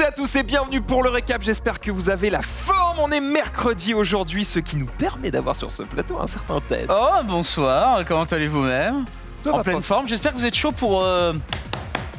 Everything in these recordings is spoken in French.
toutes et à tous et bienvenue pour le récap. J'espère que vous avez la forme. On est mercredi aujourd'hui, ce qui nous permet d'avoir sur ce plateau un certain Ted. Oh, bonsoir, comment allez-vous même? Ça En va pleine pas. forme, j'espère que vous êtes chaud pour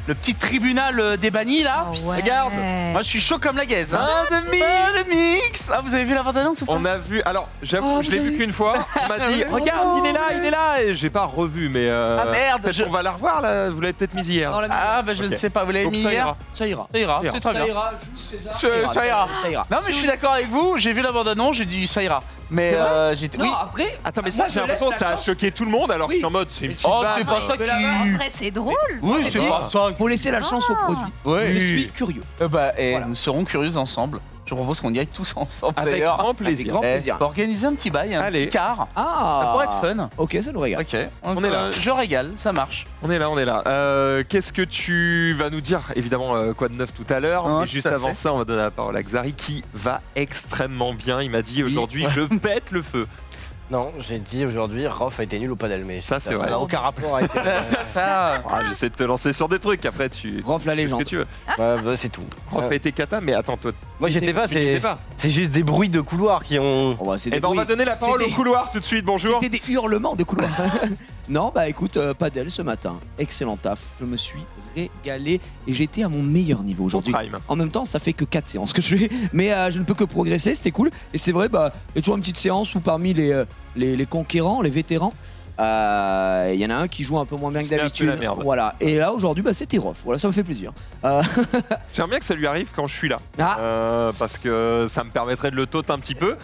le petit tribunal des bannis là. Oh ouais. Regarde. Moi je suis chaud comme la gaise. Hein. Ah, le mix. Ah, le mix. Ah, vous avez vu la bande-annonce ou pas? On a vu, alors j'avoue, Oh, je l'ai vous vu avez- qu'une fois. On m'a dit, Oh, regarde, non. il est là. Et j'ai pas revu, mais. Ah merde, peut-être qu'on va la revoir là. Vous l'avez peut-être mise hier. Non, la Ah bah je Ok. ne sais pas, vous l'avez Donc, mis ça hier? ira. Ça ira. Ça ira, Ça ira. c'est très Ça bien. ira, juste César. Ça ira. Ça ira. Non mais je suis d'accord avec vous, j'ai vu la bande-annonce, j'ai dit ça ira. Mais C'est vrai j'étais... Non, Oui. après. Attends, mais moi, ça, j'ai je l'impression que laisse ça la a chance. choqué tout le monde alors que je suis en mode, c'est une petite Oh, vanne. c'est pas ça de la qui... En vrai, c'est drôle. Oui, c'est pas ça. Faut laisser la chance au produit. Ouais. Je suis curieux. Bah, et Voilà. nous serons curieux ensemble. Je propose qu'on y aille tous ensemble Avec d'ailleurs. grand Avec plaisir. grand plaisir. On va organiser un petit bail, un Allez. petit car. Ça Ah. pourrait être fun. Ok, ça nous régale. Ok, On est là. Je régale, ça marche. On est là. Qu'est-ce que tu vas nous dire? Évidemment, quoi de neuf tout à l'heure. Ah, Mais tout juste à avant fait. ça, on va donner la parole à Xari qui va extrêmement bien. Il m'a dit aujourd'hui, je pète le feu. Non, j'ai dit aujourd'hui, Rof a été nul au padel, mais Ça, c'est vrai. Ça n'a aucun rapport avec. Ça, Ah, j'essaie de te lancer sur des trucs. Après, tu Rof la fais ce que légende. tu veux. Ouais, c'est tout. Prof a été cata, mais attends, toi, Moi, j'étais pas. tu n'y étais pas. C'est juste des bruits de couloir qui ont. Oh, bah, c'est Eh des ben, on va bruits. donner la parole au C'était- couloir tout de suite. Bonjour. C'était des hurlements de couloir. Non, bah écoute, padel ce matin. Excellent taf. Je me suis régalé et j'étais à mon meilleur niveau Au aujourd'hui. prime. En même temps, ça fait que 4 séances que je fais, mais je ne peux que progresser, c'était cool. Et c'est vrai, bah, il y a toujours une petite séance où parmi les conquérants, les vétérans, il y en a un qui joue un peu moins bien que C'est un peu d'habitude. la merde. Voilà. Et là, aujourd'hui, bah, c'était rough. Voilà, ça me fait plaisir. J'aimerais bien que ça lui arrive quand je suis là. Ah. Parce que ça me permettrait de le toter un petit peu.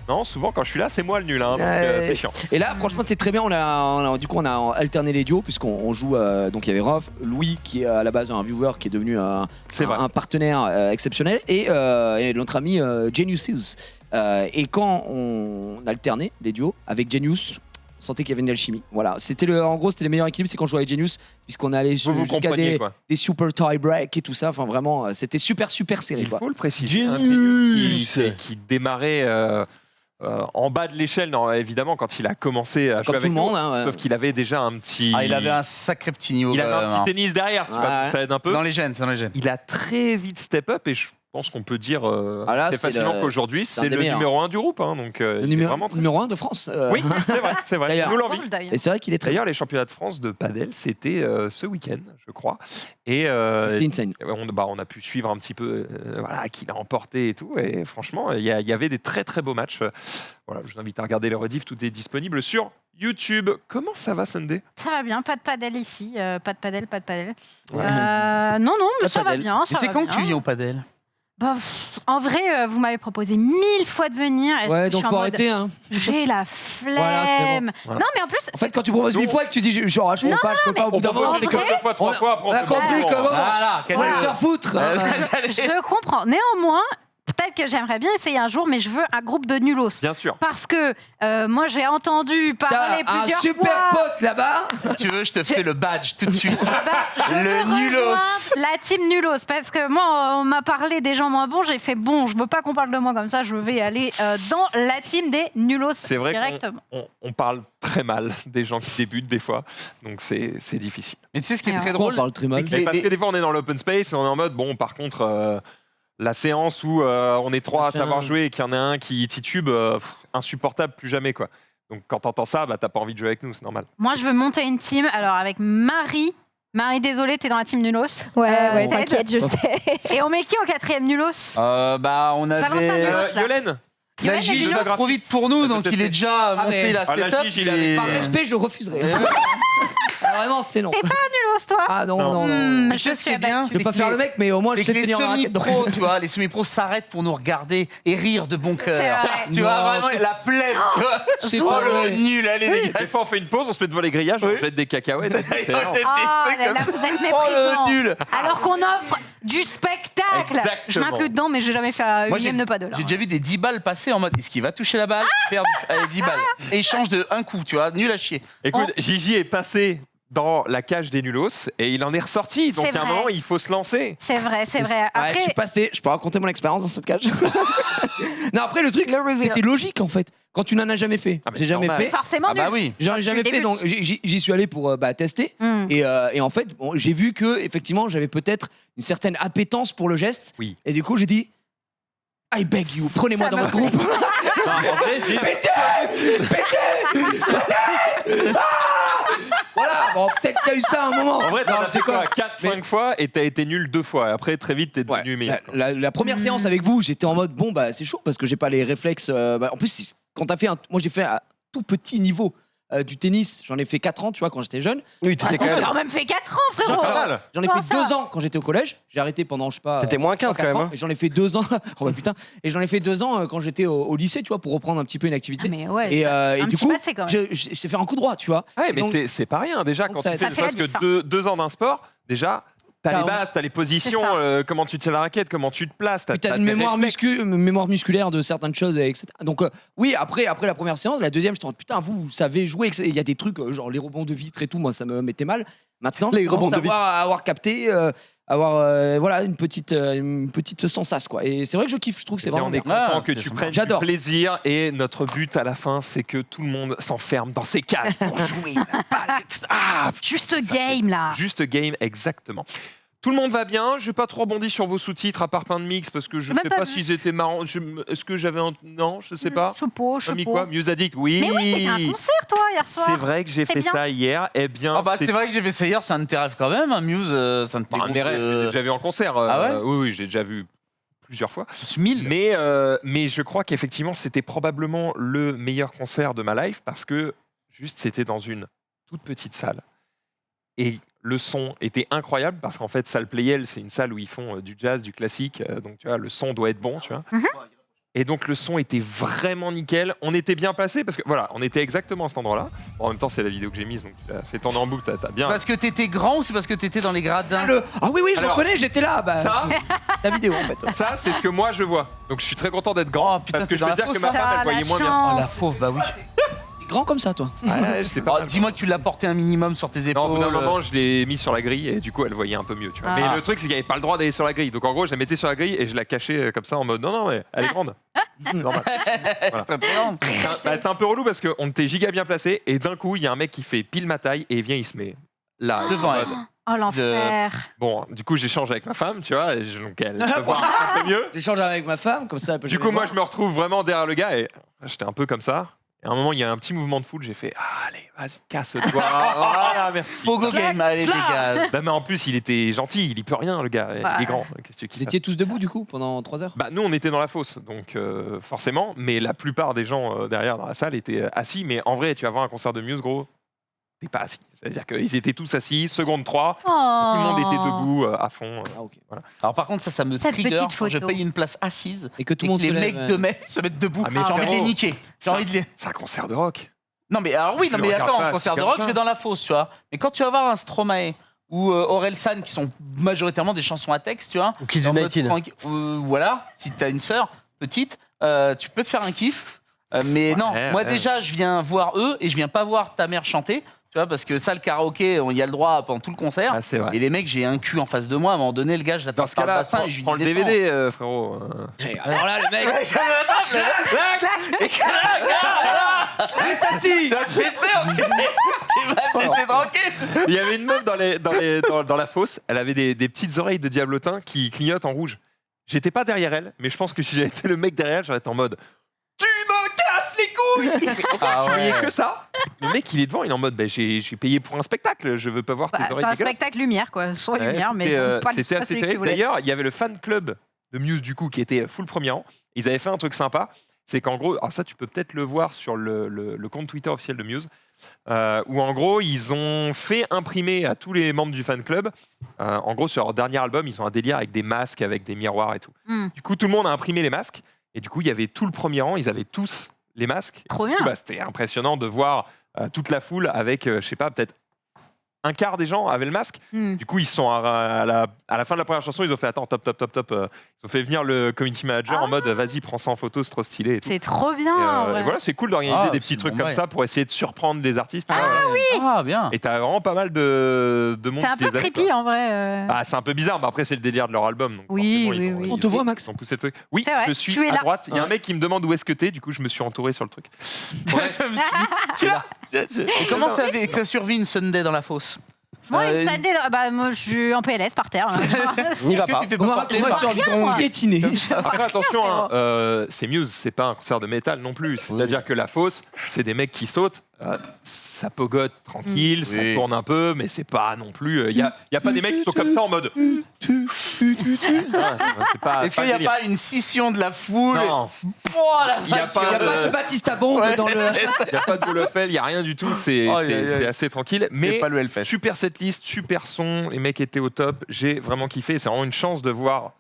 Non, souvent quand je suis là, c'est moi le nul, hein, donc c'est chiant. Et là, franchement, c'est très bien. On a alterné les duos puisqu'on on joue. Donc il y avait Rof, Louis qui est à la base un viewer qui est devenu C'est vrai. un partenaire exceptionnel et notre ami Genius. Et quand on alternait les duos avec Genius, on sentait qu'il y avait une alchimie. Voilà, en gros c'était les meilleurs équipes, c'est quand je jouais avec Genius puisqu'on allait Vous jusqu'à compreniez quoi. des super tie break et tout ça. Enfin vraiment, c'était super serré. Il Quoi. faut le préciser. Un Genius. Genius qui démarrait en bas de l'échelle, non, évidemment, quand il a commencé à jouer Comme tout avec le monde. nous. Hein, ouais. Sauf qu'il avait déjà un petit. Ah, il avait un sacré petit niveau. Il avait quand un même, petit hein. tennis derrière, tu vois, Ouais. donc ça aide un peu. Dans les gènes, c'est dans les gènes. Il a très vite step up et je pense qu'on peut dire Ah là, c'est c'est facilement le- qu'aujourd'hui c'est un c'est des le meilleurs. numéro 1 du groupe. Hein, donc, Le il est numéro, vraiment très... numéro 1 de France. Oui, c'est vrai. D'ailleurs. Nous l'envie. Drôle, d'ailleurs. Et c'est vrai qu'il est très D'ailleurs, les championnats de France de padel, c'était ce week-end, je crois. Et C'était insane. on a pu suivre un petit peu voilà, qui l'a emporté et tout. Et franchement, il y avait des très très beaux matchs. Voilà, je vous invite à regarder les rediffs. Tout est disponible sur YouTube. Comment ça va, Sunday? Ça va bien, pas de padel ici, pas de padel. Ouais. Non, mais Pas de ça va padel. bien. Mais ça c'est va quand bien. que tu viens au padel? Bah, en vrai, vous m'avez proposé 1000 fois de venir. Et Ouais, je donc suis en faut mode, arrêter. Hein. j'ai la flemme. Voilà, c'est bon. Voilà. Non, mais en plus, En fait, quand tu proposes 1000 fois et que tu dis genre, je peux pas, au bout On d'un moment, propose c'est une que. deux fois, trois on a- fois, après on a fait plus compris souvent. comment. Voilà, On va se faire foutre. je comprends. Néanmoins, peut-être que j'aimerais bien essayer un jour, mais je veux un groupe de nulos. Bien sûr. Parce que moi, j'ai entendu parler T'as un plusieurs super fois. pote là-bas. Si tu veux, je te fais le badge tout de suite. Bah, je Le veux nulos. rejoindre la team nulos parce que moi on m'a parlé des gens moins bons, j'ai fait bon, je veux pas qu'on parle de moi comme ça, je vais aller dans la team des nulos C'est vrai directement. qu'on parle très mal des gens qui débutent des fois. Donc c'est difficile. Mais tu sais ce qui est Alors, très Pourquoi on drôle? parle très mal. c'est Et parce que des fois, on est dans l'open space et on est en mode, bon, par contre, la séance où on est trois à savoir jouer et qu'il y en a un qui titube, insupportable, plus jamais, quoi. Donc quand t'entends ça, bah, t'as pas envie de jouer avec nous, c'est normal. Moi je veux monter une team alors avec Marie. Marie, désolée, t'es dans la team nulos. Ouais, Ted. t'inquiète, je sais. Et on met qui au 4e nulos? Bah, on Balance un avait. nulos. là. Yolène, La Yolène, Gige elle va nulos. trop vite pour nous, donc il est déjà Ah, mais- monté la Ah, la setup. Gige, il est Par respect, je refuserai. Ah, vraiment, c'est non. T'es pas nulos toi? Ah non, Non. non, non. Hmm, Tu sais je ce qui suis est bien, abattue. Je vais pas faire le mec, mais au moins, je C'est sais que les tenir la raquette. semi-pros, tu vois, les semi-pros s'arrêtent pour nous regarder et rire de bon cœur. C'est vrai. Tu vois, Non, vraiment, c'est- la plaie, tu vois. C'est Oh, pas le vrai. nul, allez, oui, les gars. des fois on fait une pause, on se met devant les grillages, on jette des cacahuètes. C'est énorme. Ah là là, vous êtes Oh, méprisants. le nul. Alors qu'on offre du spectacle. Exactement. Je m'inclus dedans, mais j'ai jamais fait une Moi, game de paddle. j'ai déjà vu des 10 balles passer en mode est-ce qu'il va toucher la balle? Perdu. Allez, 10 balles. Échange de un coup, tu vois, nul à chier. Écoute, Gigi est passé dans la cage des nulos et il en est ressorti. Donc C'est à un vrai. moment, il faut se lancer. C'est vrai, c'est vrai. Ouais, je Après, suis passé, je peux raconter mon expérience dans cette cage. Non, après, le truc, Le reveal. c'était logique en fait. Quand tu n'en as jamais fait, Ah, mais j'ai c'est jamais normal. C'est fait. forcément Ah nul. bah oui. J'en ai tu jamais fait, débutes. donc j'y suis allé pour tester. Hmm. Et en fait, bon, j'ai vu que effectivement, j'avais peut-être une certaine appétence pour le geste. Oui. Et du coup, j'ai dit, I beg you, prenez-moi Ça dans me- votre groupe. Enfin, en vrai, j'ai- Voilà, bon, peut-être qu'il y a eu ça à un moment. En vrai, Non, t'as je fait déconne. quoi 4-5 fois et t'as été nul 2 fois. Et après, très vite, t'es devenu Ouais, meilleur. quoi. la première séance avec vous, j'étais en mode bon bah c'est chaud parce que j'ai pas les réflexes. En plus, quand t'as fait, moi j'ai fait à tout petit niveau du tennis. J'en ai fait 4 ans, tu vois, quand j'étais jeune. Oui, t'étais quand On a même. quand même fait 4 ans, frérot. Pas mal. J'en ai Comment fait ça 2 ans quand j'étais au collège. J'ai arrêté pendant je sais pas. T'étais moins 15 quand 4 même. ans. Hein. Et j'en ai fait 2 ans. Oh bah putain. Et j'en ai fait 2 ans quand j'étais au lycée, tu vois, pour reprendre un petit peu une activité. Ah, mais ouais, et un du petit coup, passé, quand même. j'ai fait un coup droit, tu vois. Ouais, Et mais donc- c'est pas rien déjà donc quand ça- tu fais ça ne fait la serait-ce que diff, 2 ans d'un sport. Déjà, t'as T'as- les bases, t'as les positions, C'est ça. comment tu tiens la raquette, comment tu te places. Puis t'as t'as une des mémoire, réflexes. mémoire musculaire de certaines choses, etc. Donc oui, après la première séance, la deuxième, je te dis putain, vous savez jouer. Il y a des trucs genre les rebonds de vitre et tout, moi ça me mettait mal. Maintenant, Les je commence rebonds de à avoir capté, avoir voilà une petite sensace quoi. Et c'est vrai que je kiffe, je trouve que c'est Eh bien, vraiment on est bien. content Ah, que c'est tu sympa. prennes du J'adore. plaisir et notre but à la fin, c'est que tout le monde s'enferme dans ses cases pour jouer. la balle. Ah, Juste game, là. juste game, exactement. Tout le monde va bien. Je n'ai pas trop rebondi sur vos sous-titres à part Pain de Mix parce que je ne Même sais pas pas vu. s'ils étaient marrants. Est-ce que j'avais un. Non, je sais pas. Je sais pas, je T'as sais mis pas. quoi Muse Addict Oui. Mais oui, t'étais à un concert, toi, hier soir. C'est vrai que j'ai C'est fait bien. ça hier. Eh bien, Ah bah c'est vrai que j'ai fait ça hier, c'est un de tes rêves quand même, hein, Muse, c'est un de tes Bah, un de mes groupes, rêves, j'ai déjà vu en concert. Ah ouais Oui, oui, j'ai déjà vu plusieurs fois. 1000. Mais je crois qu'effectivement, c'était probablement le meilleur concert de ma life parce que juste c'était dans une toute petite salle. Et le son était incroyable parce qu'en fait, salle Playel, c'est une salle où ils font du jazz, du classique. Donc tu vois, le son doit être bon, tu vois. Mhm. Et donc le son était vraiment nickel. On était bien placé parce que voilà, on était exactement à cet endroit-là. Bon, en même temps, c'est la vidéo que j'ai mise, donc tu l'as fait tourner en boucle. T'as bien. Parce que t'étais grand ou c'est parce que t'étais dans les gradins Ah oui, je Alors, le connais, j'étais là. Bah, ça, c'est la vidéo en fait. ça, c'est ce que moi je vois. Donc je suis très content d'être grand Oh, putain, parce que t'es je dans peux la dire que fosse, ma là. femme, elle T'as voyait la moins bien. Oh la chance. pauvre, bah oui. Grand comme ça, toi. Ouais, j'étais pas Oh, mal. dis-moi que tu l'as porté un minimum sur tes Non, épaules. au bout d'un moment, je l'ai mis sur la grille et du coup, elle voyait un peu mieux. Tu vois. Ah. Mais le truc, c'est qu'il n'y avait pas le droit d'aller sur la grille. Donc en gros, je la mettais sur la grille et je la cachais comme ça en mode non, mais elle est grande. Normal. Pas vraiment. C'était un peu relou parce qu'on était giga bien placé et d'un coup, il y a un mec qui fait pile ma taille et il vient, il se met là. Devant en elle. mode- Oh, l'enfer. Bon, du coup, j'échange avec ma femme, tu vois, et donc elle peut voir un peu mieux. J'échange avec ma femme, comme ça. elle peut Du jamais coup, moi, voir. je me retrouve vraiment derrière le gars et j'étais un peu comme ça. Et à un moment, il y a un petit mouvement de foule, j'ai fait ah, allez, vas-y, casse-toi. Voilà, merci. Pogo game, allez dégage. Non, mais en plus, il était gentil, il y peut rien, le gars. Bah. Il est grand. Qu'est-ce que tu veux qu'il Vous fasse étiez tous debout du coup pendant 3 heures. Bah, nous, on était dans la fosse, donc forcément, mais la plupart des gens derrière dans la salle étaient assis. Mais en vrai, tu vas voir un concert de Muse, gros, t'es pas assis. C'est-à-dire qu'ils étaient tous assis, seconde 3, tout le monde était debout à fond. Ah, ok. Alors par contre, ça me Cette trigger petite quand je photo. paye une place assise Et que tout et le que monde les se mecs lève, de mai se mettent debout. Ah, mais J'ai envie de les frérot, niquer. J'ai ça- envie de les... C'est un concert de rock. Non mais alors oui, Je non le mais regarde attends, pas, en concert c'est de comme rock, ça. je vais dans la fosse, tu vois. Mais quand tu vas voir un Stromae ou Orelsan qui sont majoritairement des chansons à texte, tu vois. Ou Kids en mode United. voilà, si t'as une sœur petite, tu peux te faire un kiff. Mais non, moi ouais. déjà, je viens voir eux et je viens pas voir ta mère chanter, tu vois, parce que ça, le karaoké, on y a le droit pendant tout le concert. Ah, c'est vrai. Et les mecs, j'ai un cul en face de moi. À un moment donné, le gars, je l'attends Dans ce par le cas-là, bassin prends, et je lui prends dis le descends. DVD, frérot. Alors là, le mec. Reste assis. Tu vas te laisser, ok. Tu vas te laisser tranquille. Il y avait une meuf dans la fosse, elle avait des petites oreilles de diablotin qui clignotent en rouge. J'étais pas derrière elle, mais je pense que si j'avais été le mec derrière elle, j'aurais été en mode tu me casses les couilles. Ah Je voyais ouais. que ça. Le mec, il est devant, il est en mode bah, j'ai payé pour un spectacle, je veux pas voir tes Bah, oreilles t'as un dégueulasses. spectacle lumière, quoi. Soit Ouais, lumière, mais c'était, bon, pas c'était pas assez celui que tu terrible. voulais. D'ailleurs, il y avait le fan club de Muse du coup qui était full premier rang. Ils avaient fait un truc sympa, c'est qu'en gros, alors ça tu peux peut-être le voir sur le compte Twitter officiel de Muse, où en gros ils ont fait imprimer à tous les membres du fan club, en gros sur leur dernier album, ils ont un délire avec des masques, avec des miroirs et tout. Hmm. Du coup, tout le monde a imprimé les masques, et du coup, il y avait tout le premier rang, ils avaient tous les masques. Trop Du coup, bien. bah, c'était impressionnant de voir toute la foule avec, je sais pas, peut-être un quart des gens avaient le masque. Du coup, ils sont à la fin de la première chanson, ils ont fait attends, top. Ils ont fait venir le community manager en mode vas-y, prends ça en photo, c'est trop stylé. Et tout. C'est trop bien. Et voilà, c'est cool d'organiser des petits trucs comme ça pour essayer de surprendre les artistes. Ah, bien. Et t'as vraiment pas mal de monde C'est un qui peu les aime, creepy quoi. en vrai. Ah, c'est un peu bizarre, mais après, c'est le délire de leur album. Donc Oui, forcément, oui. On te voit, Max? Ils ont poussé le truc. Oui, C'est vrai, je suis tu es à là. droite. Il y a un mec qui me demande où est-ce que t'es, du coup, je me suis entouré sur le truc. Bref, C'est là. Et comment ça survit une Sunday dans la fosse? Moi, une Sunday, moi, je suis en PLS par terre. N'y va Est-ce que pas. tu fais On pas va porter moi par- sur le ton piétiné. après, attention, c'est Muse, c'est pas un concert de métal non plus. C'est-à-dire que la fosse, c'est des mecs qui sautent. Ça pogote tranquille, ça Oui. tourne un peu, mais c'est pas non plus. Il y a pas des mecs qui sont comme ça en mode. C'est pas. Est-ce qu'il n'y a pas une scission de la foule? Non, Oh, la il y a vache. Il n'y a pas pas de Baptiste à bombe Ouais. dans le. il n'y a pas de Wolofel, il n'y a rien du tout, c'est Oh, aïe, aïe, c'est aïe. assez tranquille. Mais pas le Hellfest. super setlist, super son, les mecs étaient au top, j'ai vraiment kiffé. C'est vraiment une chance de voir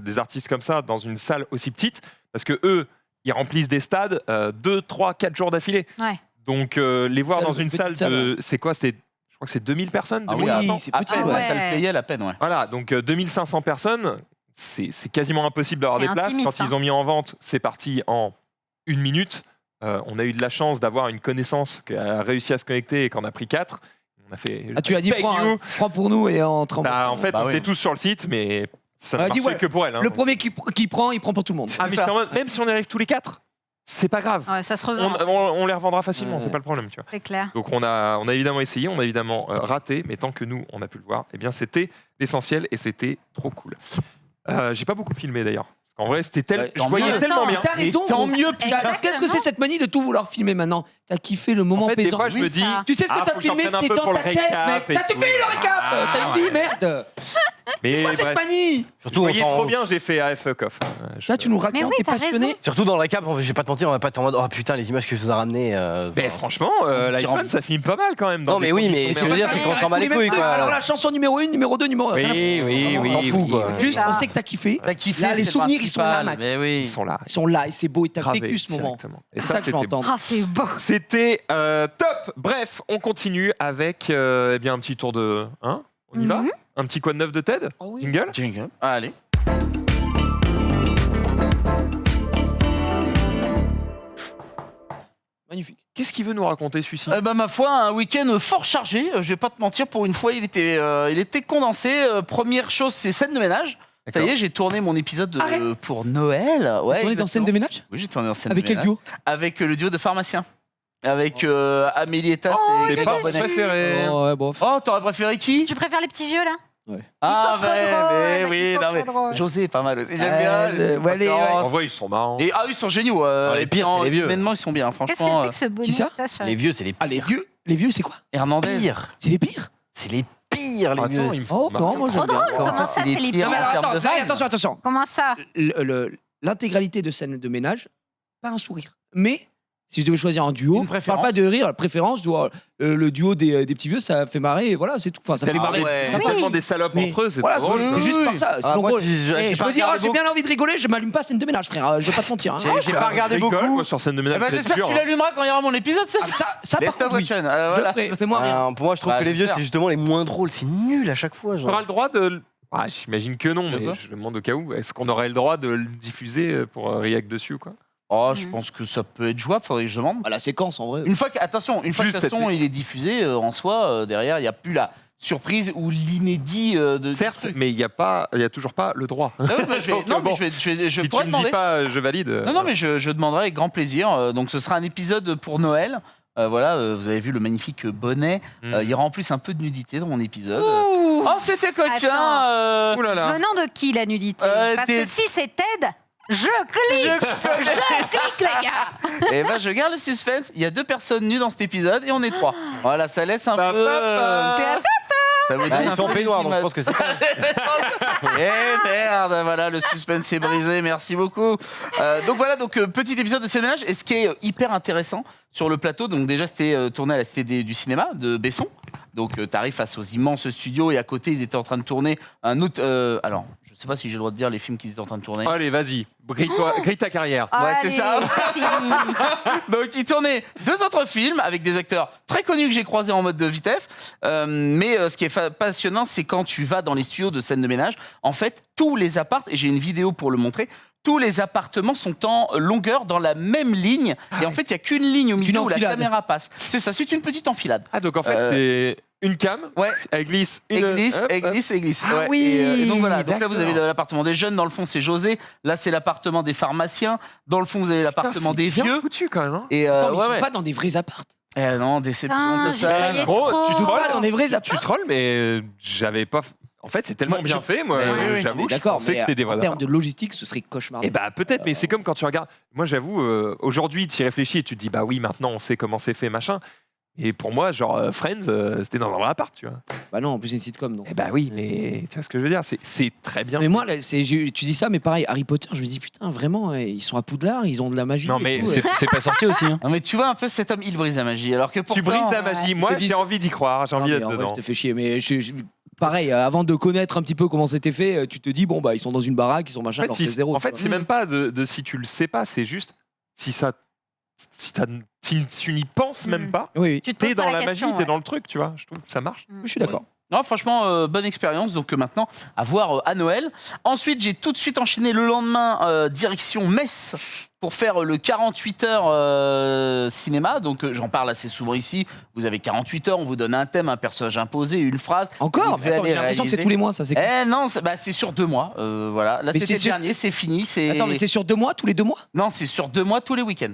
des artistes comme ça dans une salle aussi petite, parce que eux, ils remplissent des stades 2, 3, 4 jours d'affilée. Ouais. Donc les voir Salle, dans une petite salle salle, de... C'est quoi c'était, je crois que c'est 2000 personnes, Ah oui, 2500. c'est à petit, peine, ouais. ouais, ça le payait à peine, ouais. Voilà, donc 2500 personnes, c'est quasiment impossible d'avoir C'est des places. intimiste, Quand ils ont mis en vente, c'est parti en 1 minute. On a eu de la chance d'avoir une connaissance qui a réussi à se connecter et qu'on a pris 4. On a fait. Ah, tu as dit Thank prends, you. prends pour nous et en tremble. Bah, en fait, Bah on oui. était tous sur le site, mais ça ne On a dit, marchait ouais, que pour elle. hein. Le premier qui prend, il prend pour tout le monde. Ah, mais ça. je suis en mode, même si on y arrive tous les 4, c'est pas grave. Ouais, ça se On, revend, on les revendra facilement, c'est pas le problème, tu vois. c'est clair. Donc on a évidemment essayé, on a évidemment raté, mais tant que nous, on a pu le voir, eh bien c'était l'essentiel et c'était trop cool. J'ai pas beaucoup filmé d'ailleurs. Parce qu'en vrai, c'était je tant voyais mieux. tellement Attends, bien. T'as raison. tant mieux, Exactement. Qu'est-ce que c'est cette manie de tout vouloir filmer maintenant? T'as kiffé le moment En fait, des pesant. fois, je me dis, ça. Tu sais ce que Ah, t'as faut que j'en filmé, prenne un c'est peu dans pour ta le tête, récap mec. et Ça suffit tout. le récap. T'as une vie, merde. mais Quoi cette bref, manie? je Surtout, on voyais s'en- trop bien, j'ai fait AF fuck off. Là, tu nous Mais racontes, oui, t'es t'as passionné. raison. Surtout dans le récap, je vais pas te mentir, on va pas être en mode oh putain, les images que je vous ai ramenées. Mais franchement, l'iPhone, ça filme pas mal quand même. dans Non, des mais oui, mais conditions ce que je veux dire, merveilleuses. c'est qu'on s'en bat les couilles, quoi. Alors la chanson numéro 1, numéro 2, numéro 1. Oui, On s'en fout, quoi. Juste, Ça. on sait que t'as kiffé. T'as kiffé, Là, les c'est souvenirs, ils sont là, principal. Max. Mais oui. Ils sont là. Ils sont là et c'est beau et t'as Gravés vécu ce moment. directement. Et C'est ça, ça que je veux c'était entendre. Ah, c'est beau. C'était top. Bref, on continue avec eh bien un petit tour de. Hein, on y va. Un petit quoi de neuf de TED. Ah oui. Jingle. Jingle. Allez. Magnifique. Qu'est-ce qu'il veut nous raconter celui-ci Ma foi, un week-end fort chargé. Je vais pas te mentir, pour une fois, il était condensé. Première chose, c'est scène de ménage. Ça y est, j'ai tourné mon épisode Arrête. pour Noël. Ouais, Tourné dans scène de ménage? Oui, j'ai tourné dans scène Avec de quel ménage. duo? Avec le duo de pharmaciens. Avec Amélie Etas et C'est pas Grégoire mon Bonnet. préféré. Oh, ouais, bof. Oh, t'aurais préféré qui? Tu préfères les petits vieux là? Ah, sont trop ouais, drôles, mais ils oui, sont non, mais trop drôles. José est pas mal aussi. J'aime Ouais, bien. ouais, les- En vrai, ils sont marrants. Et, ils sont géniaux. les pires, c'est les vieux. Humainement, ils sont bien, Qu'est-ce que franchement. c'est que ce bonnet Qui ça ça, sur Les vieux, c'est les Ah, les pires. vieux, c'est quoi? Hernandez. Pires. C'est les pires? C'est les pires, les Attends, vieux. il me Oh, faut non, moi trop j'aime bien. drôle. Comment ça, c'est les pires Non, mais en alors, termes attends, de vannes. attention. Comment ça? L'intégralité de scène de ménage, pas un sourire. Mais si je devais choisir un duo, Une je préférence. parle pas de rire, la préférence, je dois, le duo des petits vieux, ça fait marrer, et voilà, c'est tout. Enfin, ça fait Ah marrer. ouais. C'est Oui. tellement des salopes Mais entre eux, c'est voilà, trop drôle. c'est ça. juste par ça. Ah, Sinon, moi, drôle. j'ai Eh, je pas me dis, oh, regardé j'ai bien envie de rigoler, je m'allume pas scène de ménage, frère. Je vais pas te mentir. hein. J'ai pas regardé Je rigole, beaucoup. moi, sur scène de ménage. Eh ben, c'est j'espère dur, que tu hein. l'allumeras quand il y aura mon épisode, ça. Ah, ça par Laisse ta contre, oui. watch Je ferai, fais-moi rire. Pour moi, je trouve Bah, que les vieux, j'espère. c'est justement les moins drôles. C'est nul à chaque fois. T'auras Genre. le droit de. Ah, j'imagine que non, De mais quoi je me demande au cas où. Est-ce qu'on aurait le droit de le diffuser pour react dessus ou quoi? Oh, je pense que ça peut être jouable, faudrait que je demande. Ah, la séquence, en vrai. Une fois que, attention, une fois que Juste de toute façon, cette- il est diffusé en soi, derrière, il n'y a plus la surprise ou l'inédit de. Certes, du truc. mais il y a toujours pas le droit. Ah oui, bah, je vais, Donc, non, bon, mais je si tu pourrais me demander. dis pas, je valide. Non, mais je demanderai avec grand plaisir. Donc, ce sera un épisode pour Noël. Voilà, vous avez vu le magnifique bonnet. Il y aura en plus un peu de nudité dans mon épisode. Oh, c'était coquin. Ouh là là. Venant de qui la nudité? Parce t'es- que si c'est Ted, je clique! Je clique, les gars! Et ben, je garde le suspense. Il y a 2 personnes nues dans cet épisode et on est 3. Voilà, ça laisse un peu. Ça vous donne Ils un sont en peu les peignoir, donc je images. pense que c'est. Eh merde, voilà, le suspense est brisé, merci beaucoup. Donc voilà, petit épisode de scène de ménage. Et ce qui est hyper intéressant sur le plateau, donc déjà c'était tourné à la Cité du Cinéma de Besson. Donc tu arrives face aux immenses studios et à côté ils étaient en train de tourner un autre. Alors je sais pas si j'ai le droit de dire les films qu'ils étaient en train de tourner. Allez, vas-y, grille ta carrière. Ouais, c'est ça. Allez, fini. Donc ils tournaient 2 autres films avec des acteurs très connus que j'ai croisés en mode de vitef. Mais ce qui est passionnant, c'est quand tu vas dans les studios de scène de ménage, en fait tous les apparts, et j'ai une vidéo pour le montrer, tous les appartements sont en longueur dans la même ligne. Et en fait, il n'y a qu'une ligne au milieu où la caméra passe. C'est ça, c'est une petite enfilade. Ah, donc en fait, c'est une cam, Ouais. elle glisse. Elle glisse. Ah Ouais. oui, Et donc voilà, donc là vous avez d'accord. l'appartement des jeunes, dans le fond c'est José, là c'est l'appartement des pharmaciens, dans le fond vous avez l'appartement des bien vieux. foutu quand même. Hein. Et Attends, mais ouais, ils sont ouais. pas dans des vrais apparts. Non, déception Putain, j'y totale. croyais Gros, trop. tu Ils sont trolles pas dans des vrais Tu apparts. trolles, mais j'avais pas. En fait, c'est tellement Moi, bien fait, moi, oui, j'avoue. Je D'accord, pensais que mais c'était des vrais en termes apparts. de logistique, ce serait cauchemar. Eh bah peut-être, mais c'est comme quand tu regardes. Moi, j'avoue, aujourd'hui, tu y réfléchis et tu te dis, bah oui, maintenant, on sait comment c'est fait, machin. Et pour moi, genre Friends, c'était dans un vrai appart, tu vois. Bah non, en plus c'est une sitcom donc. Eh bah oui, mais tu vois ce que je veux dire, c'est très bien. Mais moi, là, tu dis ça, mais pareil, Harry Potter, je me dis putain, vraiment, ils sont à Poudlard, ils ont de la magie. Non, et mais tout, C'est pas sorcier aussi. Hein. Non mais tu vois un peu cet homme, il brise la magie. Alors que Tu pourtant, brises la magie. Moi, Je te dis j'ai ça. envie d'y croire, j'ai Non, envie mais d'être en vrai, dedans. je te fais chier, mais pareil, avant de connaître un petit peu comment c'était fait, tu te dis bon bah ils sont dans une baraque, ils sont machin, En alors fait, que zéro. en fait tu c'est vois. même pas de si tu le sais pas, c'est juste si ça. Si tu n'y penses même pas, Oui, oui, Tu te t'es poses pas dans la la question, magie, t'es ouais. dans le truc, tu vois. Je trouve que ça marche. je suis d'accord. Non, franchement, bonne expérience. Donc maintenant, à voir à Noël. Ensuite, j'ai tout de suite enchaîné le lendemain, direction Metz, pour faire le 48 heures cinéma. Donc j'en parle assez souvent ici. Vous avez 48 heures, on vous donne un thème, un personnage imposé, une phrase. Encore Vous Mais attends, allez j'ai l'impression que c'est réaliser. tous les mois, ça c'est. Non, c'est sur 2 mois. Voilà. Là, Mais c'était c'est le sur- dernier, c'est fini. Attends, mais c'est sur 2 mois, tous les 2 mois Non, c'est sur 2 mois, tous les week-ends.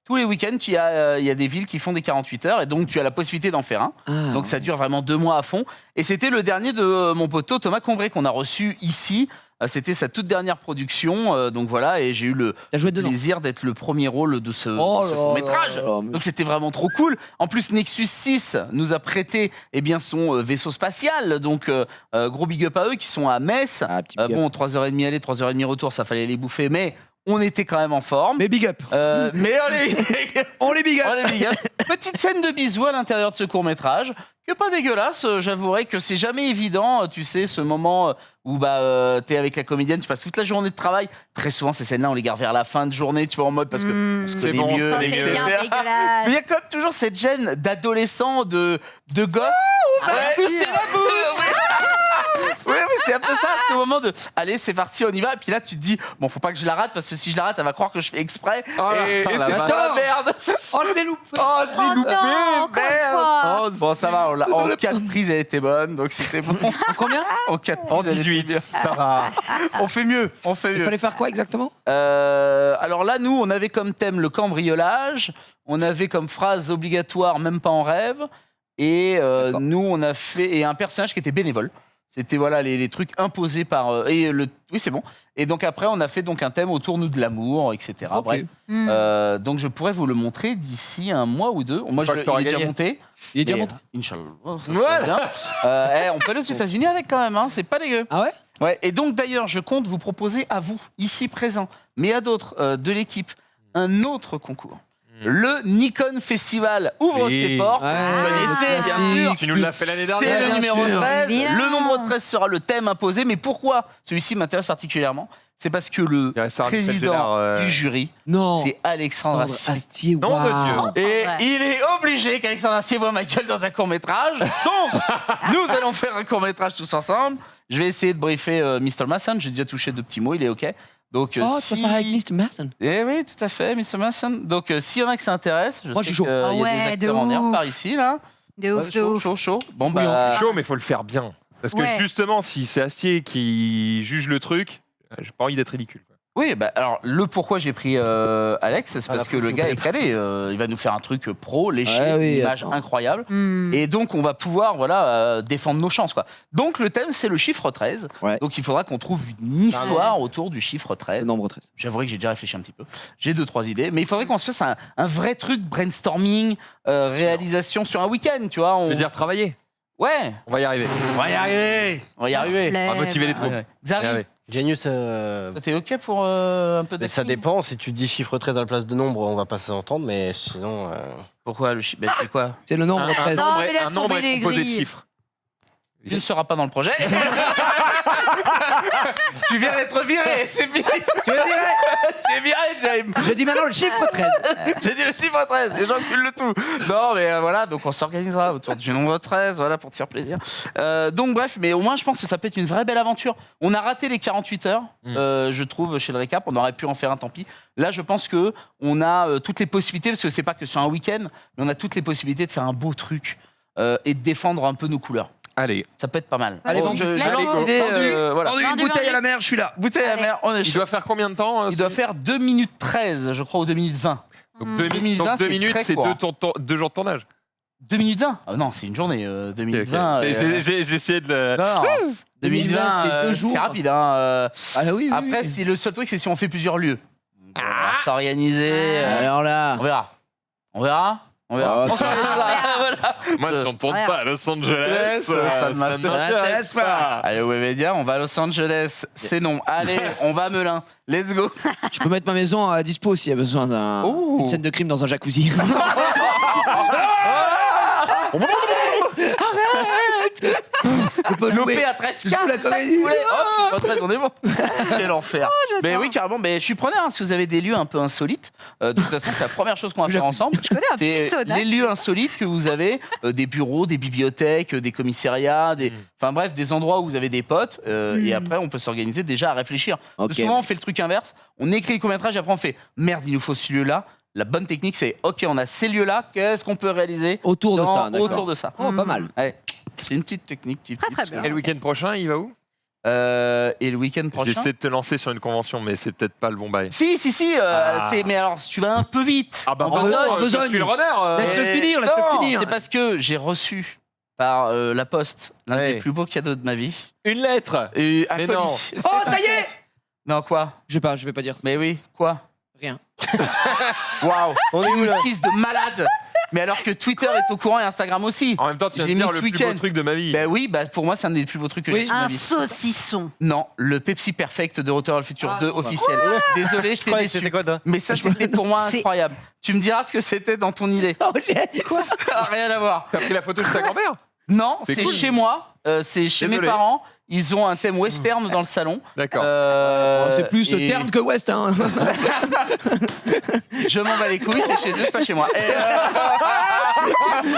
Tous les week-ends, il y a des villes qui font des 48 heures et donc tu as la possibilité d'en faire un. Ah, Donc ça dure vraiment 2 mois à fond. Et c'était le dernier de mon poteau Thomas Combré qu'on a reçu ici. C'était sa toute dernière production. Donc voilà, et j'ai eu le T'as joué dedans. plaisir d'être le premier rôle de ce, Oh là court-métrage. là là, mais- Donc c'était vraiment trop cool. En plus, Nexus 6 nous a prêté son vaisseau spatial. Donc gros big up à eux qui sont à Metz. Ah, petit big up. Bon, 3h30 aller, 3h30 retour, ça fallait les bouffer. Mais on était quand même en forme. Mais big up. Mais allez, On les big up. allez, big up. Petite scène de bisous à l'intérieur de ce court-métrage, que pas dégueulasse. J'avouerai que c'est jamais évident, tu sais, ce moment où t'es avec la comédienne, tu passes toute la journée de travail. Très souvent, ces scènes-là, on les garde vers la fin de journée, tu vois, en mode parce que on se c'est connaît bon, mieux, Quand les t'es gars. bien etc. dégueulasse. Mais il y a quand même toujours cette gêne d'adolescent, de gosse. Pousser la bouche. Oui, mais c'est un peu ça, ce moment de allez, c'est parti, on y va. Et puis là, tu te dis, bon, faut pas que je la rate parce que si je la rate, elle va croire que je fais exprès. Oh là et là, c'est la pas vache. la merde. Oh, je l'ai loupé. Oh, je l'ai Oh loupé, non, encore une merde. fois. Oh, bon, ça va, en 4 prises, elle était bonne, donc c'était bon. En combien En 4 En prises, elle était 18, bien. ça va. On fait mieux, on fait Il mieux. fallait faire quoi exactement Alors là, nous, on avait comme thème le cambriolage, on avait comme phrase obligatoire, même pas en rêve, et D'accord. nous, on a fait et un personnage qui était bénévole. C'était voilà les trucs imposés par oui c'est bon. Et donc après, on a fait donc un thème autour nous de l'amour, etc. Ok. Bref, Hmm. donc je pourrais vous le montrer d'ici 1 mois ou 2. Moi, crois que t'auras il est déjà gagné. monté. Il est déjà mais, monté. Inch'Allah, ça se Ouais. passe bien. On peut aller aux États-Unis avec quand même, hein, c'est pas dégueu. Ah ouais Ouais, et donc d'ailleurs, je compte vous proposer à vous, ici présents, mais à d'autres de l'équipe, un autre concours. Le Nikon Festival ouvre Oui. ses portes. Ouais, Vous connaissez, le bien classique. sûr. Tu nous l'as fait l'année C'est dernière. le bien numéro sûr. 13. Évidemment. Le nombre 13 sera le thème imposé. Mais pourquoi celui-ci m'intéresse particulièrement? C'est parce que le Il y a Sarah président Michel-Gellar, du jury, Non. c'est Alexandre Sandre Astier. Astier. Nom de waouh. Dieu. Et Ouais. il est obligé qu'Alexandre Astier voit ma gueule dans un court-métrage. Donc, nous allons faire un court-métrage tous ensemble. Je vais essayer de briefer Mr. Masson. J'ai déjà touché 2 petits mots, il est OK. Donc, Oh, tu vas faire avec Mr. Mason. Eh oui, tout à fait, Mr. Masson. Donc, s'il y en a que ça intéresse, je Moi, je sais suis chaud. qu'il y a Ah ouais, des de acteurs en herbe ouf. par ici, là. De ouf, de chaud, ouf. chaud, chaud. Bon, Oui, bah... Chaud, mais il faut le faire bien. Parce que Ouais. justement, si c'est Astier qui juge le truc, j'ai pas envie d'être ridicule. quoi. Oui, bah, alors, le pourquoi j'ai pris Alex, c'est Ah, la parce que le fonction gars est peut-être. calé. Il va nous faire un truc pro, léché, Ouais, oui, une image attends. incroyable. Hmm. Et donc, on va pouvoir défendre nos chances. Quoi. Donc, le thème, c'est le chiffre 13. Ouais. Donc, il faudra qu'on trouve une histoire autour du chiffre 13. Le nombre 13. J'avouerai que j'ai déjà réfléchi un petit peu. J'ai 2-3 idées. Mais il faudrait qu'on se fasse un vrai truc brainstorming, réalisation sur un week-end, tu vois. Je veux dire, travailler. Ouais, On va y arriver. on va y arriver. On va y arriver. On va motiver les troupes. Ouais. Xavi, Ouais, ouais. Genius. Ça, t'es OK pour un peu Mais ça d'acting dépend. Si tu dis chiffre 13 à la place de nombre, on va pas s'entendre. Mais sinon. Pourquoi le chiffre C'est quoi C'est le nombre 13. Non, mais laisse un nombre tomber est les composé de grilles. chiffres. Tu ne seras pas dans le projet. Tu viens d'être viré, c'est fini. Tu veux dire Tu es viré, James. Je dis maintenant le chiffre 13. J'ai dit le chiffre 13, les gens culent le tout. Non, mais voilà, donc on s'organisera autour du nombre 13, voilà, pour te faire plaisir. Donc bref, mais au moins je pense que ça peut être une vraie belle aventure. On a raté les 48 heures, je trouve, chez le récap. On aurait pu en faire un, tant pis. Là, je pense que on a toutes les possibilités, parce que c'est pas que sur un week-end, mais on a toutes les possibilités de faire un beau truc et de défendre un peu nos couleurs. Allez, Ça peut être pas mal. Allez, Donc, vendu. je Let's lance go. l'idée, voilà. Vendu une Vendu, bouteille vendu. à la mer, je suis là. Bouteille à Allez. mer, on est il chaud. doit faire combien de temps Il doit faire 2 minutes 13, je crois, ou 2 minutes 20. Donc 2 2 minutes, minutes 20, c'est minutes, très c'est court. 2 jours de tournage. 2 minutes 20 Ah non, c'est une journée, 2 minutes Ok, ok. 20. J'ai essayé de le... Non, 2020, c'est 2 jours. c'est rapide. Hein. Ah oui, Après, c'est le seul truc, c'est si on fait plusieurs lieux. Donc, on va s'organiser. Alors là. On verra. On verra. On verra. Oh, On s'organisera. Voilà. Moi, si on ne tourne pas à Los Angeles, Ça ne ça ne m'intéresse m'intéresse pas. Allez, ouais, média, on va à Los Angeles. C'est non. Allez, on va à Melun. Let's go. Je peux mettre ma maison à dispo s'il y a besoin Oh. d'une scène de crime dans un jacuzzi. Arrête. Je peux Lopé jouer. à 13 Je joue la 4 comédie. Hop, 13, on est bon. Quel enfer. Mais oui, carrément. Mais je suis preneur. Hein, si vous avez des lieux un peu insolites, de toute façon, c'est la première chose qu'on va faire ensemble. Je connais un petit C'est sauna. les lieux insolites que vous avez, des bureaux, des bibliothèques, des commissariats, enfin bref, des endroits où vous avez des potes. Et après, on peut s'organiser déjà à réfléchir. Parce que Ok. souvent, on fait le truc inverse. On écrit le court-métrage et après, on fait merde, il nous faut ce lieu-là. La bonne technique, c'est OK, on a ces lieux-là. Qu'est-ce qu'on peut réaliser Autour de dans- ça, d'accord. autour de ça. Oh, pas mal. Allez, c'est une petite technique. Très bien. Et le week-end prochain, il va où? Et le week-end prochain. J'essaie de te lancer sur une convention, mais c'est peut-être pas le bon bail. Si, Ah. mais alors, si tu vas un peu vite. Ah bah en pardon, besogne, en besogne. je suis le runner. Laisse-le finir, non, laisse-le finir. C'est parce que j'ai reçu par la poste l'un Ouais. des plus beaux cadeaux de ma vie. Une lettre. Et un Mais colis. non. C'est Oh, pas ça y fait. est. Non, quoi? Je vais pas dire. Mais oui, quoi? Rien. Waouh! On est Tu où, me là teases de malade! Mais alors que Twitter est au courant et Instagram aussi. En même temps, tu Je viens l'ai de mis dire ce le plus beau week-end. truc de ma vie. Ben oui, bah pour moi, c'est un des plus beaux trucs que j'ai Oui. vu de ma Un vie. saucisson. Non, le Pepsi Perfect de Retour vers le futur Ah, 2 non, bah. officiel. Désolé, je t'ai C'était déçu. quoi, toi? Mais ça, c'était pour moi C'est- incroyable. Tu me diras ce que c'était dans ton idée. Oh, j'ai- Quoi Ça n'a rien à voir. T'as pris la photo de ta grand-mère? Non, C'est c'est cool. chez moi, c'est chez Désolé. mes parents. Ils ont un thème western dans le salon. D'accord. Euh, Oh, c'est plus et terne que West, hein. Je m'en bats les couilles, c'est chez eux, c'est pas chez moi.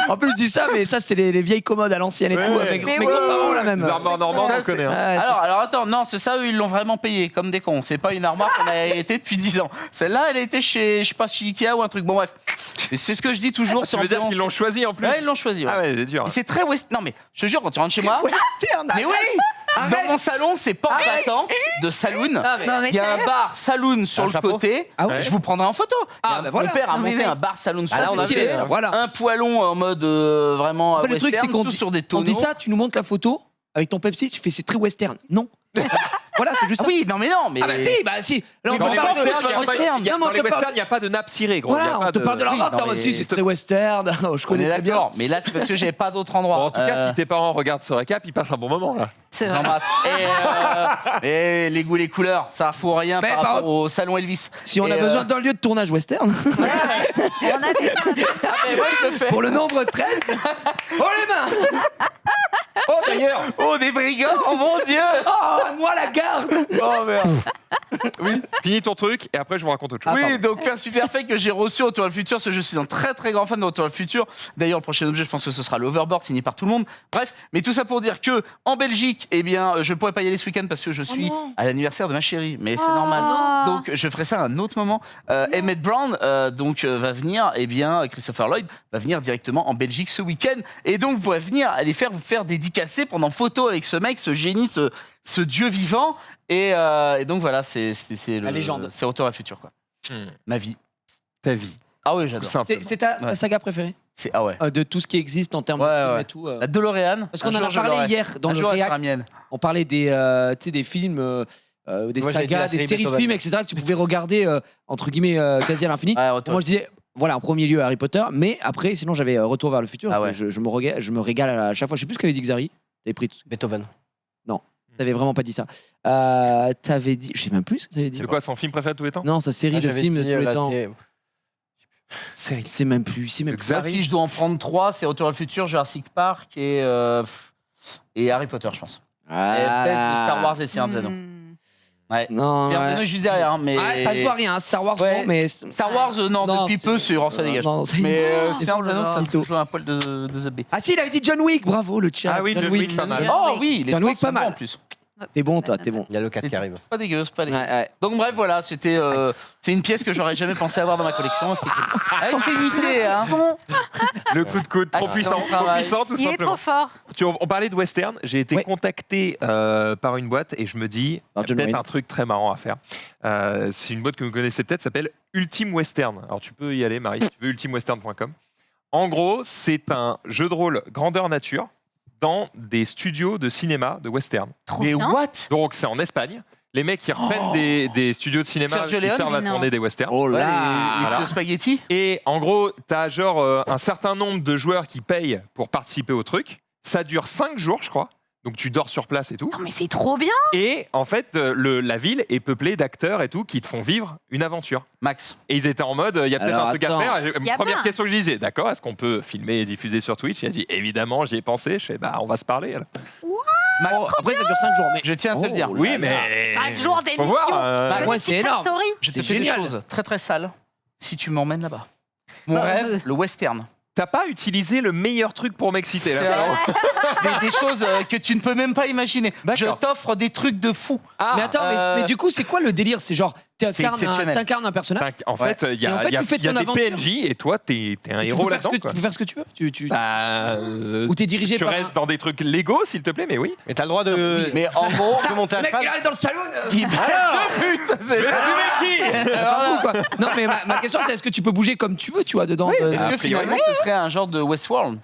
En plus, je dis ça, mais ça, c'est les vieilles commodes à l'ancienne et Ouais, tout. ouais. Avec Mais mes oui. grands-parents, là même. Les armoires normandes, Ça, on connaît. c'est- Hein. Ouais, alors attends, non, c'est ça, eux, ils l'ont vraiment payé, comme des cons. C'est pas une armoire qu'on a été depuis 10 ans. Celle-là, elle a été chez, je sais pas, chez Ikea ou un truc. Bon, bref. Et c'est ce que je dis toujours. Tu veux dire qu'ils l'ont choisi en plus? Ouais, ils l'ont choisi. Ouais. Ah ouais, c'est dur. Mais c'est très west. Non, mais je te jure, quand tu rentres chez moi. Western. Mais oui! Dans mon salon, c'est porte battante de saloon. Ah, mais- Non, mais Il y a un sérieux bar saloon sur Un le chapeau côté. Ah ouais. Je vous prendrai en photo. Ah, Il y a- bah voilà. Mon père a Non, mais monté mec. un bar saloon sur Ah, le c'est côté. stylé, ça, voilà. Un poêlon en mode vraiment En fait, le truc, western, c'est qu'on tout dit- sur des On tonneaux. dit ça, tu nous montres la photo avec ton Pepsi, tu fais c'est très western. Non. Voilà, c'est juste Ah ça. oui, non mais non, mais. Ah bah si. Là, on Dans te les parle westerns, de il y a pas- western. dans les Non, mais on te parle- westerns, il n'y a pas de nappe cirée, gros. Il y Voilà, a on pas te parle de la Oui, robe, non, t'es en mode mais- si, c'est très western. Oh, je On connais est très bien. d'accord, mais là c'est parce que j'avais pas d'autre endroit. Bon, en tout cas, si tes parents regardent ce récap, ils passent un bon moment là. C'est Je vrai. vous embrasse. Et les goûts, les couleurs, ça fout rien Mais par par rapport au salon Elvis. Si on Et, a besoin d'un lieu de tournage western, On a déjà Ah, mais moi je le fais. pour le nombre 13, oh les mains. Oh d'ailleurs. Oh, des brigands, oh mon dieu! Oh, moi la garde. Oh merde. Oui. Finis ton truc et après je vous raconte autre chose. Oui, donc un super fait que j'ai reçu au Retour vers le futur, parce que je suis un très très grand fan de Retour vers le futur. D'ailleurs, le prochain objet, je pense que ce sera l'Overboard signé par tout le monde. Bref, mais tout ça pour dire que en Belgique, eh bien, je ne pourrais pas y aller ce week-end parce que je suis non. à l'anniversaire de ma chérie, mais c'est Oh. normal. Non. Donc je ferai ça à un autre moment. Emmett Brown, va venir, eh bien, Christopher Lloyd va venir directement en Belgique ce week-end, et donc vous pourrez venir aller vous faire dédicacer pendant photo avec ce mec, ce génie, ce dieu vivant. Et donc voilà, c'est La légende. C'est Retour vers le futur, quoi. Hmm. Ma vie. Ta vie. Ah oui, Tout j'adore. simplement. C'est ta Ouais. saga préférée Ah ouais. de tout ce qui existe en termes Ouais, de films ouais. et tout. La DeLorean. Parce qu'on un en a jour, je parlé l'aurai. hier dans Un le jour, elle sera React. mienne. On parlait des, tu sais, des films, des Moi, j'ai dit sagas, la des série séries de Beethoven. films, etc. que tu pouvais regarder entre guillemets quasi à l'infini. Ouais, Retour. Moi je disais voilà en premier lieu Harry Potter, mais après sinon j'avais Retour vers le futur. Ah ouais. Je me régale à chaque fois. Je sais plus ce qu'avait dit Xari. T'avais pris tout. Beethoven. T'avais vraiment pas dit ça. T'avais dit. Je sais même plus ce que t'avais dit. C'est quoi son film préféré de tous les temps? Non, sa série de J'avais films de dit, tous les là, temps. c'est- C'est même plus. C'est même plus. Xari. Si je dois en prendre 3, c'est Retour vers le futur, Jurassic Park et Harry Potter, je pense. Et best de Star Wars et le Seigneur des Anneaux. Ouais. Non. Seigneur des Anneaux est juste derrière, hein, mais. Ah, ça se voit rien, Star Wars, Ouais. bon, mais. Star Wars, non, Non, depuis peu, c'est ça dégage. Non, Mais Oh, Seigneur des oh là Anneaux, ça là. se joue un poil de The Bay. Ah si, il avait dit John Wick, bravo le chat. Ah oui, John Wick, pas mal. Oh oui, les John trois Wick, sont pas mal. bons en plus. T'es bon, toi, t'es bon. Il y a le 4 qui arrive. Pas dégueu, c'est pas dégueu. Ouais. Donc bref, voilà, c'était c'est une pièce que j'aurais jamais pensé avoir dans ma collection. C'était cool. Ah, c'est niqué, hein. Bon, Le coup de coude, trop Ah, puissant, non, trop travail. puissant, tout il est simplement. trop fort. On parlait de western. J'ai été Ouais. contacté par une boîte et je me dis, il y Par a John peut-être Wayne. un truc très marrant à faire. C'est une boîte que vous connaissez peut-être, s'appelle Ultime Western. Alors tu peux y aller, Marie, si tu veux, ultimewestern.com. En gros, c'est un jeu de rôle grandeur nature dans des studios de cinéma de western. Trop Mais bien. what? Donc c'est en Espagne. Les mecs, ils reprennent des studios de cinéma Sergio qui Leone, servent à mais non. tourner des westerns. Oh Ouais, là. les voilà. spaghettis. Et en gros, tu as genre un certain nombre de joueurs qui payent pour participer au truc. Ça dure 5 jours, je crois. Donc tu dors sur place et tout. Non, mais c'est trop bien. Et en fait, la ville est peuplée d'acteurs et tout qui te font vivre une aventure. Max. Et ils étaient en mode, il y a peut-être Alors, un truc attends. à faire. Y a Première pas. question que je disais, d'accord, est-ce qu'on peut filmer et diffuser sur Twitch? Il a dit, évidemment, j'y ai pensé. Je fais, bah, on va se parler. Alors. Max. Oh, après, ça dure 5 jours, mais. Je tiens à te le dire. Oh Oui, là mais. 5 jours Faut d'émission. voir. Bah, ouais, c'est Secret énorme. Story. Je te C'est fais des génial. choses très très sales si tu m'emmènes là-bas. Mon Bah, rêve, le western. T'as pas utilisé le meilleur truc pour m'exciter. C'est là. vrai. des choses que tu ne peux même pas imaginer. Je D'accord. t'offre des trucs de fou. Mais attends, mais du coup, c'est quoi le délire? C'est genre, exceptionnel. t'incarnes un personnage. En fait, il y Et en a, fait, il y a- tu fais il y a ton des aventure. PNJ et toi, t'es un Tu héros peux faire ce là-dedans. que- quoi. Tu peux faire ce que tu veux. Bah, Ou t'es dirigé tu par. restes dans des trucs légaux, s'il te plaît, mais oui. Mais t'as le droit de. Mais en gros, de monter à Le mec, cheval. il arrive dans le salon. il putain, c'est Bravo, quoi. Non, mais ma question, c'est est-ce que tu peux bouger comme tu veux, tu vois, dedans Est-ce A que priori. finalement ce serait un genre de Westworld?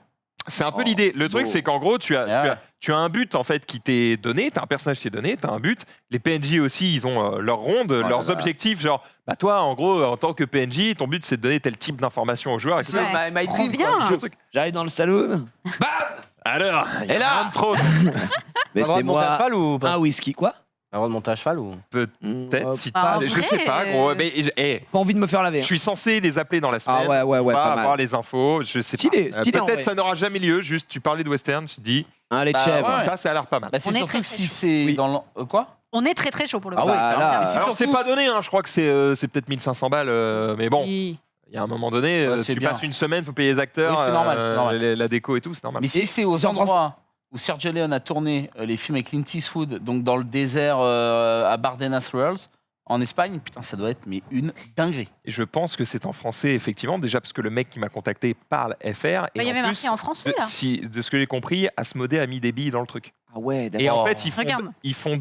C'est un peu Oh, l'idée. Le truc, beau. c'est qu'en gros, tu Ah as, ouais. tu as un but en fait qui t'est donné. Tu as un personnage qui t'est donné. Tu as un but. Les PNJ aussi, ils ont leur ronde, là leurs là. objectifs. Genre, bah toi, en gros, en tant que PNJ, ton but, c'est de donner tel type d'information aux joueurs. etc. Ouais. my Trop dream, bien. quoi. J'arrive dans le salon. Bam. Alors, il y Et a là rien de trop. T'as le droit de monter à Mettez-moi cheval ou pas? un whisky, quoi. T'as le droit de monter à cheval ou? Peut-être, si Ah, t'as- en je sais vrai, pas, gros. Mais Pas envie de me faire laver. je suis censé les appeler dans la semaine. Ah ouais, On va pas mal. avoir les infos. Je sais Stylé, pas. stylé, en Peut-être vrai. ça n'aura jamais lieu. Juste, tu parlais de western. Je te dis, Un lait de Bah, chèvre. ouais. ça a l'air pas mal. Bah, c'est On est surtout très, que très si chaud. c'est Oui. dans le... Quoi? On est très très chaud pour le Ah coup. oui, Bah, clairement. là, Mais c'est Alors, c'est surtout- pas donné. Hein. Je crois que c'est peut-être 1500 balles. Mais bon. Oui. Il y a un moment donné, Ouais, c'est tu bien. passes une semaine, faut payer les acteurs, Oui, c'est normal, c'est normal. la déco et tout, c'est normal. Mais si c'est aux c'est en endroits où Sergio Leone a tourné les films avec Clint Eastwood, donc dans le désert à Bardenas Royals, en Espagne, putain, ça doit être mais une dinguerie. Et je pense que c'est en français, effectivement, déjà parce que le mec qui m'a contacté parle FR. Bah, Et il y avait en marqué plus, en français là. de ce que j'ai compris, Asmodée a mis des billes dans le truc. Ah ouais, Et d'accord. en fait, Regarde. ils font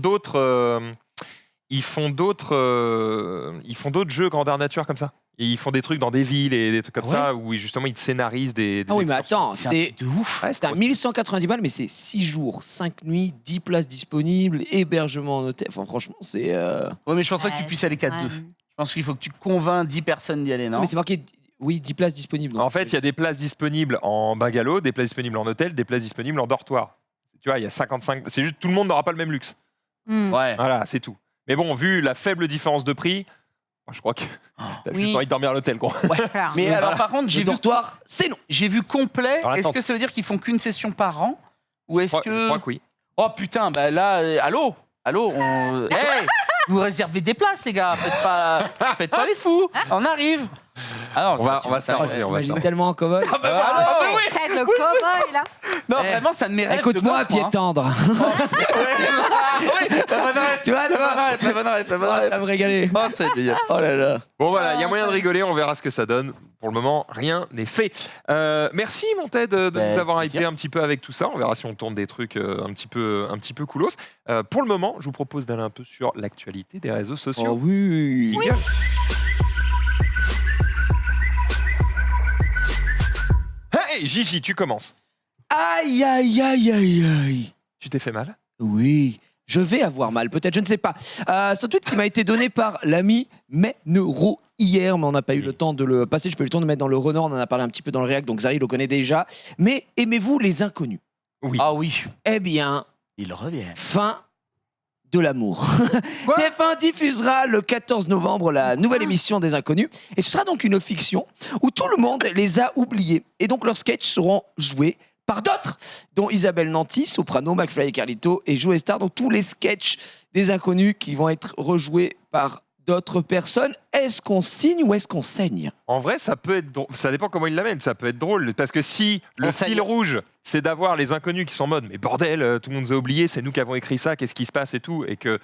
d'autres jeux grandeur nature comme ça. Et ils font des trucs dans des villes et des trucs comme Ah ouais ça où justement ils te scénarisent des Ah oui, mais excursions. attends, C'est un c'est. truc de ouf. Ouais, C'est à 1190 balles, mais c'est 6 jours, 5 nuits, 10 places disponibles, hébergement en hôtel. Enfin, franchement, c'est. Ouais, mais je pense pas que tu Ouais, puisses aller 4-2. ouais. Je pense qu'il faut que tu convaincs 10 personnes d'y aller, non? Mais c'est marqué, oui, 10 places disponibles. donc. En fait, il y a des places disponibles en bungalow, des places disponibles en hôtel, des places disponibles en dortoir. Tu vois, il y a 55. C'est juste tout le monde n'aura pas le même luxe. Hmm. Ouais. Voilà, c'est tout. Mais bon, vu la faible différence de prix, moi, je crois que t'as Oui. juste envie de dormir à l'hôtel, quoi. Voilà. Mais alors, par contre, Le dortoir, c'est non. j'ai vu complet. Dans la Est-ce tente. que ça veut dire qu'ils font qu'une session par an? Ou est-ce Je que. crois que oui. Oh putain, bah là, allô? Hey, vous réservez des places, les gars. Faites pas les fous. On arrive. Alors, On va s'arranger, on va J'imagine s'arranger. tellement un cowboy. Ah bah oui. Peut-être le cowboy là. Non, Eh, vraiment, ça ne mérite Écoute-moi, pied tendre. Tu vois, ça me régaler. Oh, c'est génial. Oh là là. Bon, voilà, il y a moyen de rigoler, on verra ce que ça donne. Pour le moment, rien n'est fait. Merci, mon Ted, de Ben, nous avoir plaisir. hypé un petit peu avec tout ça. On verra si on tourne des trucs un petit peu coolos. Pour le moment, je vous propose d'aller un peu sur l'actualité des réseaux sociaux. Oh oui. Jingle. Hey, Gigi, tu commences. Aïe, aïe, aïe, aïe, aïe. Tu t'es fait mal? Oui, je vais avoir mal, peut-être, je ne sais pas. C'est un tweet qui m'a été donné par l'ami Neuro hier, mais on n'a pas eu le temps de le passer. Je peux eu le temps de mettre dans le renard, on en a parlé un petit peu dans le réact, donc Zari le connaît déjà. Mais aimez-vous les inconnus? Oui. Ah oui, Eh bien, il revient. fin de l'amour. TF1 diffusera le 14 novembre la nouvelle émission des Inconnus. Et ce sera donc une fiction où tout le monde les a oubliés. Et donc leurs sketchs seront joués par d'autres, dont Isabelle Nanty, Soprano, McFly et Carlito et Joe Star. Donc tous les sketchs des Inconnus qui vont être rejoués par d'autres personnes. Est-ce qu'on signe ou est-ce qu'on saigne? En vrai, ça peut être ça dépend comment ils l'amènent, ça peut être drôle. Parce que si le fil rouge, c'est d'avoir les inconnus qui sont en mode mais bordel, tout le monde nous a oublié, c'est nous qui avons écrit ça, qu'est-ce qui se passe et tout, et que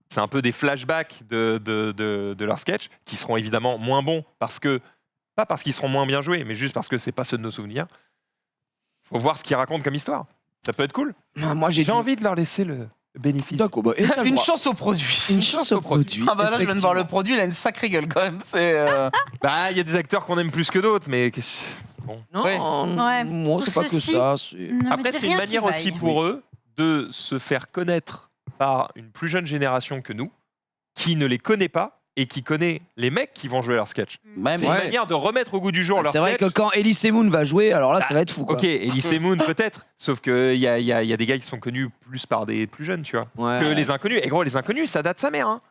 c'est un peu des flashbacks de leurs sketchs qui seront évidemment moins bons pas parce qu'ils seront moins bien joués, mais juste parce que c'est pas ceux de nos souvenirs. Faut voir ce qu'ils racontent comme histoire. Ça peut être cool. Moi, j'ai envie de leur laisser le bénéfice. D'accord, et t'as le Une droit. chance au produit. Une chance au produit. Ah bah là, je viens de voir le produit, il a une sacrée gueule quand même. Bah, il y a des acteurs qu'on aime plus que d'autres, mais bon. Non, Ouais. moi, c'est pas que Ceci- ça. Ne me Après, dis c'est une rien manière qui aussi vaille. pour eux de se faire connaître par une plus jeune génération que nous, qui ne les connaît pas et qui connaît les mecs qui vont jouer leurs sketchs. Même C'est une manière de remettre au goût du jour leurs C'est vrai sketchs. que quand Elise Moon va jouer, alors là, ça va être fou. Quoi. Ok, Elise Moon peut-être, sauf qu'il y a des gars qui sont connus plus par des plus jeunes, tu vois, Ouais. que les inconnus. Et gros, les inconnus, ça date sa mère. Hein.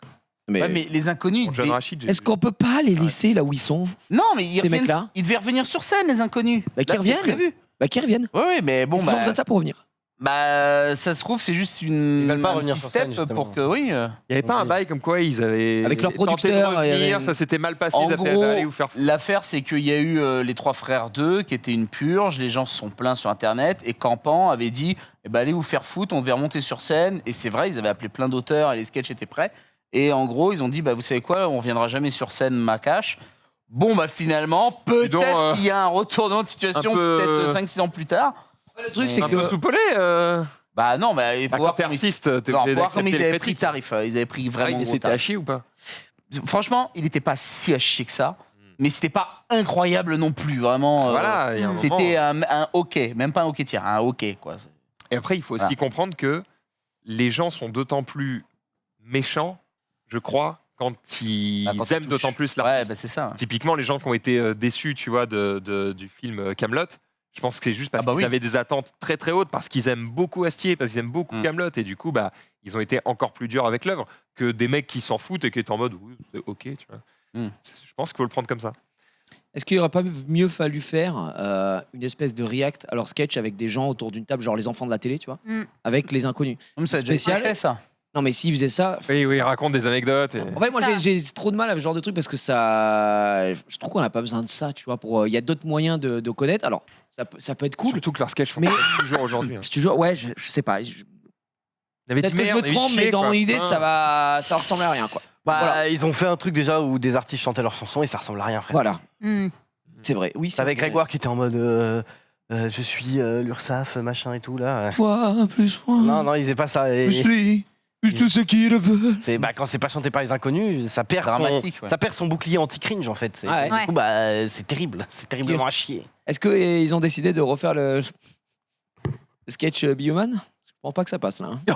Mais, Ouais, mais les inconnus, Bon, John Rachid, j'ai est-ce vu. qu'on peut pas les laisser là où ils sont? non, mais ils Ces mecs-là devaient revenir sur scène, les inconnus. Bah, qu'ils Là, c'est reviennent. prévu. Bah, qu'ils reviennent. Ouais, mais bon, Ils ont besoin de ça pour revenir. bah, ça se trouve, c'est juste Ils veulent pas un revenir petit sur step scène, justement. pour que, oui. Il n'y avait pas un bail comme quoi ils avaient Avec leur tenté de producteur, il y revenir, avait- ça s'était mal passé, En ils avaient gros, allé vous faire foutre. l'affaire, c'est qu'il y a eu les trois frères 2 qui étaient une purge, les gens se sont plaints sur Internet, et Campan avait dit eh ben, allez vous faire foutre, on devait remonter sur scène. Et c'est vrai, ils avaient appelé plein d'auteurs et les sketchs étaient prêts. Et en gros, ils ont dit bah, vous savez quoi, on reviendra jamais sur scène, ma cache. Bon, bah finalement, peut-être donc, qu'il y a un retournement de situation, un peu- peut-être 5-6 ans plus tard. Le truc, c'est Un peu que. soupolé. Bah non, bah, il faut Quand voir t'es comment ils, artiste, t'es non, faut obligé voir comment d'accepter ils les avaient pris critiques. tarif. Ils avaient pris vraiment Mais gros c'était à tarif. chier ou pas? Franchement, il n'était pas si à chier que ça, mais c'était pas incroyable non plus, vraiment. Voilà, il y a un moment. C'était un hockey, même pas un hockey tir, un hockey quoi. Et après, il faut aussi Voilà. comprendre que les gens sont d'autant plus méchants, je crois, quand ils Bah, quand ils aiment touchent. d'autant plus Ouais, l'artiste. bah c'est ça. Typiquement, les gens qui ont été déçus, tu vois, du film Camelot. Je pense que c'est juste parce Ah bah qu'ils oui. avaient des attentes très très hautes, parce qu'ils aiment beaucoup Astier, parce qu'ils aiment beaucoup Camelot, et du coup, bah, ils ont été encore plus durs avec l'œuvre que des mecs qui s'en foutent et qui étaient en mode oui, c'est ok, tu vois. Je pense qu'il faut le prendre comme ça. Est-ce qu'il aurait pas mieux fallu faire une espèce de react à leur sketch avec des gens autour d'une table, genre les enfants de la télé, tu vois, avec les inconnus? Comme ça a déjà été Spécial. fait, ça. Non, mais s'ils faisaient ça. Oui, oui, ils racontent des anecdotes. En fait, moi, Ça. j'ai trop de mal avec ce genre de truc parce que ça. Je trouve qu'on n'a pas besoin de ça, tu vois. Il y a d'autres moyens de connaître. Alors, ça peut être cool. Surtout que leurs sketchs font Mais- toujours aujourd'hui. hein. Je te jure, ouais, je sais pas. Il avait Peut-être dit, que je merde, me on est trompe, chier, mais dans quoi. mon idée, Putain. ça ressemble à rien, quoi. Bah, Voilà. ils ont fait un truc déjà où des artistes chantaient leurs chansons et ça ressemble à rien, frère. Voilà, Hmm. c'est vrai. Oui, c'est Avec vrai. Grégoire qui était en mode je suis l'URSSAF, machin et tout là. Toi, plus moi. Non, ils faisaient pas ça. Et- lui, plus tout ce qu'il veut. c'est, bah, quand c'est pas chanté par les inconnus, ça perd, Dramatique, ouais. ça perd son bouclier anti-cringe en fait. Ouais. Du coup, bah, c'est terrible. C'est terriblement à chier. Est-ce qu'ils ont décidé de refaire le sketch Bioman? Je pense pas que ça passe là. hein.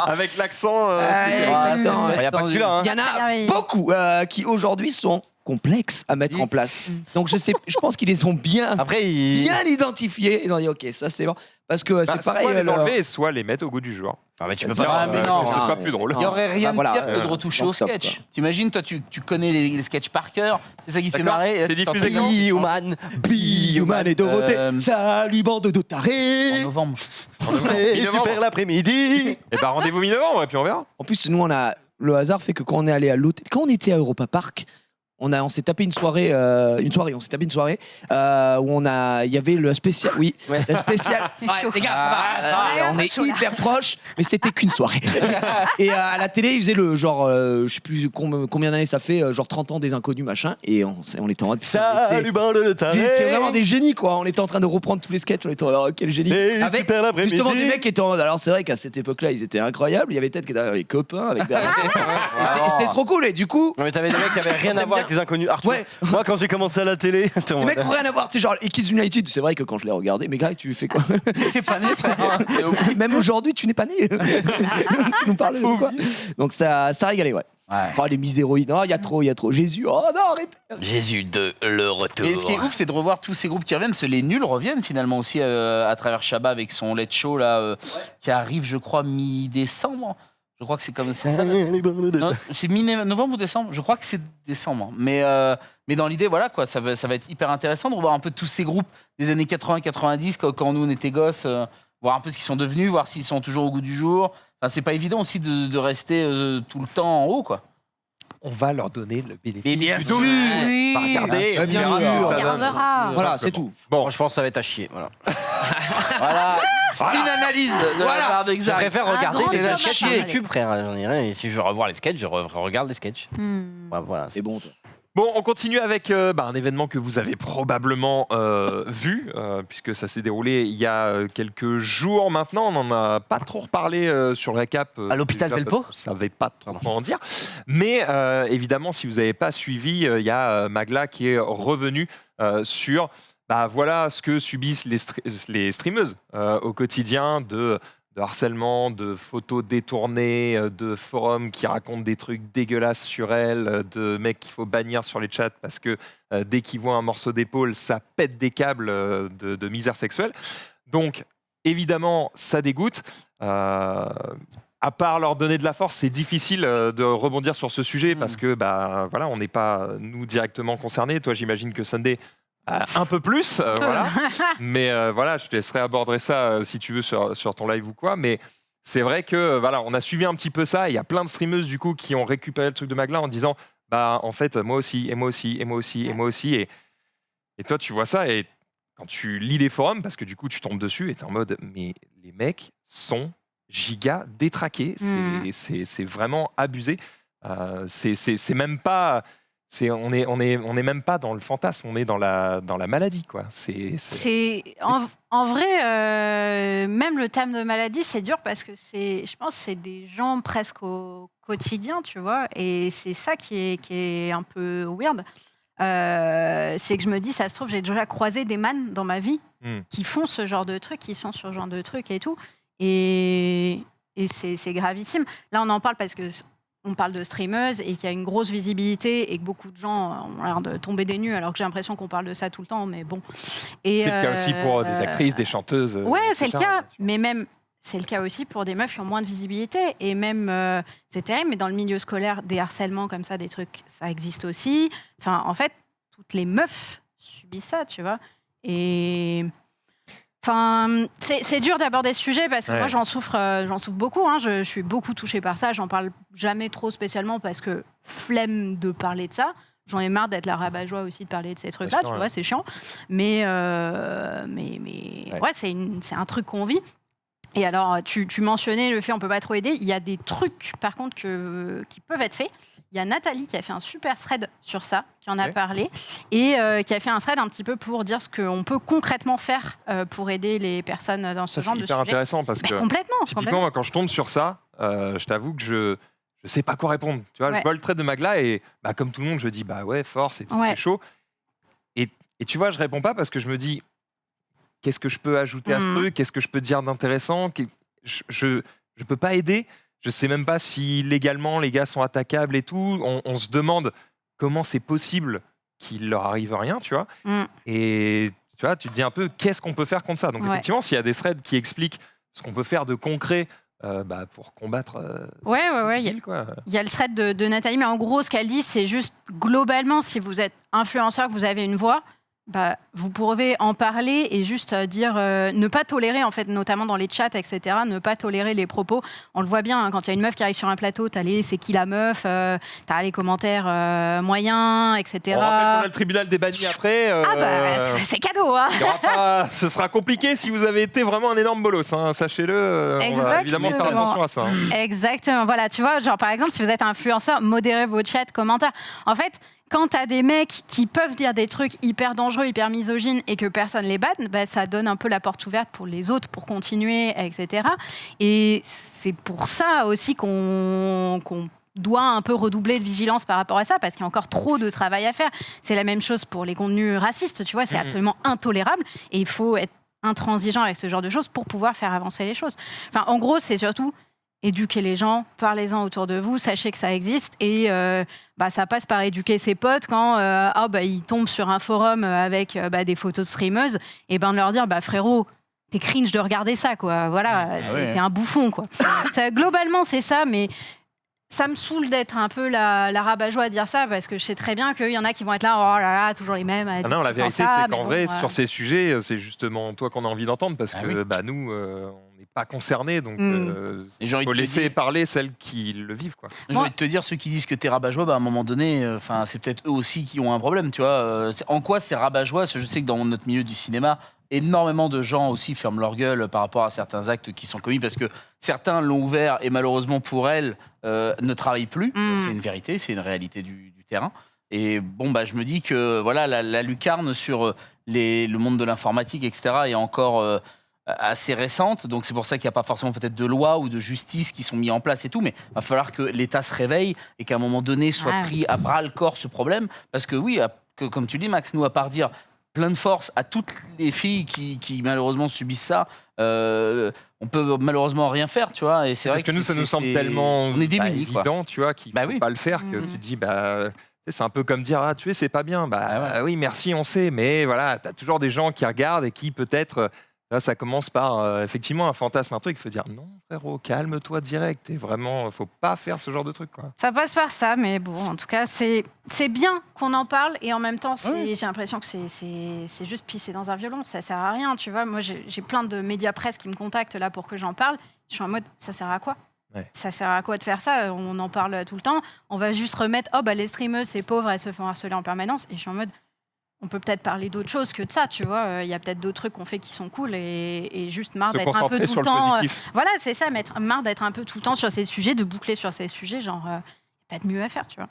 Avec l'accent. Exactement. Il n'y a pas que celui-là. Hein. Il y en Ah a oui. beaucoup qui aujourd'hui sont complexes à mettre en place. Donc je pense qu'ils les ont bien Après, bien identifiés. Ils ont dit ok, ça c'est bon. Parce que c'est pareil. Soit les leur- enlever, soit les mettre au goût du jour. Ah, mais tu peux peux pas, pas. Ah, mais non, que ce non, soit mais- plus drôle. Il y aurait rien Bah, voilà, de pire que de retoucher au donc top, sketch. quoi. T'imagines, toi, tu connais les sketchs par cœur, c'est ça qui te fait D'accord. marrer. et là, C'est tu diffusé t'entends- Bioman, Bioman et Dorothée. Euh, Salut bande de En tarés. novembre. c'est Mi-novembre. super l'après-midi. Et bah rendez-vous mi-novembre et puis on verra. En plus, nous on a le hasard fait que quand on est allé à l'hôtel, quand on était à Europa Park. On s'est tapé une soirée où il y avait le spécial, oui, le spécial. Ouais, les gars, ça va, Ah, on ouais, est chaud, là. hyper proches, mais c'était qu'une soirée. Et à la télé, ils faisaient le genre, je sais plus combien d'années ça fait, genre 30 ans des inconnus machin, et on était en mode. putain, mais Salut, bande de tarés. c'est vraiment des génies quoi. On était en train de reprendre tous les sketchs, on était en mode, oh, quel génie. C'est Avec super l'après-midi. justement des mecs qui étaient en mode, alors c'est vrai qu'à cette époque-là, ils étaient incroyables. Il y avait peut-être qui étaient les copains avec. Et c'était trop cool. Et du coup, Non, mais t'avais des mecs qui avaient rien à voir avec les inconnus. Arthur, Ouais. moi quand j'ai commencé à la télé, attends, les mecs n'ont rien à voir, tu sais, genre, les Kids United, c'est vrai que quand je l'ai regardé, mais gars, tu fais quoi? T'es pas né, frère. T'es au- Même aujourd'hui, tu n'es pas né. Tu nous parles de quoi? Donc ça régalait, ouais. Ouais. Oh, les miséroïdes, oh, il y a trop. Jésus, oh non, arrête. Jésus de le retour. Et ce qui est ouf, c'est de revoir tous ces groupes qui reviennent, parce que les nuls reviennent finalement aussi à travers Shabba avec son Let's Show là, qui arrive, je crois, mi-décembre. Je crois que c'est comme ça. Non, c'est mi-novembre ou décembre? Je crois que c'est décembre. Mais dans l'idée, voilà, quoi, ça va être hyper intéressant de revoir un peu tous ces groupes des années 80-90, quand nous on était gosses, voir un peu ce qu'ils sont devenus, voir s'ils sont toujours au goût du jour. Enfin, c'est pas évident aussi de rester tout le temps en haut, quoi. On va leur donner le bénéfice Mais bien du sûr. doute. Oui. Bah, regardez, Ah, bien on verra sûr. ce que ça On donne. regardera. Voilà, c'est tout. Bon, je pense que ça va être à chier. Voilà. Voilà. Fine analyse de la part de Je Xav. préfère Un regarder grand des top sketchs à sur parler. YouTube, frère. J'en ai rien. Et si je veux revoir les sketchs, je regarde les sketchs. Voilà. C'est bon, toi. Bon, on continue avec un événement que vous avez probablement vu, puisque ça s'est déroulé il y a quelques jours maintenant. On n'en a pas trop reparlé sur le récap. À l'hôpital déjà, Velpo parce qu'on ne savait pas trop quoi en dire. Mais évidemment, si vous n'avez pas suivi, il y a Magla qui est revenu sur voilà ce que subissent les streameuses au quotidien de harcèlement, de photos détournées, de forums qui racontent des trucs dégueulasses sur elles, de mecs qu'il faut bannir sur les chats parce que dès qu'ils voient un morceau d'épaule, ça pète des câbles de misère sexuelle. Donc, évidemment, ça dégoûte. À part leur donner de la force, c'est difficile de rebondir sur ce sujet parce que voilà, on n'est pas, nous, directement concernés. Toi, j'imagine que Sunday... un peu plus, voilà. Mais voilà, je te laisserai aborder ça si tu veux sur ton live ou quoi. Mais c'est vrai que voilà, on a suivi un petit peu ça. Il y a plein de streameuses du coup qui ont récupéré le truc de Magla en disant en fait moi aussi et moi aussi et moi aussi et moi aussi et toi tu vois ça et quand tu lis les forums parce que du coup tu tombes dessus et t'es en mode mais les mecs sont giga détraqués. C'est vraiment abusé. C'est même pas. On est même pas dans le fantasme, on est dans la maladie, quoi. En vrai, même le terme de maladie, c'est dur parce que je pense, que c'est des gens presque au quotidien, tu vois. Et c'est ça qui est un peu weird. C'est que je me dis, ça se trouve, j'ai déjà croisé des man dans ma vie qui font ce genre de trucs, qui sont sur ce genre de trucs et tout. Et c'est gravissime. Là, on en parle parce que on parle de streameuses et qu'il y a une grosse visibilité et que beaucoup de gens ont l'air de tomber des nues alors que j'ai l'impression qu'on parle de ça tout le temps, mais bon. C'est le cas aussi pour des actrices, des chanteuses. Ouais, c'est le etc. cas, mais même c'est le cas aussi pour des meufs qui ont moins de visibilité et même c'est terrible, mais dans le milieu scolaire, des harcèlements comme ça, des trucs, ça existe aussi. Enfin, en fait, toutes les meufs subissent ça, tu vois. Et enfin, c'est dur d'aborder ce sujet parce que moi j'en souffre beaucoup. Hein. Je suis beaucoup touchée par ça. J'en parle jamais trop spécialement parce que flemme de parler de ça. J'en ai marre d'être la rabat-joie aussi de parler de ces trucs-là. Tu vois, c'est chiant. Mais ouais, c'est un truc qu'on vit. Et alors, tu mentionnais le fait on peut pas trop aider. Il y a des trucs par contre qui peuvent être faits. Il y a Nathalie qui a fait un super thread sur ça, qui en a parlé, et qui a fait un thread un petit peu pour dire ce qu'on peut concrètement faire pour aider les personnes dans ce genre de sujet. C'est hyper intéressant parce que complètement, typiquement, moi, quand je tombe sur ça, je t'avoue que je sais pas quoi répondre. Tu vois, je vois le thread de Magla et comme tout le monde, je dis ouais, force et tout, c'est chaud. Et tu vois, je réponds pas parce que je me dis qu'est-ce que je peux ajouter à ce truc, qu'est-ce que je peux dire d'intéressant, je peux pas aider. Je sais même pas si légalement les gars sont attaquables et tout. On se demande comment c'est possible qu'il leur arrive rien, tu vois. Et tu vois, tu te dis un peu qu'est-ce qu'on peut faire contre ça. Donc effectivement, s'il y a des threads qui expliquent ce qu'on peut faire de concret pour combattre. Il y a le thread de Nathalie, mais en gros, ce qu'elle dit, c'est juste globalement, si vous êtes influenceur, que vous avez une voix. Vous pouvez en parler et juste dire ne pas tolérer, en fait, notamment dans les chats, etc., ne pas tolérer les propos. On le voit bien, hein, quand il y a une meuf qui arrive sur un plateau, t'as les c'est qui la meuf, t'as les commentaires moyens, etc. On rappelle qu'on a le tribunal des bannis après. C'est cadeau, hein. Ce sera compliqué si vous avez été vraiment un énorme bolos, hein, sachez-le. On va évidemment faire attention à ça. Hein. Exactement, voilà, tu vois, genre par exemple, si vous êtes influenceur, modérez vos chats, commentaires. En fait, quand t'as des mecs qui peuvent dire des trucs hyper dangereux, hyper misogynes et que personne les batte, ça donne un peu la porte ouverte pour les autres, pour continuer, etc. Et c'est pour ça aussi qu'on doit un peu redoubler de vigilance par rapport à ça, parce qu'il y a encore trop de travail à faire. C'est la même chose pour les contenus racistes, tu vois, c'est absolument intolérable et il faut être intransigeant avec ce genre de choses pour pouvoir faire avancer les choses. Enfin, en gros, c'est surtout éduquer les gens, parlez-en autour de vous, sachez que ça existe et ça passe par éduquer ses potes quand ils tombent sur un forum avec des photos de streameuses et de leur dire frérot, t'es cringe de regarder ça, quoi. Voilà, ouais. t'es un bouffon, quoi. Globalement, c'est ça, mais ça me saoule d'être un peu la rabat-joie à dire ça, parce que je sais très bien qu'il y en a qui vont être là, oh là là, toujours les mêmes. Ah non, la vérité, c'est qu'en vrai, sur ces sujets, c'est justement toi qu'on a envie d'entendre, parce que nous, on n'est pas concernés, donc il faut laisser parler celles qui le vivent, quoi. J'ai envie de te dire, ceux qui disent que t'es rabat-joie, à un moment donné, c'est peut-être eux aussi qui ont un problème, tu vois. En quoi c'est rabat-joie? Je sais que dans notre milieu du cinéma, énormément de gens aussi ferment leur gueule par rapport à certains actes qui sont commis, parce que certains l'ont ouvert et malheureusement pour elles ne travaillent plus. C'est une vérité, c'est une réalité du terrain. Et bon, je me dis que voilà, la lucarne sur le monde de l'informatique, etc., est encore assez récente. Donc c'est pour ça qu'il n'y a pas forcément peut-être de loi ou de justice qui sont mis en place et tout, mais il va falloir que l'État se réveille et qu'à un moment donné soit pris à bras le corps ce problème. Parce que oui, comme tu dis, Max, nous, à part dire plein de force à toutes les filles qui malheureusement subissent ça, on peut malheureusement rien faire, tu vois. Et c'est vrai parce que nous, ça nous semble tellement on est démunis, évident, tu vois, qu'il ne faut pas le faire, que tu te dis, c'est un peu comme dire, tuer, c'est pas bien. Oui, merci, on sait, mais voilà, tu as toujours des gens qui regardent et qui peut-être... Là, ça commence par effectivement un fantasme, un truc. Il faut dire non, frérot, calme-toi direct. Et vraiment, faut pas faire ce genre de truc, quoi. Ça passe par ça, mais bon, en tout cas, c'est bien qu'on en parle. Et en même temps, j'ai l'impression que c'est juste pisser dans un violon. Ça sert à rien, tu vois. Moi, j'ai plein de médias presse qui me contactent là pour que j'en parle. Je suis en mode, ça sert à quoi ? Ça sert à quoi de faire ça ? On en parle tout le temps. On va juste remettre, les streameuses, c'est pauvre, elles se font harceler en permanence. Et je suis en mode, on peut peut-être parler d'autre chose que de ça, tu vois. Il y a peut-être d'autres trucs qu'on fait qui sont cool et juste marre d'être un peu tout le temps. Voilà, c'est ça, marre d'être un peu tout le temps sur ces sujets, de boucler sur ces sujets, genre, peut-être mieux à faire, tu vois.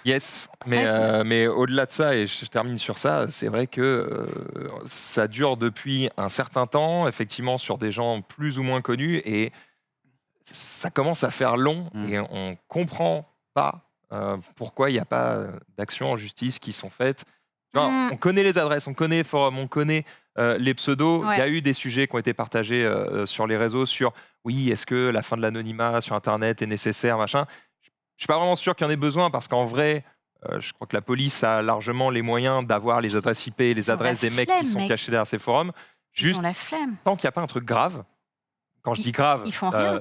Yes, mais au-delà de ça, et je termine sur ça, c'est vrai que ça dure depuis un certain temps, effectivement, sur des gens plus ou moins connus, et ça commence à faire long, et on comprend pas pourquoi il n'y a pas d'actions en justice qui sont faites. On connaît les adresses, on connaît les forums, on connaît les pseudos. Il y a eu des sujets qui ont été partagés sur les réseaux sur est-ce que la fin de l'anonymat sur Internet est nécessaire, machin. Je suis pas vraiment sûr qu'il y en ait besoin parce qu'en vrai, je crois que la police a largement les moyens d'avoir les adresses IP, les adresses des mecs qui sont cachés derrière ces forums. Juste tant qu'il n'y a pas un truc grave. Quand je dis grave,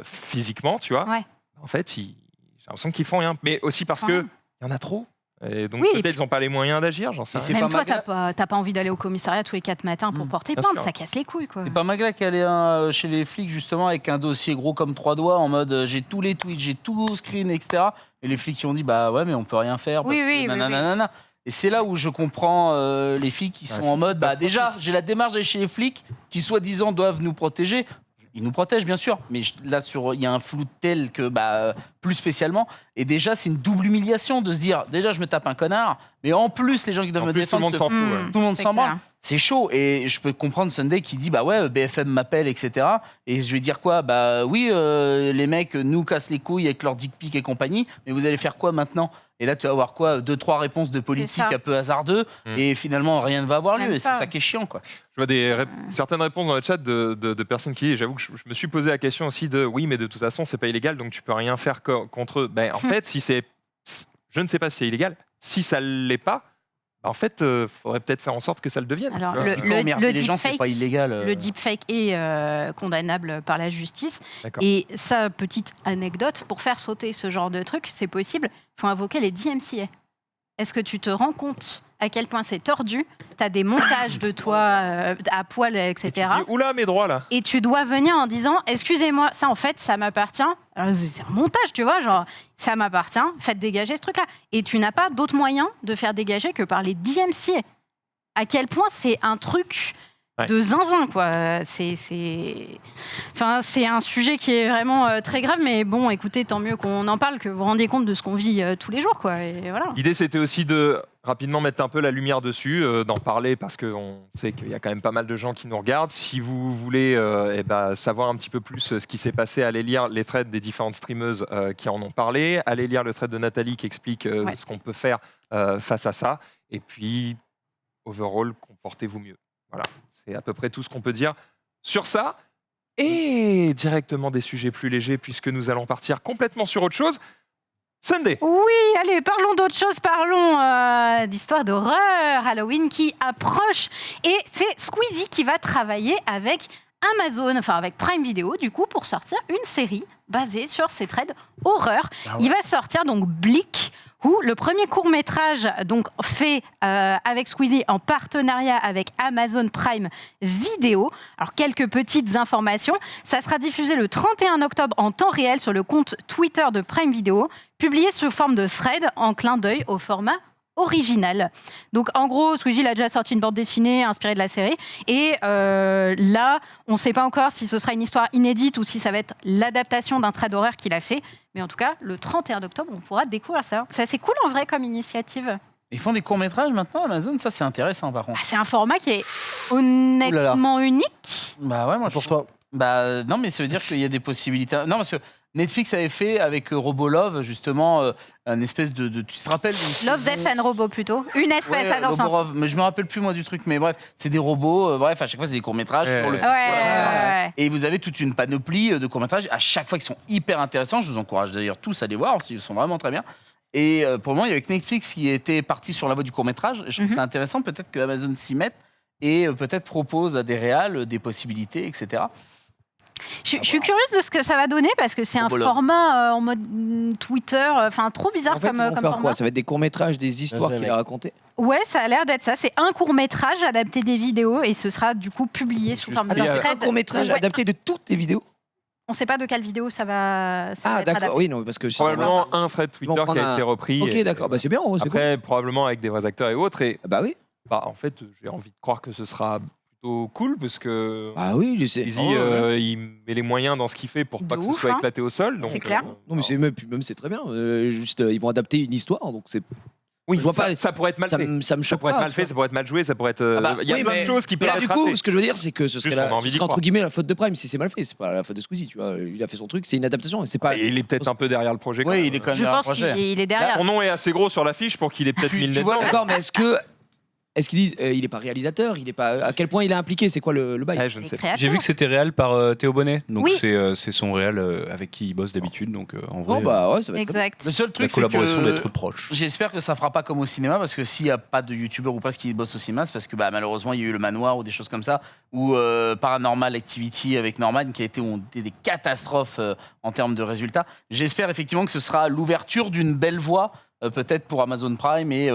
physiquement, tu vois. En fait, j'ai l'impression qu'ils font rien. Mais aussi parce qu'il y en a trop. Et donc peut-être ils n'ont pas les moyens d'agir, j'en sais rien. Même toi, t'as pas envie d'aller au commissariat tous les 4 matins pour porter plainte, ça casse les couilles, quoi. C'est pas Magla qui allait chez les flics justement avec un dossier gros comme 3 doigts en mode j'ai tous les tweets, j'ai tout screen, etc. Et les flics qui ont dit mais on peut rien faire. Parce que nanana. Et c'est là où je comprends les filles qui sont en mode déjà j'ai la démarche d'aller chez les flics qui soi-disant doivent nous protéger. Ils nous protègent, bien sûr, mais là, il y a un flou tel que, plus spécialement. Et déjà, c'est une double humiliation de se dire, déjà, je me tape un connard, mais en plus, les gens qui doivent me défendre, tout le monde s'en fout. Tout le monde s'en branle. C'est chaud. Et je peux comprendre Sunday qui dit, BFM m'appelle, etc. Et je vais dire quoi ? Les mecs nous cassent les couilles avec leur dick pic et compagnie, mais vous allez faire quoi maintenant ? Et là, tu vas avoir quoi ? 2-3 réponses de politique un peu hasardeux, et finalement, rien ne va avoir lieu. Et c'est ça qui est chiant, quoi. Je vois certaines réponses dans le chat de personnes qui disent, j'avoue que je me suis posé la question aussi de mais de toute façon, c'est pas illégal, donc tu peux rien faire contre eux. En fait, je ne sais pas si c'est illégal. Si ça l'est pas, en fait, faudrait peut-être faire en sorte que ça le devienne. Alors, les gens, c'est pas illégal. Le deepfake est condamnable par la justice. Et ça, petite anecdote, pour faire sauter ce genre de truc, c'est possible, il faut invoquer les DMCA. Est-ce que tu te rends compte à quel point c'est tordu ? Tu as des montages de toi à poil, etc. Et tu dis, oula, mes droits, là. Et tu dois venir en disant, excusez-moi, ça, en fait, ça m'appartient. Alors, c'est un montage, tu vois, genre, ça m'appartient, faites dégager ce truc-là. Et tu n'as pas d'autre moyen de faire dégager que par les DMCA. À quel point c'est un truc de zinzin, quoi. C'est un sujet qui est vraiment très grave, mais bon, écoutez, tant mieux qu'on en parle, que vous vous rendiez compte de ce qu'on vit tous les jours, quoi. Et voilà. L'idée, c'était aussi de rapidement mettre un peu la lumière dessus, d'en parler, parce qu'on sait qu'il y a quand même pas mal de gens qui nous regardent. Si vous voulez savoir un petit peu plus ce qui s'est passé, allez lire les threads des différentes streameuses qui en ont parlé, allez lire le thread de Nathalie qui explique ce qu'on peut faire face à ça, et puis, overall, comportez-vous mieux. Voilà. C'est à peu près tout ce qu'on peut dire sur ça. Et directement des sujets plus légers, puisque nous allons partir complètement sur autre chose. Sunday. Oui, allez, parlons d'autre chose. Parlons d'histoire d'horreur, Halloween qui approche. Et c'est Squeezie qui va travailler avec Amazon, enfin avec Prime Video, du coup, pour sortir une série basée sur ces threads horreur. Il va sortir donc Bleak, où le premier court-métrage donc fait avec Squeezie en partenariat avec Amazon Prime Video. Alors, quelques petites informations. Ça sera diffusé le 31 octobre en temps réel sur le compte Twitter de Prime Video, publié sous forme de thread en clin d'œil au format original. Donc en gros, Squeezie a déjà sorti une bande dessinée inspirée de la série et là, on ne sait pas encore si ce sera une histoire inédite ou si ça va être l'adaptation d'un trait d'horreur qu'il a fait. Mais en tout cas, le 31 octobre, on pourra découvrir ça. C'est assez cool en vrai comme initiative. Ils font des courts-métrages maintenant, Amazon, ça c'est intéressant par contre. C'est un format qui est honnêtement unique. Bah ouais, moi je Pourquoi? Bah non, mais ça veut dire qu'il y a des possibilités. Non, parce que Netflix avait fait avec Robolove justement un espèce de. Tu te rappelles Love, Death and Robot plutôt. Une espèce, ouais, attention. Roborov, mais je me rappelle plus moi du truc, mais bref, c'est des robots. Bref, à chaque fois c'est des courts métrages sur le. Ouais. Et vous avez toute une panoplie de courts métrages à chaque fois qui sont hyper intéressants. Je vous encourage d'ailleurs tous à les voir, ils sont vraiment très bien. Et pour le moment, il y avait que Netflix qui était parti sur la voie du court métrage. Je trouve que c'est intéressant, peut-être que Amazon s'y mette et peut-être propose à des réals des possibilités, etc. Je suis curieuse de ce que ça va donner parce que c'est un format en mode Twitter, enfin trop bizarre En fait, comme, ils vont comme faire format. quoi? Ça va être des courts-métrages, des histoires Ouais, qu'il mais- a racontées. Ouais, ça a l'air d'être ça. C'est un court métrage adapté des vidéos et ce sera du coup publié sous forme de Alors, c'est un thread. court-métrage Ouais. adapté de toutes les vidéos. On ne sait pas de quelle vidéo ça va être Ah, d'accord. adapté. Oui, non, parce que Probablement un thread Ils vont Twitter qui prendre a été repris. Ok, et, d'accord. Bah, c'est bien. C'est cool. Après, probablement avec des vrais acteurs et autres. Et Bah oui. bah, en fait, j'ai envie de croire que ce sera plutôt cool parce que Bah oui, je sais. Squeezie, il met les moyens dans ce qu'il fait pour pas De que ouf, ce soit hein. éclaté au sol. Donc, C'est clair. Non, mais c'est même c'est très bien. Juste, ils vont adapter une histoire, donc c'est. oui, je vois ça, pas- ça pourrait être mal Ça fait. me Ça choque pourrait être pas, mal fait, ça pourrait être mal joué, ça pourrait être. bah, Il y a oui, plein de mais- choses qui Mais peuvent alors, du être coup, ratées. ce que je veux dire, c'est que ce serait, Juste, on a envie ce d'y serait entre croire. guillemets la faute de Prime si c'est mal fait. C'est pas la faute de Squeezie, tu vois. Il a fait son truc, c'est une adaptation. C'est pas. Et il est peut-être un peu derrière le projet. quand Oui, même. il est quand même Je derrière le pense qu'il projet. il est derrière. Son nom est assez gros sur l'affiche pour qu'il ait peut-être mis le nez vois, dedans. D'accord, mais est-ce qu'ils disent il est pas réalisateur, il est pas à quel point il est impliqué, c'est quoi le bail? Je ne Les sais pas. créateurs. J'ai vu que c'était réel par Théo Bonnet, donc Oui. c'est son réel avec qui il bosse d'habitude, donc en vrai, Oh bah ouais, ça va être très bien. Exact. Le seul la truc, c'est collaboration doit que être proche. j'espère que ça fera pas comme au cinéma, parce que s'il n'y a pas de youtubeur ou presque qui bosse au cinéma, c'est parce que bah, malheureusement il y a eu le Manoir ou des choses comme ça, ou Paranormal Activity avec Norman qui a été des catastrophes en termes de résultats. J'espère effectivement que ce sera l'ouverture d'une belle voie peut-être pour Amazon Prime et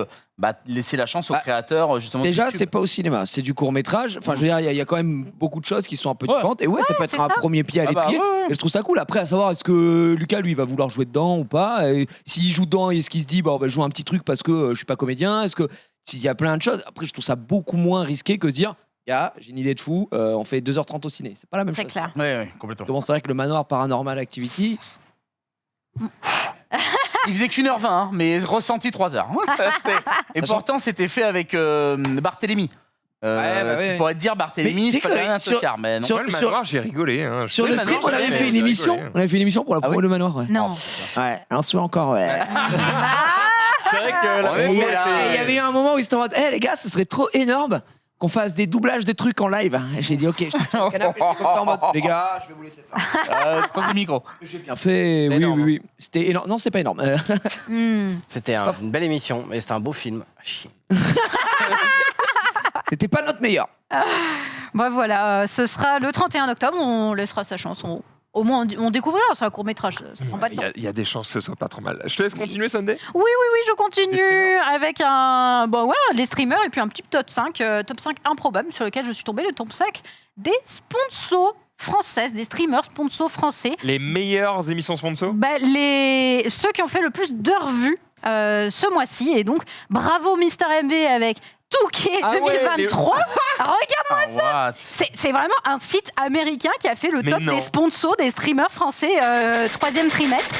laisser la chance aux Bah, créateurs justement. de Déjà, YouTube. c'est pas au cinéma, c'est du court métrage. Enfin, je veux dire, il y a quand même beaucoup de choses qui sont un peu Ouais. différentes. Et ouais, ça peut être c'est un ça. premier pied à Ah bah, l'étrier. ouais. Et je trouve ça cool. Après, à savoir, est-ce que Lucas, lui, va vouloir jouer dedans ou pas? Et s'il joue dedans, est-ce qu'il se dit, bon, bah, je joue un petit truc parce que je suis pas comédien? Est-ce que s'il y a plein de choses? Après, je trouve ça beaucoup moins risqué que se dire, j'ai une idée de fou, on fait 2h30 au ciné. C'est pas la même C'est chose. clair. Ouais, complètement. Comment c'est vrai que le Manoir Paranormal Activity, Il faisait qu'1h20, hein, mais ressenti 3h. Et pourtant, c'était fait avec Barthélemy. ouais. Tu pourrais te dire Barthélemy, Mais c'est pas c'est quand même un que tocard, mais non. sur- Ouais, le manoir, j'ai rigolé. Hein. sur Oui, le Manoir, stream, on avait j'avais- fait une j'ai émission. rigolé. On avait fait une émission pour la Ah promo oui de Manoir. Ouais. Non. Ouais, un soir encore, ouais. C'est vrai que la Ouais, promo Et était- il y avait eu un moment où ils étaient en mode, les gars, ce serait trop énorme qu'on fasse des doublages de trucs en live. J'ai dit, ok, je suis sur le canapé, j'étais comme ça en mode, les gars, je vais vous laisser faire. Pose le micro. J'ai bien fait, oui, énorme, oui, oui. C'était énorme. Non, c'était pas énorme. C'était une belle émission, mais c'était un beau film. Ah, chier. C'était pas notre meilleur. Bon, voilà, ce sera le 31 octobre. On laissera sa chance. Au moins, on découvrira. C'est un court métrage. Ça prend pas de temps. Il y a des chances que ce soit pas trop mal. Je te laisse continuer, Sunday. Oui, je Les continue streamers. avec les streamers et puis un petit top 5 improbable sur lequel je suis tombée, le top 5 des sponsors françaises, des streamers sponsors français. Les meilleures émissions sponsors. Ceux qui ont fait le plus d'heures vues ce mois-ci. Et donc, bravo Mister MV avec Touquet Ah ouais, 2023. Regarde, What c'est vraiment un site américain qui a fait le Mais top non. des sponsors des streamers français troisième trimestre.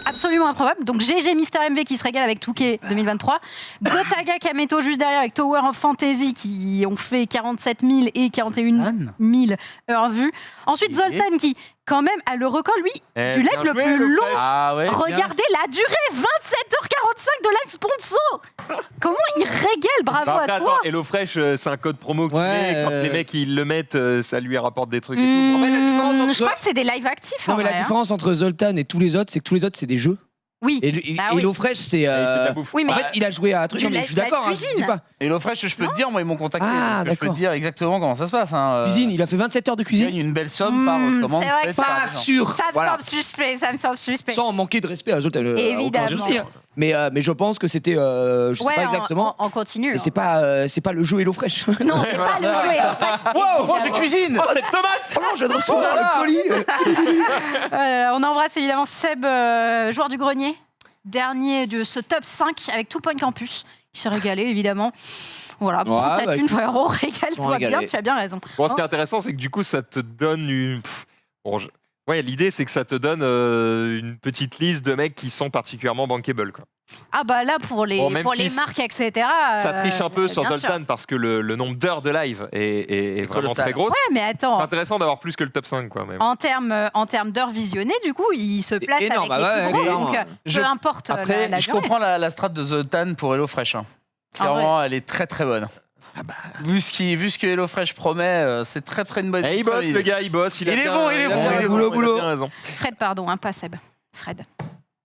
Absolument improbable. Donc GG Mister MV qui se régale avec Touquet 2023. Gotaga Kameto juste derrière avec Tower of Fantasy qui ont fait 47 000 et 41 Anne 000 heures vues. Ensuite Et- Zoltan qui quand même a le record lui du live le bien joué, plus long. Ah ouais. bien. Regardez la durée, 27h45 de live sponsor. Comment il régale, bravo Bah, après, à toi. attends, HelloFresh, c'est un code promo qu'il Ouais, met. Quand les mecs ils le mettent, ça lui rapporte des trucs et Hmm, En fait, la différence entre- je crois que c'est des lives actifs. Non, en mais la vrai, hein. différence entre Zoltan et tous les autres, c'est que tous les autres, c'est des jeux. Oui. Et Bah oui. HelloFresh, c'est. Et c'est de la bouffe. Oui, mais En fait, il a joué à un truc. Du Non, mais la- je suis la d'accord. hein, cuisine. je dis pas. Et HelloFresh, je peux te dire, moi, ils m'ont contacté. Ah, donc, je peux te d'accord. dire exactement comment ça se passe. Hein. Cuisine, il a fait 27 heures de Il cuisine. gagne une belle somme par commande. c'est vrai que faite par Pas les gens. sûr. ça me Voilà. semble suspect, ça me semble suspect. Sans manquer de respect à eux autres. Évidemment. aucun souci, hein. Mais je pense que c'était. Je sais Ouais, pas exactement. en continu. Mais c'est pas le jeu HelloFresh. Non, c'est pas le jeu. Oh, je cuisine. Oh, cette tomate Oh non, je viens de recevoir le colis. On embrasse évidemment Seb, joueur du grenier, dernier de ce top 5 avec Two Point Campus, qui s'est régalé évidemment. Voilà, Ouais, prends ta bah, thune, frérot, régale-toi régalés. bien, tu as bien raison. Bon, ce qui est intéressant, c'est que du coup, ça te donne une. Bon, ouais, l'idée, c'est que ça te donne une petite liste de mecs qui sont particulièrement bankable, quoi. Ah bah là, pour les, Bon, même pour si les ça- marques, etc. Ça triche un peu sur bien sûr. Zoltan parce que le nombre d'heures de live est vraiment colossal. très gros. Ouais, mais C'est attends, intéressant d'avoir plus que le top 5, quoi. Même. en termes d'heures visionnées, du coup, il se place énorme, avec bah les ouais, plus gros, clairement. donc Je- peu importe Après, la je durée. comprends la strat de Zoltan pour HelloFresh. Hein. Ah ouais. Clairement, elle est très très bonne. Vu ce que HelloFresh promet, c'est très très une bonne. Et il bosse, idée. le gars, il bosse. Il est bien- bon, il est a bon, bien il est raison, bon. il a Boulot. bien raison. Fred, pardon, pas Seb. Fred.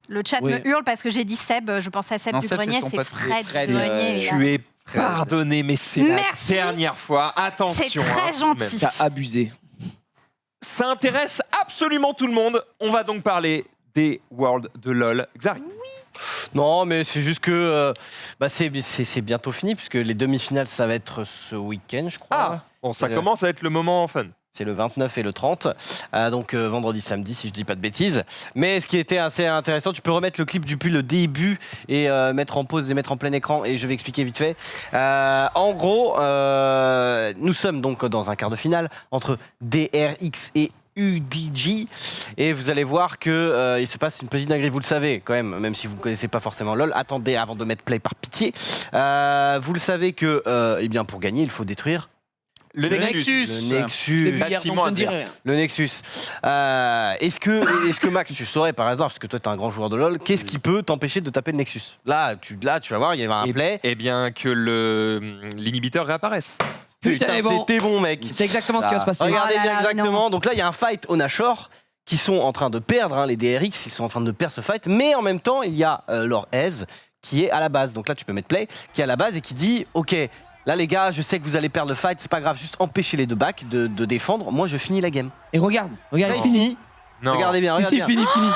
Le chat Oui. me hurle parce que j'ai dit Seb, je pensais à Seb Non, du Seb, c'est grenier, son c'est pote. Fred, Fred, du grenier. évidemment. Tu es pardonné, mais c'est la Merci. dernière fois. Attention. C'est très hein, gentil. même. T'as abusé. Ça intéresse absolument tout le monde. On va donc parler des Worlds de LoL. Xari. Non, mais c'est juste que c'est bientôt fini, puisque les demi-finales, ça va être ce week-end, je crois. Ah, bon, ça Le- commence à être le moment fun. C'est le 29 et le 30, donc vendredi, samedi, si je dis pas de bêtises. Mais ce qui était assez intéressant, tu peux remettre le clip depuis le début et mettre en pause et mettre en plein écran, et je vais expliquer vite fait. En gros, nous sommes donc dans un quart de finale entre DRX et UDG, et vous allez voir que il se passe une petite dinguerie, vous le savez quand même si vous ne connaissez pas forcément LoL. Attendez avant de mettre play par pitié. Vous le savez que eh bien, pour gagner, il faut détruire Le Le Nexus. Nexus. le Je l'ai Nexus. vu hier, bâtiment donc je ne dis adverse. rien. Le Nexus. Est-ce que Max, tu saurais par hasard, parce que toi tu es un grand joueur de LoL, qu'est-ce qui peut t'empêcher de taper le Nexus là tu vas voir, il y avait un play. Eh bien, que l'inhibiteur réapparaisse. Putain, bon. c'était bon, mec. C'est exactement ce qui va se passer. Regardez Oh là bien là, exactement. Donc là, il y a un fight au Nashor qui sont en train de perdre, hein, les DRX, ils sont en train de perdre ce fight, mais en même temps, il y a leur Ez qui est à la base. Donc là, tu peux mettre play, qui est à la base et qui dit ok. Là les gars, je sais que vous allez perdre le fight, c'est pas grave, juste empêchez les deux backs de défendre. Moi je finis la game. Et regarde, Là il finit. Non. Regardez bien, Ici, regardez bien. fini.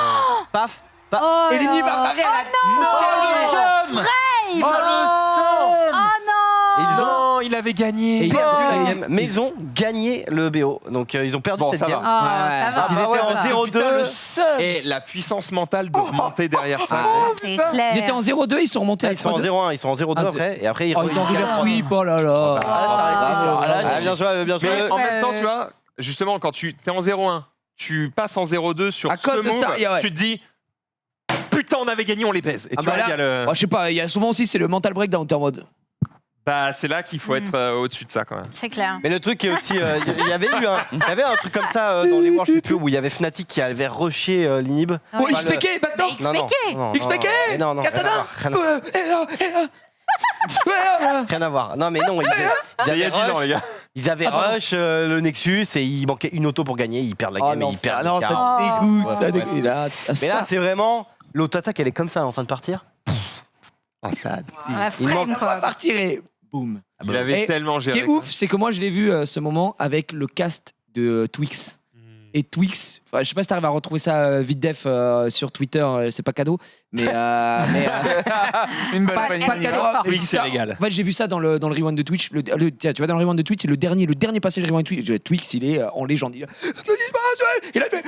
Paf. Oh Et l'ennemi là. va apparaître à la. Oh, le seum. Hey, Oh, le seum. Oh Et ils ont Non, il avait gagné. Et il perdu Oh. la game, mais ils ont gagné le BO. Donc ils ont perdu Bon, cette ça game. va. Oh, ça va. Ils étaient en ça va. 0-2. Et la puissance mentale de monter derrière ça. C'est clair. Ils étaient en 0-2, ils sont remontés à Ils sont en 3-2. 0-1, ils sont en 0-2 Ah, après. Et après ils Oh, ils ont reverse sweep, oh là là. Ah, bien joué, bien joué. Mais en même temps, tu vois, justement, quand tu es en 0-1, tu passes en 0-2 sur À cause ce de move, ça, ouais. tu te dis putain, on avait gagné, on les baise. Et Ah tu bah vois, il y là, a le... oh, je sais pas, il y a souvent aussi, c'est le mental breakdown, t'es en mode. Bah, c'est là qu'il faut être au-dessus de ça quand même. C'est clair. Mais le truc est aussi, il y avait un truc comme ça dans les Worlds, je sais plus, où il y avait Fnatic qui avait rushé l'Inhib. Ah Oh, oui. XPK, maintenant Non, non, XPK. non, non, XPK non, non, non, Katana rien à voir. Non, mais non, Il y a 10 ans, les gars. ils avaient pardon. rush le Nexus et il manquait une auto pour gagner, ils perdent la Oh game et non, ils perdent. non, le ça quart. dégoûte, Ouais, ça ouais, dégoûte. ouais. Là, Mais là, c'est vraiment l'auto-attaque, elle est comme ça, elle est en train de partir. Ah, ça. La Il frame, manque quoi. partir et boum. Il avait Et tellement Ce qui géré. est ouf, c'est que moi je l'ai vu ce moment avec le cast de Twix. Et Twix, enfin, je sais pas si t'arrives à retrouver ça vite def sur Twitter, c'est pas cadeau, mais Une belle pas, poignée pas de cadeau. fort. Je dis Twix, c'est ça, régal. En fait, j'ai vu ça dans le rewind de Twitch. Tiens, tu vas dans le rewind de Twitch, c'est le dernier passage rewind de Twitch. Twix, il est en légende. Il a fait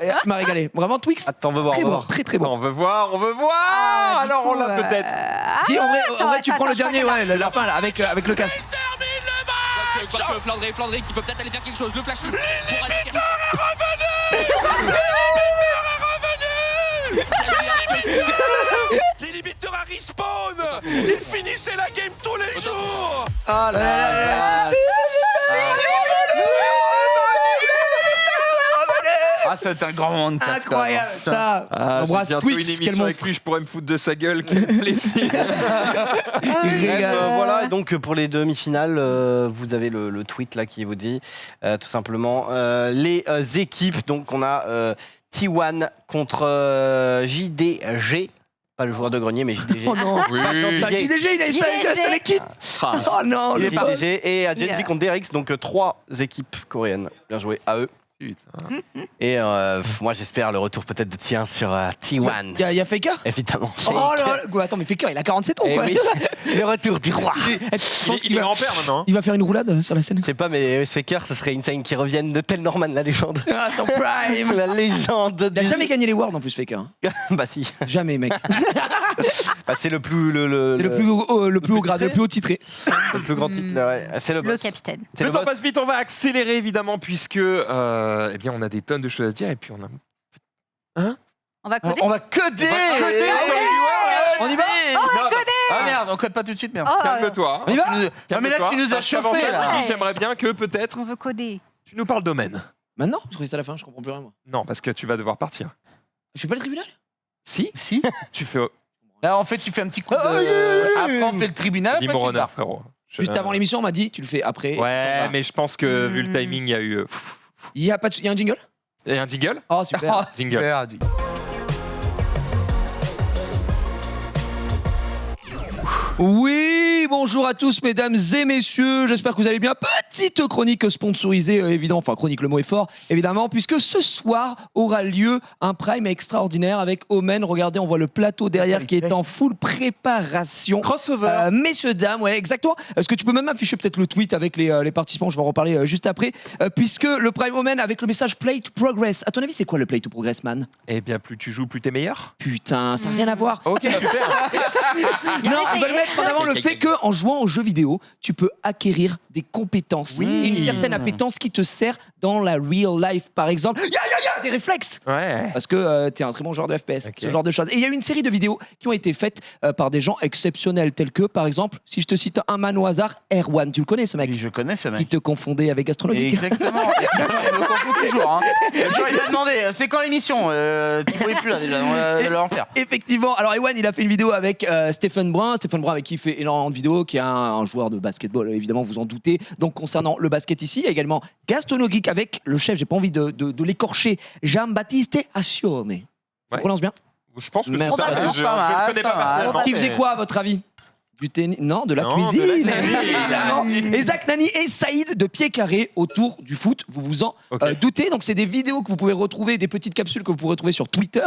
Et il m'a régalé. Vraiment, Twix, Attends, on veut voir, très on veut bon, voir. très bon. On veut voir, on veut voir. Ah, du Alors coup, on l'a peut-être. Si, en vrai, attends, tu attends, prends le attends, dernier, ouais, la fin là, avec le cast. Flandré qui peut peut-être aller faire quelque chose. Le flash pour aller faire... L'inhibiteur a respawn. Il finissait la game tous les jours. Ah là là. Ah, c'est un grand moment de casse. Incroyable, ça. Ah, On embrasse j'ai bientôt Twix, une quel émission avec monstre. lui, je pourrais me foutre de sa gueule, quel plaisir. Voilà, et donc pour les demi-finales, vous avez le tweet là qui vous dit tout simplement les équipes. Donc on a T1 contre JDG, pas le joueur de grenier, mais JDG. Oh non. Oui. Bah, JDG, il a sa équipe. Oh non, Il le est JDG et à Genji Yeah. contre DRX, donc 3 équipes coréennes. Bien joué à eux. Putain. Et moi j'espère le retour peut-être de Tien sur T1. Il y a Faker. Évidemment. Oh là là. Attends, mais Faker, il a 47 ans, Eh quoi. oui, le retour du roi. Je pense Il qu'il est va... grand-père maintenant. hein. il va faire une roulade sur la scène. Je sais pas, mais Faker, ce serait insane qu'il revienne de tel Norman, la légende. Ah, son prime. La légende. Il a jamais gagné les Worlds en plus, Faker. Bah si. Jamais, mec. Bah, c'est le plus C'est le plus haut grade, le plus haut titré. le plus grand titre. Ouais. C'est le Le boss. capitaine. C'est Le le temps boss. passe vite, on va accélérer évidemment puisque eh bien on a des tonnes de choses à se dire et puis on a On va coder. On va coder. On y va. Ah merde, on code pas tout de suite, merde. Oh, calme-toi. On y va. Non mais là tu nous as Parce qu'avant chauffé ça, là. Julie, j'aimerais bien que peut-être on veut coder. tu nous parles domaine. Maintenant, je croyais ça à la fin, je comprends plus rien, moi. Non, parce que tu vas devoir partir. Je fais pas le tribunal. Si, Si. tu fais Là en fait tu fais un petit coup de. Après on fait le tribunal. après, tu Limon Runner, pars. frérot. Juste avant l'émission, on m'a dit, tu le fais après. Ouais, mais je pense que vu le Hmm. timing, il y a eu Il y a pas de... il y a un jingle. et un jingle. Oh super. Ah, Jingle. super. Oui, bonjour à tous mesdames et messieurs, j'espère que vous allez bien. Petite chronique sponsorisée, évidemment, enfin chronique, le mot est fort, évidemment, puisque ce soir aura lieu un prime extraordinaire avec Omen. Regardez, on voit le plateau derrière qui est en full préparation. Crossover. Messieurs, dames, ouais, exactement. Est-ce que tu peux même afficher peut-être le tweet avec les participants, je vais en reparler juste après, puisque le prime Omen avec le message Play to Progress. À ton avis, c'est quoi le Play to Progress, man? Eh bien, plus tu joues, plus t'es meilleur. Putain, ça n'a rien à voir. Ok, super. Non, on veut le mettre en avant le fait que en jouant aux jeux vidéo, tu peux acquérir des compétences et une certaine appétence qui te sert dans la real life. Par exemple, des réflexes. Ouais. Parce que tu es un très bon joueur de FPS, Ok. ce genre de choses. Et il y a eu une série de vidéos qui ont été faites par des gens exceptionnels, tels que, par exemple, si je te cite un man au hasard, Erwan. Tu le connais, ce mec Oui, je connais ce qui mec. te confondait avec Astronomique. Exactement. Il me confond toujours. Hein. Le jour, il m'a demandé c'est quand l'émission Tu pouvais plus là déjà, on va l'enfer. Effectivement. Alors, Ewan, il a fait une vidéo avec Stephen Brun. Stephen Brun, avec qui il fait énormément de vidéos, qui est un joueur de basketball, évidemment, vous en doutez. Donc, concernant le basket ici, il y a également Gaston Geek avec le chef, j'ai pas envie de l'écorcher, Jean-Baptiste Assione. Ouais. Tu prononces bien? Je pense que c'est Merci. ça. Probablement, Je pas mal, le connais pas pas mal. personnellement. Qui mais- faisait quoi, à votre avis? Du tennis? Non, de la Non, de la cuisine, cuisine. évidemment. Et Zach Nani et Saïd de Pied Carré autour du foot, vous vous en Ok. doutez. Donc, c'est des vidéos que vous pouvez retrouver, des petites capsules que vous pouvez retrouver sur Twitter,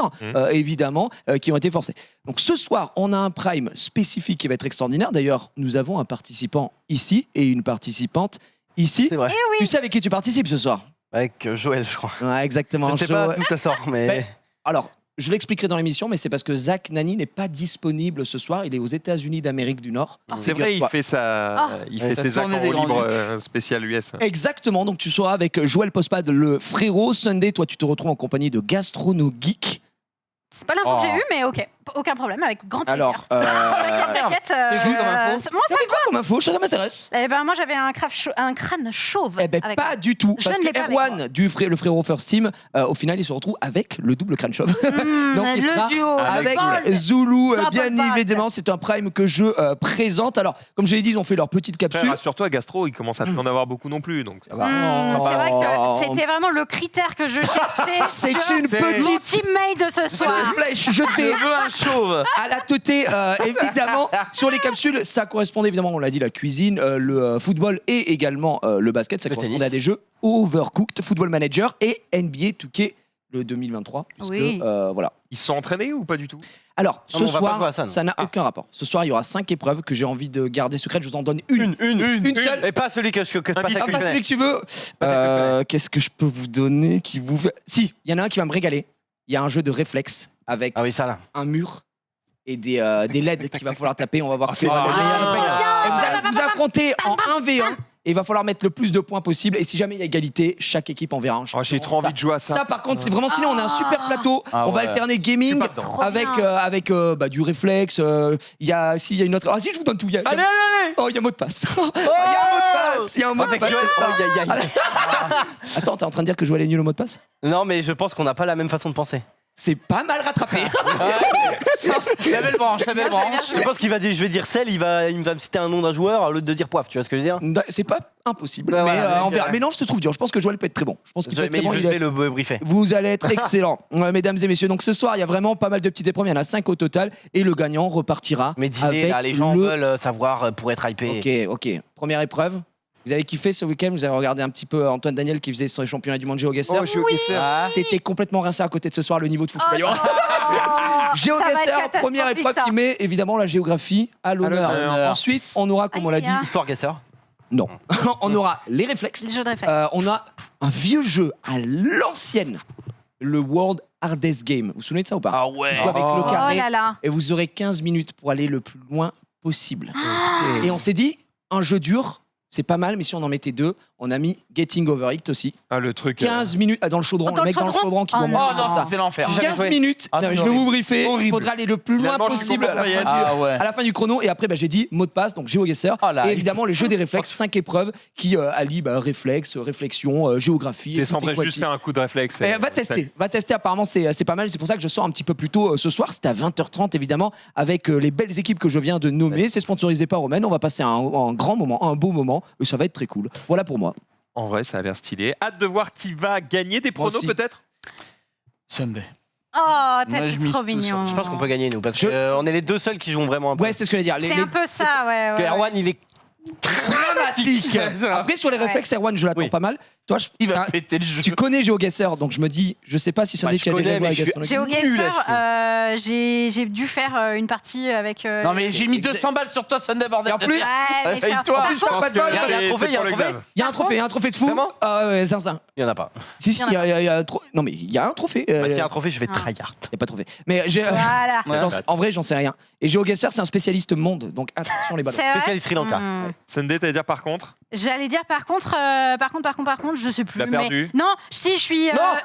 évidemment, qui ont été forcées. Donc, ce soir, on a un prime spécifique qui va être extraordinaire. D'ailleurs, nous avons un participant ici et une participante ici. C'est vrai. Tu sais avec qui tu participes ce soir? Avec Joël, je crois. Ouais, exactement. Je sais pas d'où ça sort, mais. Mais- Alors, je l'expliquerai dans l'émission, mais c'est parce que Zach Nani n'est pas disponible ce soir. Il est aux États-Unis d'Amérique du Nord. C'est vrai, il Figure-toi. fait il fait Ça ses actes tourne en des roue libre grands spécial US. Exactement, donc tu seras avec Joël Postpad, le frérot. Sunday, toi, tu te retrouves en compagnie de Gastrono Geek. C'est pas l'info que j'ai Oh. eue, mais ok. Aucun problème, avec grand plaisir. Alors, T'inquiète. J'ai eu comme info. Moi, ça t'avais quoi comme info? Ça m'intéresse. Eh ben, moi, j'avais un crâne chauve. Eh ben, avec- pas du tout. Je Parce ne l'ai que pas avec Erwan, le frérot First Team, au final, il se retrouve avec le double crâne chauve. Donc, il le sera duo. avec Ball. Zulu, Double bien ball. évidemment. C'est un prime que je présente. Alors, comme je l'ai dit, ils ont fait leur petite Frère, capsule. rassure-toi, Gastro, il commence à plus en avoir beaucoup non plus. Donc, ça va. C'est vrai Oh. que c'était vraiment le critère que je cherchais. C'est sur une mon petite teammate de ce soir. flèche jetée Je veux un chauve. à la teuté, évidemment. Sur les capsules, ça correspondait évidemment, on l'a dit, la cuisine, le football et également le basket. Ça Le correspondait tennis. à des jeux Overcooked, Football Manager et NBA 2K le 2023. Puisque, Oui. voilà. Ils se sont entraînés ou pas du tout? Alors, Non, ce mais on va pas jouer soir, à ça, non. ça n'a aucun rapport. Ce soir, il y aura 5 épreuves que j'ai envie de garder secrètes. Je vous en donne une. Une seule. Et pas celui que je pas biscuit. ça Ah, que je pas connais. celui que tu veux. Qu'est-ce que je peux vous donner qui vous fait... Si, il y en a un qui va me régaler. Il y a un jeu de réflexe avec Ah oui, ça là. un mur et des LED qu'il va falloir taper. On va voir qui c'est sera le bien. meilleur. Et vous allez vous affronter en 1v1. Et il va falloir mettre le plus de points possible. Et si jamais il y a égalité, chaque équipe enverra un champion. J'ai trop envie de jouer à ça. Ça, par contre, c'est vraiment stylé. On a un super plateau. On va alterner gaming avec du réflexe. Il y a une autre. Ah si, je vous donne tout. Allez. Oh, il y a mot de passe. Il y a un mot de passe. Attends, t'es en train de dire que Joël est nul au mot de passe? Non, mais je pense qu'on n'a pas la même façon de penser. C'est pas mal rattrapé. La belle branche. Je pense qu'il va dire, je vais dire Cell, il va me citer un nom d'un joueur, à l'autre de dire Poif, tu vois ce que je veux dire? C'est pas impossible. Ouais, mais voilà, on verra. Mais non, je te trouve dur. Je pense que Joël peut être très bon. Je pense qu'il peut être très bon. Je vais le briefer. Vous allez être excellents, mesdames et messieurs. Donc ce soir, il y a vraiment pas mal de petites épreuves. Il y en a 5 au total. Et le gagnant repartira. Mais dis-les, avec là, les gens veulent savoir pour être hypés. Ok. Première épreuve. Vous avez kiffé ce week-end, vous avez regardé un petit peu Antoine Daniel qui faisait son championnat du monde GeoGuessr. C'était complètement rincé à côté de ce soir, le niveau de foot. GeoGuessr, première épreuve qui met évidemment la géographie à l'honneur. Ensuite, on aura, comme on l'a dit, Histoire Guessr. non, on aura les réflexes. Les jeux de réflexe. On a un vieux jeu à l'ancienne, le World Hardest Game. Vous vous souvenez de ça ou pas? Ah ouais. Vous jouez avec le Oh carré là là. et vous aurez 15 minutes pour aller le plus loin possible. Et on s'est dit, un jeu dur, c'est pas mal, mais si on en mettait 2, on a mis Getting Over It aussi. Ah, le truc. 15 minutes dans le chaudron, Dans le le mec dans le chaudron chaudron qui Oh doit non. monter Oh comme non, ça. c'est l'enfer. 15 minutes, Ah, non, c'est je vais vous horrible. briefer, il faudra aller le plus loin Finalement, je possible comprends à la, pas, fin Ah ouais. à la fin du chrono. Et après, j'ai dit mot de passe, donc GeoGuessr. Oh là, et évidemment, les jeux des réflexes, 5 épreuves qui allient réflexe, réflexion, géographie. T'es et semblé tout est juste quanti. faire un coup de réflexe. Va tester, apparemment c'est pas mal, c'est pour ça que je sors un petit peu plus tôt ce soir, c'était à 20h30 évidemment, avec les belles équipes que je viens de nommer, c'est sponsorisé par Romain, on va passer un grand moment, un beau moment, et ça va être très cool. Voilà pour moi. En vrai, ça a l'air stylé. Hâte de voir qui va gagner des pronos aussi. peut-être. Sunday. Oh, Moi, t'es je mise trop tout sur- mignon. Je pense qu'on peut gagner, nous, parce qu'on est les deux seuls qui jouent vraiment un peu. Ouais, c'est ce que je veux dire. C'est un peu ça, ouais. Parce que Erwan, il est dramatique. Après sur les réflexes, Erwan, je l'attends Oui. pas mal. Toi, Il va péter le jeu. tu connais GeoGuessr, donc je me dis, je sais pas si Sunday je tu as déjà connais, joué mais à je suis- Gastronomie. Nul à GeoGuessr, j'ai dû faire une partie avec. Non mais j'ai mis 200 balles sur toi Sunday bordel. Et en plus- Ouais, mais Et frère, toi par En plus, contre, t'as pas de bol, il y a un c'est trophée, il y a pour un l'examen. trophée. Il y a un trophée de fou. Vraiment Zinzin. Il y en a pas. Si, il y a non mais il y a un trophée. Bah, s'il y a un trophée, je vais tryhard. Il y a pas de trophée. Mais j'ai Voilà. en vrai, j'en sais rien. Et GeoGuessr, c'est un spécialiste monde, donc attention les ballons. C'est vrai. Spécialiste Sri Lanka. Sunday, t'allais dire par contre. J'allais dire par contre, je sais plus. Tu l'as perdu. Non, si, je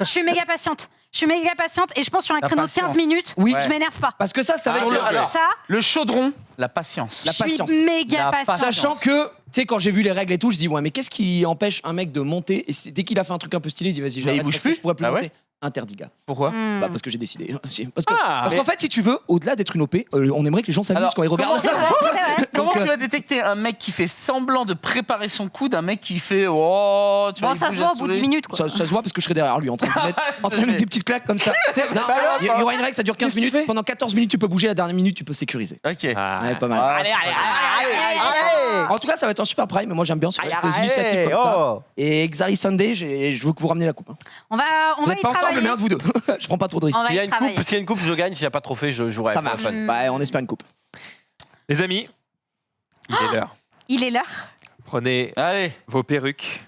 suis méga patiente. Je suis méga patiente et je pense sur un La créneau de patience. 15 minutes, Oui. je m'énerve pas. Parce que ça va Sur être le- alors, Ça, Le chaudron, la patience. La je suis patience. méga La patiente. Sachant que, tu sais, quand j'ai vu les règles et tout, je dis, ouais, mais qu'est-ce qui empêche un mec de monter? Et dès qu'il a fait un truc un peu stylé, il dit, vas-y, Mais j'arrête il bouge parce que plus je pourrais plus Ah ouais monter. Interdit, gars. Pourquoi Hmm. Bah, parce que j'ai décidé. Si, Parce que- Ah, parce qu'en fait, si tu veux, au-delà d'être une OP, on aimerait que les gens s'amusent Alors, quand ils regardent. C'est vrai, c'est vrai. Comment Donc, tu vas détecter un mec qui fait semblant de préparer son coup d'un mec qui fait oh tu vois, Bon, il ça bouge se à voit au bout de 10 minutes, quoi. Ça se voit parce que je serai derrière lui en train de mettre des petites claques comme ça. Non, il y aura une règle, ça dure 15 Qu'est-ce que tu minutes. fais Pendant 14 minutes, tu peux bouger. La dernière minute, tu peux sécuriser. Ok. Ah. Ouais, pas mal. Allez, En tout cas, ça va être un super prime. Moi, j'aime bien ce des initiatives comme ça. Oh. Et Xari Sunday, je veux que vous ramenez la coupe. Hein. On va Vous y n'êtes pas ensemble, travailler. mais un de vous deux. Je prends pas trop de risques. On va S'il y a y une travailler. coupe, s'il y a une coupe, je gagne. S'il n'y a pas de trophée, je jouerai. Ça pour la marche. fun. Bah, on espère une coupe. Les amis, il est l'heure. Il est l'heure. Prenez Allez, vos perruques.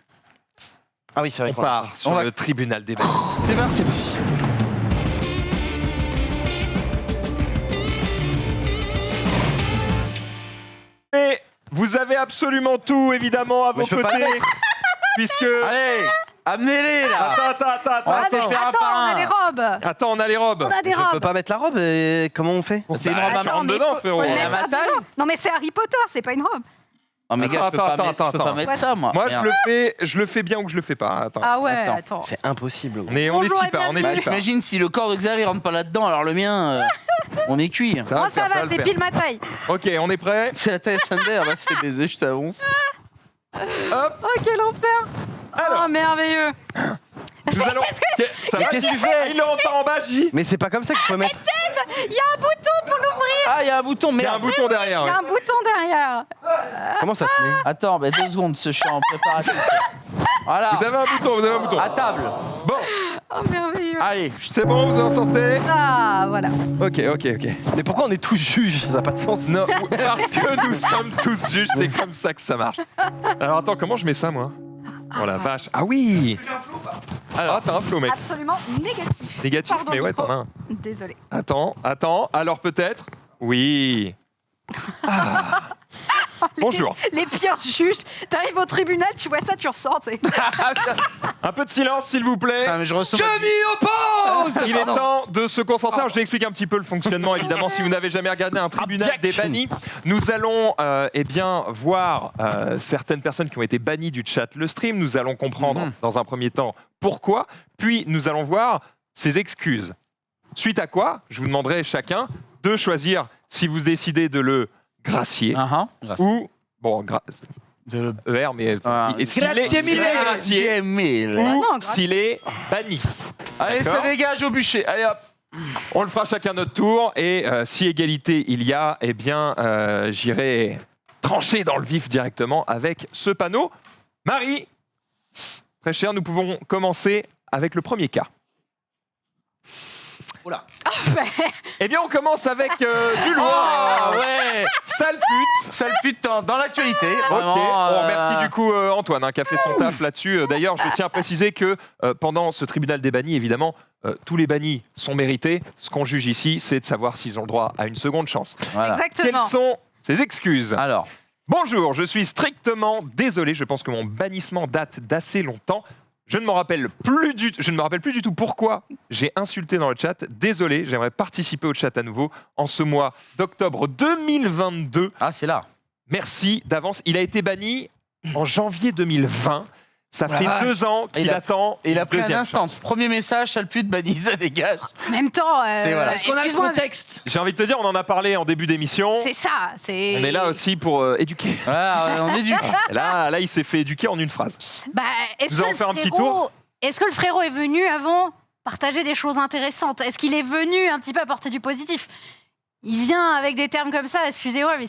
Ah oui, c'est vrai. On part sur on va- le tribunal des bêtes. c'est parti. C'est parti. Et vous avez absolument tout, évidemment, à Mais vos je peux pas côtés. le Puisque. Allez, amenez-les là. Attends. On va Ah, mais se faire un attends, par on a un. des robes. Attends, on a les robes. On a des Je peux robes. pas mettre la robe. Et comment on fait C'est une robe à Attends, main. rentre dedans, frérot. faut Elle mettre a ma pas de taille. robe. Non, mais c'est Harry Potter, c'est pas une robe. Oh mais gars, je peux Attends, pas attends. mettre ça moi. Moi, Merde. je le fais bien ou je le fais pas. Attends. Ah ouais, Attends. attends. C'est impossible. gros. On est Bonjour, type, on est Emmanuel. type. T'imagines si le corps de Xavier rentre pas là-dedans, alors le mien, on est cuit. Ça va Moi, le faire, ça va, le c'est faire. pile ma taille. Ok, on est prêt. C'est la taille Sunday, bah c'est baisé, je t'avance. Oh, quel enfer. Alors, Oh, merveilleux. nous allons. Ça va, qu'est-ce que tu fais Il ne rentre pas en bas, J. Mais c'est pas comme ça qu'il faut mettre. Il y a un bouton pour l'ouvrir. Ah, il y a un bouton, Il y a un merde. bouton derrière. Il y a ouais. un bouton derrière. Comment ça se met Attends, bah 2 secondes, je suis en préparation. Voilà, Vous avez un bouton. à table. Bon, Oh, merveilleux. Allez, c'est bon, vous en sortez. Ah, voilà. Ok. Mais pourquoi on est tous juges? Ça n'a pas de sens. Non, parce que nous sommes tous juges, c'est comme ça que ça marche. Alors attends, comment je mets ça, moi? Oh la vache. Ah oui. Ah, t'as un flow, mec. Absolument négatif. Négatif, Pardon, mais ouais, micro. t'en as un. Désolée. Attends. Alors peut-être. Oui. Oh Bonjour. Les pires juges. T'arrives au tribunal, tu vois ça, tu ressors. Tu sais. Un peu de silence, s'il vous plaît. Ah, mais je reçois. Je m'y oppose. Il est temps de se concentrer. Alors, je vais expliquer un petit peu le fonctionnement, évidemment, si vous n'avez jamais regardé un tribunal des bannis. Nous allons voir certaines personnes qui ont été bannies du chat le stream. Nous allons comprendre dans un premier temps pourquoi. Puis, nous allons voir ses excuses. Suite à quoi, je vous demanderai chacun de choisir si vous décidez de le gracier ou... Bon, de ER, mais... et s'il est Grazie mille. gracié ou non, gracié. s'il est banni. Allez, D'accord. ça dégage au bûcher. Allez hop. On le fera chacun notre tour et si égalité il y a, eh bien j'irai trancher dans le vif directement avec ce panneau. Marie, très chère, nous pouvons commencer avec le premier cas. Oula. Eh bien on commence avec du lourd. Ah ouais. Sale pute dans l'actualité. Ok, Vraiment, on remercie du coup Antoine qui a fait son taf là-dessus. D'ailleurs, je tiens à préciser que pendant ce tribunal des bannis, évidemment, tous les bannis sont mérités. Ce qu'on juge ici, c'est de savoir s'ils ont le droit à une seconde chance. Voilà. Exactement. Quelles sont ces excuses? Alors, Bonjour, je suis strictement désolé. Je pense que mon bannissement date d'assez longtemps. Je ne me rappelle plus du tout pourquoi j'ai insulté dans le chat. Désolé, j'aimerais participer au chat à nouveau en ce mois d'octobre 2022. c'est là. Merci d'avance. Il a été banni en janvier 2020. Ça la fait vache. 2 ans qu'il attend. Et il a une pris un deuxième instant. chance. Premier message, sale pute, banni, ça dégage. En même temps, Voilà. Est-ce qu'on a le excuse-moi, contexte? J'ai envie de te dire, on en a parlé en début d'émission. c'est ça. On est là aussi pour éduquer. Voilà, on est du. Là, il s'est fait éduquer en une phrase. Bah, est-ce Nous que allons le faire un petit frérot- tour. Est-ce que le frérot est venu avant partager des choses intéressantes? Est-ce qu'il est venu un petit peu apporter du positif? Il vient avec des termes comme ça, excusez-moi, mais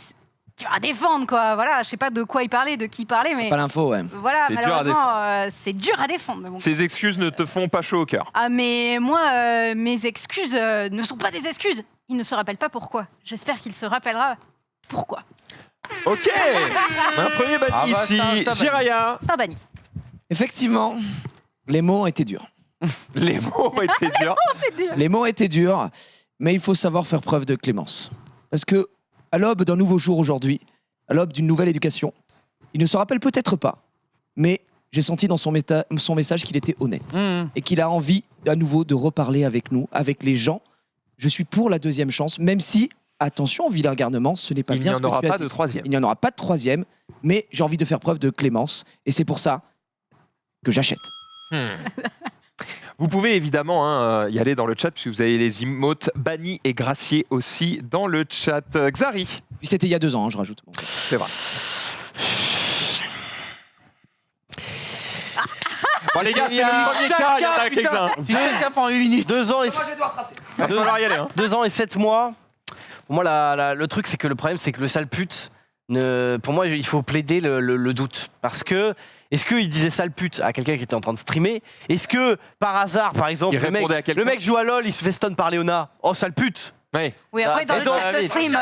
tu vas défendre, quoi. Voilà, je sais pas de quoi il parlait, de qui il parlait, mais Pas l'info, ouais. voilà, C'est dur à malheureusement, c'est dur à défendre. de mon côté. Ces excuses ne te font pas chaud au cœur. Ah, mais moi, mes excuses ne sont pas des excuses. Il ne se rappelle pas pourquoi. J'espère qu'il se rappellera pourquoi. Ok. Un premier banni Ah bah, ici. ça banni. Jiraya. C'est un banni. Effectivement, les mots ont été durs. Les mots étaient durs. Les mots étaient durs, mais il faut savoir faire preuve de clémence. Parce que, à l'aube d'un nouveau jour aujourd'hui, à l'aube d'une nouvelle éducation, il ne se rappelle peut-être pas, mais j'ai senti dans son message qu'il était honnête et qu'il a envie à nouveau de reparler avec nous, avec les gens. Je suis pour la deuxième chance, même si, attention, vilain garnement, ce n'est pas Il n'y bien en ce que aura tu as pas dit. de troisième. Il n'y en aura pas de troisième, mais j'ai envie de faire preuve de clémence et c'est pour ça que j'achète. Vous pouvez évidemment y aller dans le chat puisque vous avez les emotes bannis et graciés aussi dans le chat. Xari, Puis c'était il y a 2 ans, hein, je rajoute. Bon. c'est vrai. Bon les gars, c'est le premier cas, il y en a quelques-uns. Tu fais ça pendant 8 minutes. 2 ans et Il va falloir y aller. Hein. 2 ans et 7 mois. Pour moi, le truc, c'est que le problème, c'est que le sale pute, pour moi, il faut plaider le doute. Parce que, est-ce qu'il disait sale pute à quelqu'un qui était en train de streamer? Est-ce que, par hasard, par exemple, Il répondait à quelqu'un. le mec joue à LoL, il se fait stun par Léona? Oh, sale pute! Ouais. Oui, après, dans Ah, le donc, chat, le allez, stream.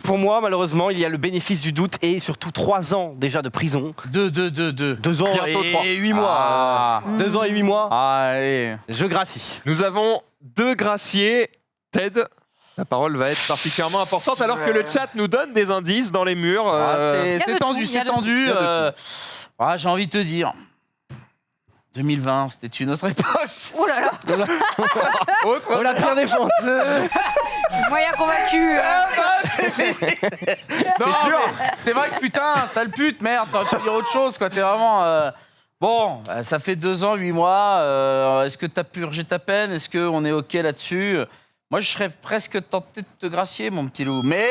Pour moi, malheureusement, il y a le bénéfice du doute et surtout 3 ans déjà de prison. 2. 2 ans Bientôt 3. et 8 mois. Ah. 2 ans et 8 mois. Allez. Je gracie. Nous avons 2 graciés. Ted, la parole va être particulièrement importante alors que le chat nous donne des indices dans les murs. y a C'est de tendu, tout, c'est y a de tendu. tout. Y a de J'ai envie de te dire. 2020, c'était une autre époque. Oh là là, Oh, la pire défense. moyen convaincu. Non, sûr mais c'est vrai que putain, sale pute, merde, t'aurais pu dire autre chose, quoi. T'es vraiment. Bon, ça fait 2 ans, 8 mois. Est-ce que t'as purgé ta peine? Est-ce qu'on est OK là-dessus? Moi, je serais presque tenté de te gracier, mon petit loup. Mais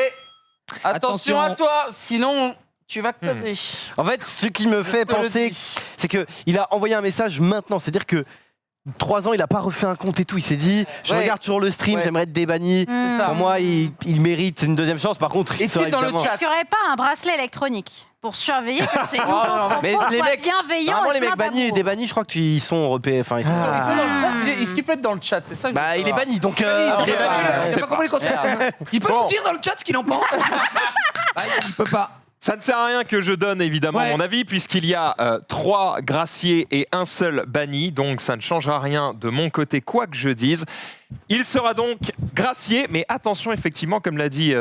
attention à toi, sinon tu vas conner. En fait, ce qui me fait penser, c'est qu'il a envoyé un message maintenant. C'est-à-dire que 3 ans, il a pas refait un compte et tout. Il s'est dit, je Ouais. regarde toujours le stream, Ouais. j'aimerais être débanni. C'est ça. Pour moi, il mérite une deuxième chance. Par contre, Et il serait c'est dans le évidemment- chat. Est-ce qu'il n'y aurait pas un bracelet électronique pour surveiller que ces nouveaux non, mais propos les soient mecs- bienveillants Normalement, et les mecs pleins bannis et d'amour? débannis, je crois qu'ils sont européens. Enfin, ils sont Ils sont dans le chat. Est-ce qu'il peut être dans le chat? C'est ça que je Bah, veux il est savoir. banni, donc. Il après, n'a c'est pas compris le concept. Il peut Bon. nous dire dans le chat ce qu'il en pense. Ah, il peut pas. Ça ne sert à rien que je donne évidemment Ouais. mon avis puisqu'il y a 3 graciés et un seul banni, donc ça ne changera rien de mon côté quoi que je dise. Il sera donc gracié, mais attention effectivement comme l'a dit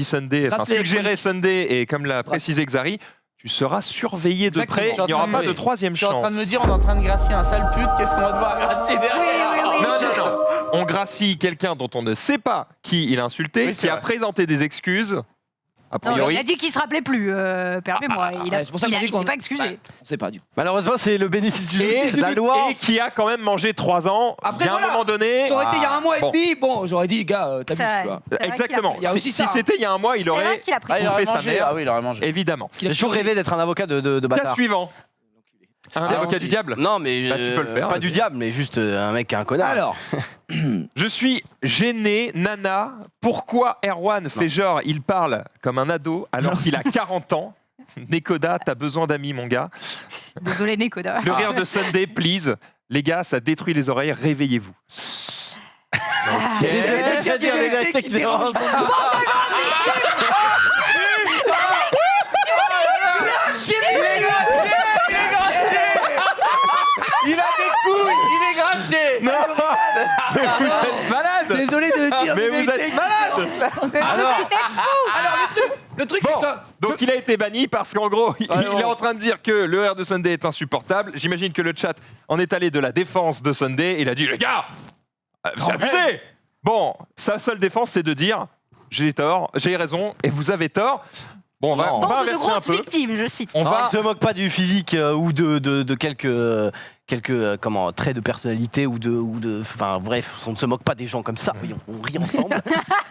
Sunday, enfin Gracié, suggéré Sunday et comme l'a précisé Xari, tu seras surveillé de Exactement. près, il n'y aura pas Oui. de troisième Je suis en train chance. de me dire, on est en train de gracier un sale pute, qu'est-ce qu'on va devoir gracier derrière Oui. Non, on gracie quelqu'un dont on ne sait pas qui il a insulté, Oui, c'est qui a vrai. présenté des excuses, a Non, priori. il a dit qu'il se rappelait plus. Permets-moi. c'est pour ça qu'on dit Il qu'on s'est pas excusé. On sait pas du coup. Malheureusement, c'est le bénéfice du Et, doute, la loi. et qui a quand même mangé 3 ans. Après, il y a voilà. un moment donné. Ça aurait été il y a un mois et Bon. demi, bon, j'aurais dit, gars, t'abuses, C'est vrai. tu vois. C'est vrai Exactement. qu'il a- il y a aussi Si ça, hein. c'était il y a un mois, il C'est vrai aurait qu'il a pris. Ah, il aurait bouffé sa mangé. mère. Ah oui, il aurait mangé. évidemment. J'ai toujours rêvé d'être un avocat de Cas bâtard. suivant. Un avocat du diable. Non, mais Bah, tu peux le faire, pas vas-y. du diable, mais juste un mec qui est un connard. Alors, Je suis gêné, Nana. Pourquoi Erwan fait genre il parle comme un ado alors qu'il a 40 ans? Nekoda, t'as besoin d'amis, mon gars. Désolé, Nekoda. Le rire de Sunday, please. Les gars, ça détruit les oreilles. Réveillez-vous. Désolé Qu'est-ce de dire qu'il y a des vérités qui qui dérange dérangent. Il a des couilles, il est gracié. Malade. désolé de dire. Mais des vous vérités. êtes malade. Alors, le truc, Bon, c'est que. donc il a été banni parce qu'en gros, il est en train de dire que le rire de Sunday est insupportable. J'imagine que le chat en est allé de la défense de Sunday. Il a dit, les gars, c'est abusé. Bon, sa seule défense, c'est de dire, j'ai tort, j'ai raison et vous avez tort. Bon, on va Bande de inverser un grosses peu. victimes, je cite. On On va ne se moque pas du physique ou de quelques comment, traits de personnalité enfin bref, on ne se moque pas des gens comme ça, voyons, on rit ensemble.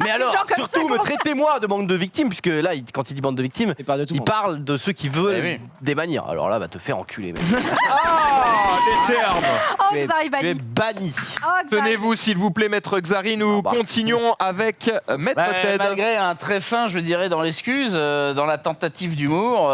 Mais alors, gens comme surtout, ça, me traitez-moi de bande de victimes, puisque là, quand il dit bande de victimes, Il parle de tout le il monde. parle de ceux qui veulent Eh oui. démannir. Alors là, va te faire enculer, mec. Ah, les termes. Oh, Tu es Xari banni. banni. Oh, Xari. Tenez-vous, s'il vous plaît, Maître Xari. Nous continuons avec Maître Bah, Ted. malgré un très fin, je dirais, dans l'excuse, dans la tentative d'humour,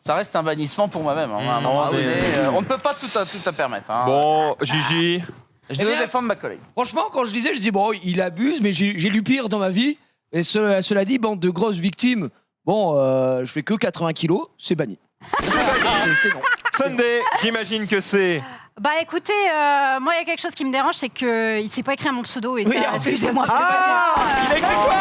ça reste un bannissement pour moi-même. hein. À un moment donné, on ne peut pas tout à permettre. hein. Bon, Gigi. Je Eh vais bien- défendre ma collègue. Franchement, quand je disais, je dis, bon, il abuse, mais j'ai lu pire dans ma vie. Et cela dit, bande de grosses victimes, bon, je fais que 80 kilos, c'est banni. C'est non. Sunday, j'imagine que c'est. Bah écoutez, moi il y a quelque chose qui me dérange, c'est qu'il s'est pas écrit à mon pseudo et Oui, ça, en plus, excusez-moi. ça, Ah, il a écrit quoi?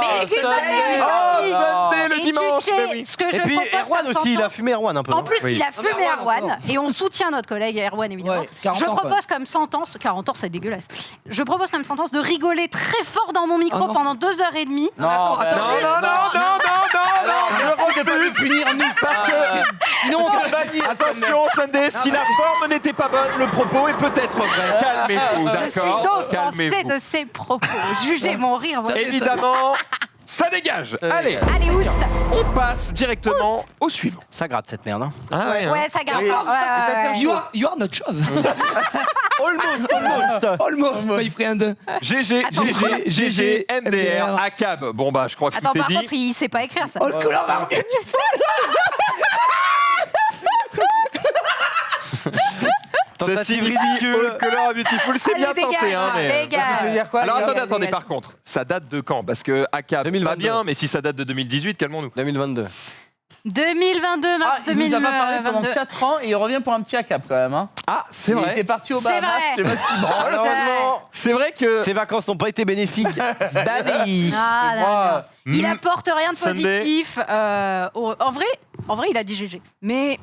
Mais il écrit Sunday. Sunday. Oh, Et Sunday le tu dimanche, sais, mais oui. ce que je Et puis propose Erwan comme aussi, il a sentence- fumé Erwan un peu. En plus, Oui. il a Non, mais fumé Erwan, Erwan et on soutient notre collègue Erwan évidemment. Ouais, 40 Je ans, quoi. propose comme sentence, 40 ans c'est dégueulasse. Je propose comme sentence de rigoler très fort dans mon micro Oh non. pendant 2h30. Non, attends, bah, attends. juste- Non, je refuse pas de punir nous parce que sinon on te bannit. Attention, Sunday, si la forme n'était pas bonne, le propos est peut-être vrai. Calmez-vous, Je suis d'accord? offensée Calmez-vous. de ses propos. Jugez mon rire. voilà. Évidemment, ça dégage. Allez, Allez, oust. on passe directement au suivant. Ça gratte cette merde. Hein. Ah ouais, hein. Ouais, ça garde. Oui. Ouais, ouais, ouais. You are not chauve. Almost. Almost, my friend. GG, Attends, GG, GG, MDR, ACAB. Bon bah, je crois que Attends, tout est par dit. contre, il sait pas écrire ça. Oh, le couleur marguerite. Ceci dit, All Color Beautiful, c'est Allez, bien tenté. dégage, Hein, mais... dégage. Ça veut dire quoi, Alors les gars attendez, par contre, ça date de quand? Parce que ACAB, 2022. pas bien, mais si ça date de 2018, calmons-nous. 2022. 2022, mars Ah, il nous a pas parlé pendant 2022. 4 ans et il revient pour un petit ACAP quand même. Hein. Ah, c'est Il vrai. était parti au C'est Bahamas, vrai. je sais pas si bon. Malheureusement, C'est vrai que ces vacances n'ont pas été bénéfiques. Banni. Ah, là, là. Il Hmm, apporte rien de Sunday. positif. En vrai, il a dit GG. Mais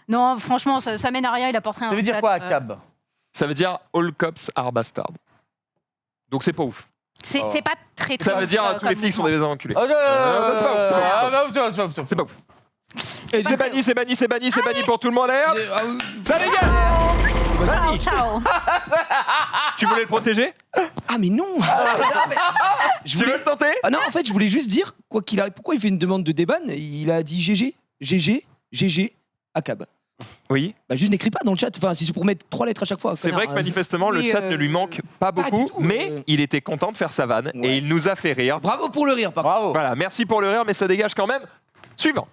non, franchement, ça mène à rien. Il apporte rien. Ça veut dans dire le quoi chat. ACAB ça veut dire All Cops are Bastards. Donc c'est pas ouf. C'est pas très très. Ça veut dire ouf, tous les comme flics sont mouvement. des enculés. Oh, ça, c'est pas ouf, c'est pas ouf, Ah, bah, c'est pas ouf. C'est pas ouf. Et C'est banni, c'est banni, c'est banni, c'est banni pour tout le monde. Allez, hop, Ah oui. ça dégage. Banni. Ciao. Tu voulais le protéger? Ah, mais non. Je Tu veux voulais- le tenter? Ah non, en fait, je voulais juste dire, quoi qu'il arrive, pourquoi il fait une demande de déban? Il a dit GG, GG, GG, ACAB. Oui. Bah, juste n'écris pas dans le chat, enfin, si c'est pour mettre 3 lettres à chaque fois. C'est vrai que connard. manifestement, le oui, chat ne lui manque pas pas beaucoup, du tout, mais il était content de faire sa vanne Ouais. et il nous a fait rire. Bravo pour le rire, par contre. Bravo. Voilà, merci pour le rire, mais ça dégage quand même. Suivant.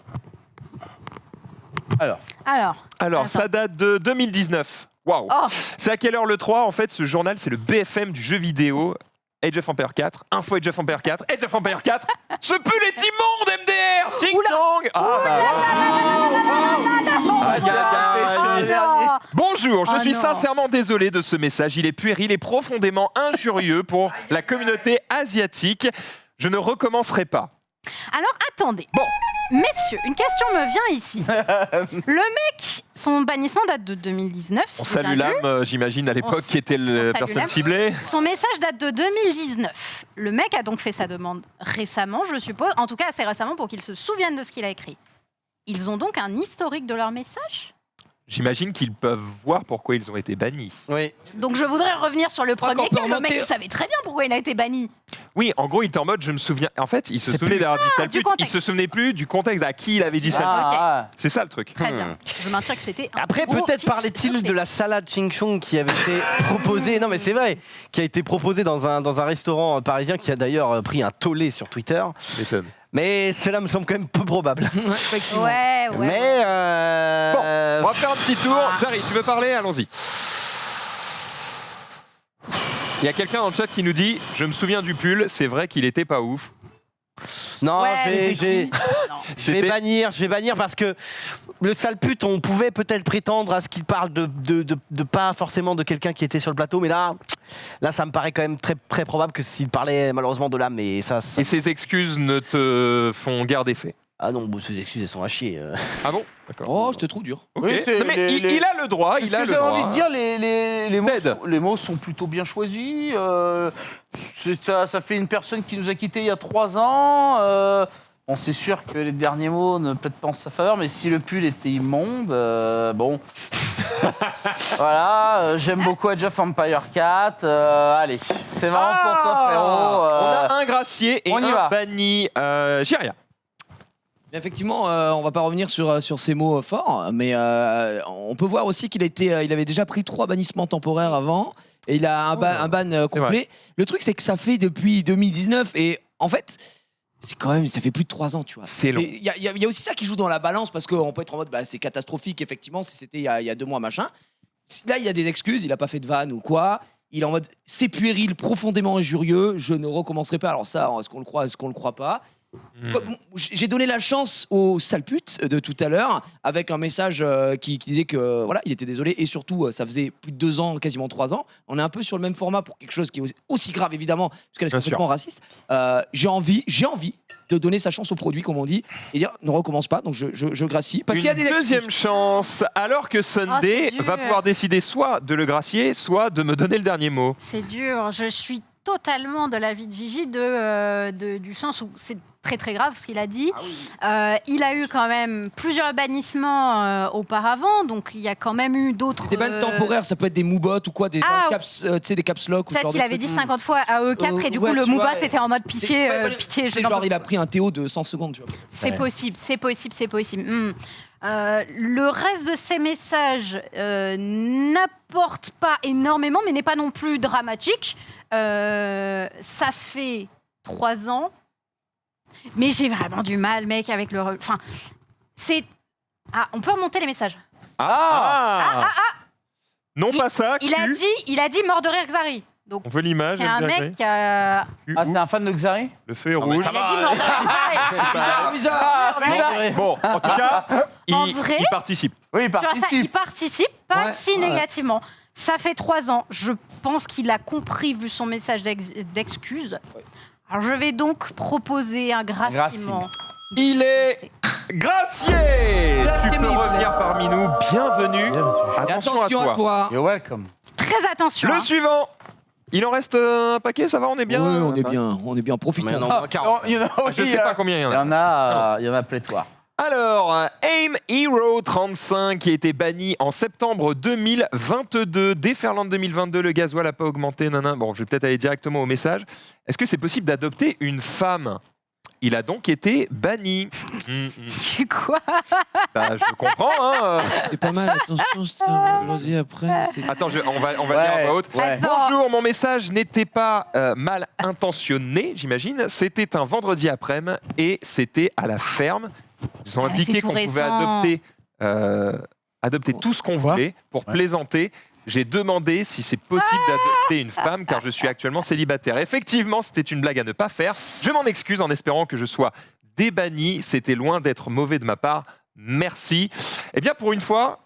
Alors, Alors. Alors, Attends. ça date de 2019. Waouh. Oh. C'est à quelle heure le 3? En fait, ce journal, c'est le BFM du jeu vidéo. Age of Empires 4, info Age of Empires 4, Age of Empires 4, ce pull est immonde MDR, Ting Tong. Bonjour, je suis sincèrement désolé de ce message, il est puéril et profondément injurieux pour la communauté asiatique. Je ne recommencerai pas. Alors attendez. Bon. Messieurs, une question me vient ici. Le mec, son bannissement date de 2019. Si On j'ai salue bien vu. l'âme, j'imagine, à l'époque, qui était la salue personne l'âme. ciblée. Son message date de 2019. Le mec a donc fait sa demande récemment, je suppose, en tout cas assez récemment, pour qu'il se souvienne de ce qu'il a écrit. Ils ont donc un historique de leur message ? J'imagine qu'ils peuvent voir pourquoi ils ont été bannis. Oui. Donc je voudrais revenir sur le crois premier qu'on peut cas. Le mec remonter. il savait très bien pourquoi il a été banni. Oui, en gros, il était en mode, je me souviens. En fait, il se C'est souvenait plus- d'avoir dit sale du pute, il contexte. se souvenait plus du contexte à qui il avait dit sale pute. Ah, C'est ça le truc. Très bien. Je maintiens que c'était un Après, gros peut-être fils parlait-il de de la salade Ching Chong qui avait été proposée. Non, mais c'est vrai, qui a été proposée dans un restaurant parisien qui a d'ailleurs pris un tollé sur Twitter. M'étonne. Mais cela me semble quand même peu probable. Effectivement. Ouais, ouais. Mais Bon, on va faire un petit tour. Jarry, tu veux parler? Allons-y. Il y a quelqu'un dans le chat qui nous dit « Je me souviens du pull, c'est vrai qu'il était pas ouf. non, Ouais, j'ai- mais j'ai- qui Non. je vais bannir parce que le sale pute, on pouvait peut-être prétendre à ce qu'il parle de pas forcément de quelqu'un qui était sur le plateau, mais là, ça me paraît quand même très, très probable que s'il parlait malheureusement de l'âme, mais ça. » Et ces excuses ne te font guère d'effet. Ah non, bon, ces excuses, elles sont à chier. Ah bon? D'accord. Oh, je te trouve dur. Ok. Oui, c'est Non, mais les- il a le droit, il a le J'ai droit. envie de dire, les mots, Ned. les mots sont plutôt bien choisis. Ça fait une personne qui nous a quittés il y a 3 ans. Bon, c'est sûr que les derniers mots ne plaident pas en sa faveur, mais si le pull était immonde, bon. Voilà, j'aime beaucoup Age of Empire 4. Allez, c'est vraiment pour toi, frérot. On a un gracié et on y un va. banni. Jiria. Effectivement, on va pas revenir sur ces mots forts, mais on peut voir aussi qu'il il avait déjà pris 3 bannissements temporaires avant, et il a un ban complet. Le truc, c'est que ça fait depuis 2019, et en fait, c'est quand même, ça fait plus de 3 ans, tu vois. C'est long. Il y a aussi ça qui joue dans la balance, parce qu'on peut être en mode, bah, c'est catastrophique, effectivement, si c'était il y a 2 mois, machin. Là, il y a des excuses, il a pas fait de vanne ou quoi. Il est en mode, c'est puéril, profondément injurieux, je ne recommencerai pas. Alors ça, est-ce qu'on le croit, est-ce qu'on le croit pas? Bon, j'ai donné la chance au sale pute de tout à l'heure avec un message qui disait que voilà, il était désolé, et surtout ça faisait plus de 2 ans, quasiment 3 ans. On est un peu sur le même format pour quelque chose qui est aussi grave, évidemment, parce qu'elle est Bien complètement raciste. J'ai envie de donner sa chance au produit, comme on dit, et dire ne recommence pas. Donc je gracie parce qu'il y a des Une deuxième excuses. chance, alors que Sunday c'est dur. va pouvoir décider soit de le gracier, soit de me donner le dernier mot. C'est dur. Je suis totalement de l'avis de Gigi du sens où c'est très très grave ce qu'il a dit. Il a eu quand même plusieurs bannissements auparavant, donc il y a quand même eu d'autres. Des bannes temporaires, ça peut être des moubot ou quoi, des Ah, caps, tu sais, des caps lock. ou ce Peut-être genre qu'il de avait trucs. dit 50 fois AE4 et du coup ouais, le tu Moubat vois, était en mode pitié, Ouais, pitié. c'est je n'en genre peux il a pris un Théo de 100 secondes, tu vois. C'est possible, c'est possible, c'est possible. Le reste de ces messages n'apporte pas énormément, mais n'est pas non plus dramatique. Ça fait 3 ans, mais j'ai vraiment du mal, mec, avec le... Enfin, c'est... Ah, on peut remonter les messages. Non, pas ça. Il a dit mort de rire Xari. Donc, On veut l'image. c'est un mec qui a... Ah, c'est un fan de Xari? Le feu est rouge. Il a dit mort de rire Xari. Bizarre. Bon, en tout cas, En il vrai, participe. Oui, il Sur ça, il participe. participe, pas Ouais, si ouais. négativement. Ça fait 3 ans. Je pense qu'il a compris, vu son message d'excuse. Alors, je vais donc proposer un graciement. Il est gracié. Gracié, Tu peux mille. revenir parmi nous. Bienvenue. Et Attention à toi. You're welcome. Très attention. Le hein. suivant. Il en reste un paquet, ça va, on est bien. Ouais, on est bien, profitons. Mais non, Ah, 40. il y en a, Je sais pas combien il y en Il y a. en a pléthore. Alors, Aim Hero 35 qui a été banni en septembre 2022. Déferlante 2022, le gasoil n'a pas augmenté. Nanan. Bon, je vais peut-être aller directement au message. Est-ce que c'est possible d'adopter une femme? Il a donc été banni. Tu quoi? Bah, je comprends. Hein. C'est pas mal, attention, je te redis après. Attends, on va le Ouais. dire à voix haute. Ouais. Attends. Bonjour, mon message n'était pas mal intentionné, j'imagine. C'était un vendredi après-midi et c'était à la ferme. Ils ont Ah, indiqué c'est tout qu'on pouvait récent. adopter tout ce qu'on voulait pour plaisanter. J'ai demandé si c'est possible d'adopter une femme car je suis actuellement célibataire. Effectivement, c'était une blague à ne pas faire. Je m'en excuse en espérant que je sois débanni. C'était loin d'être mauvais de ma part. Merci. Eh bien, pour une fois,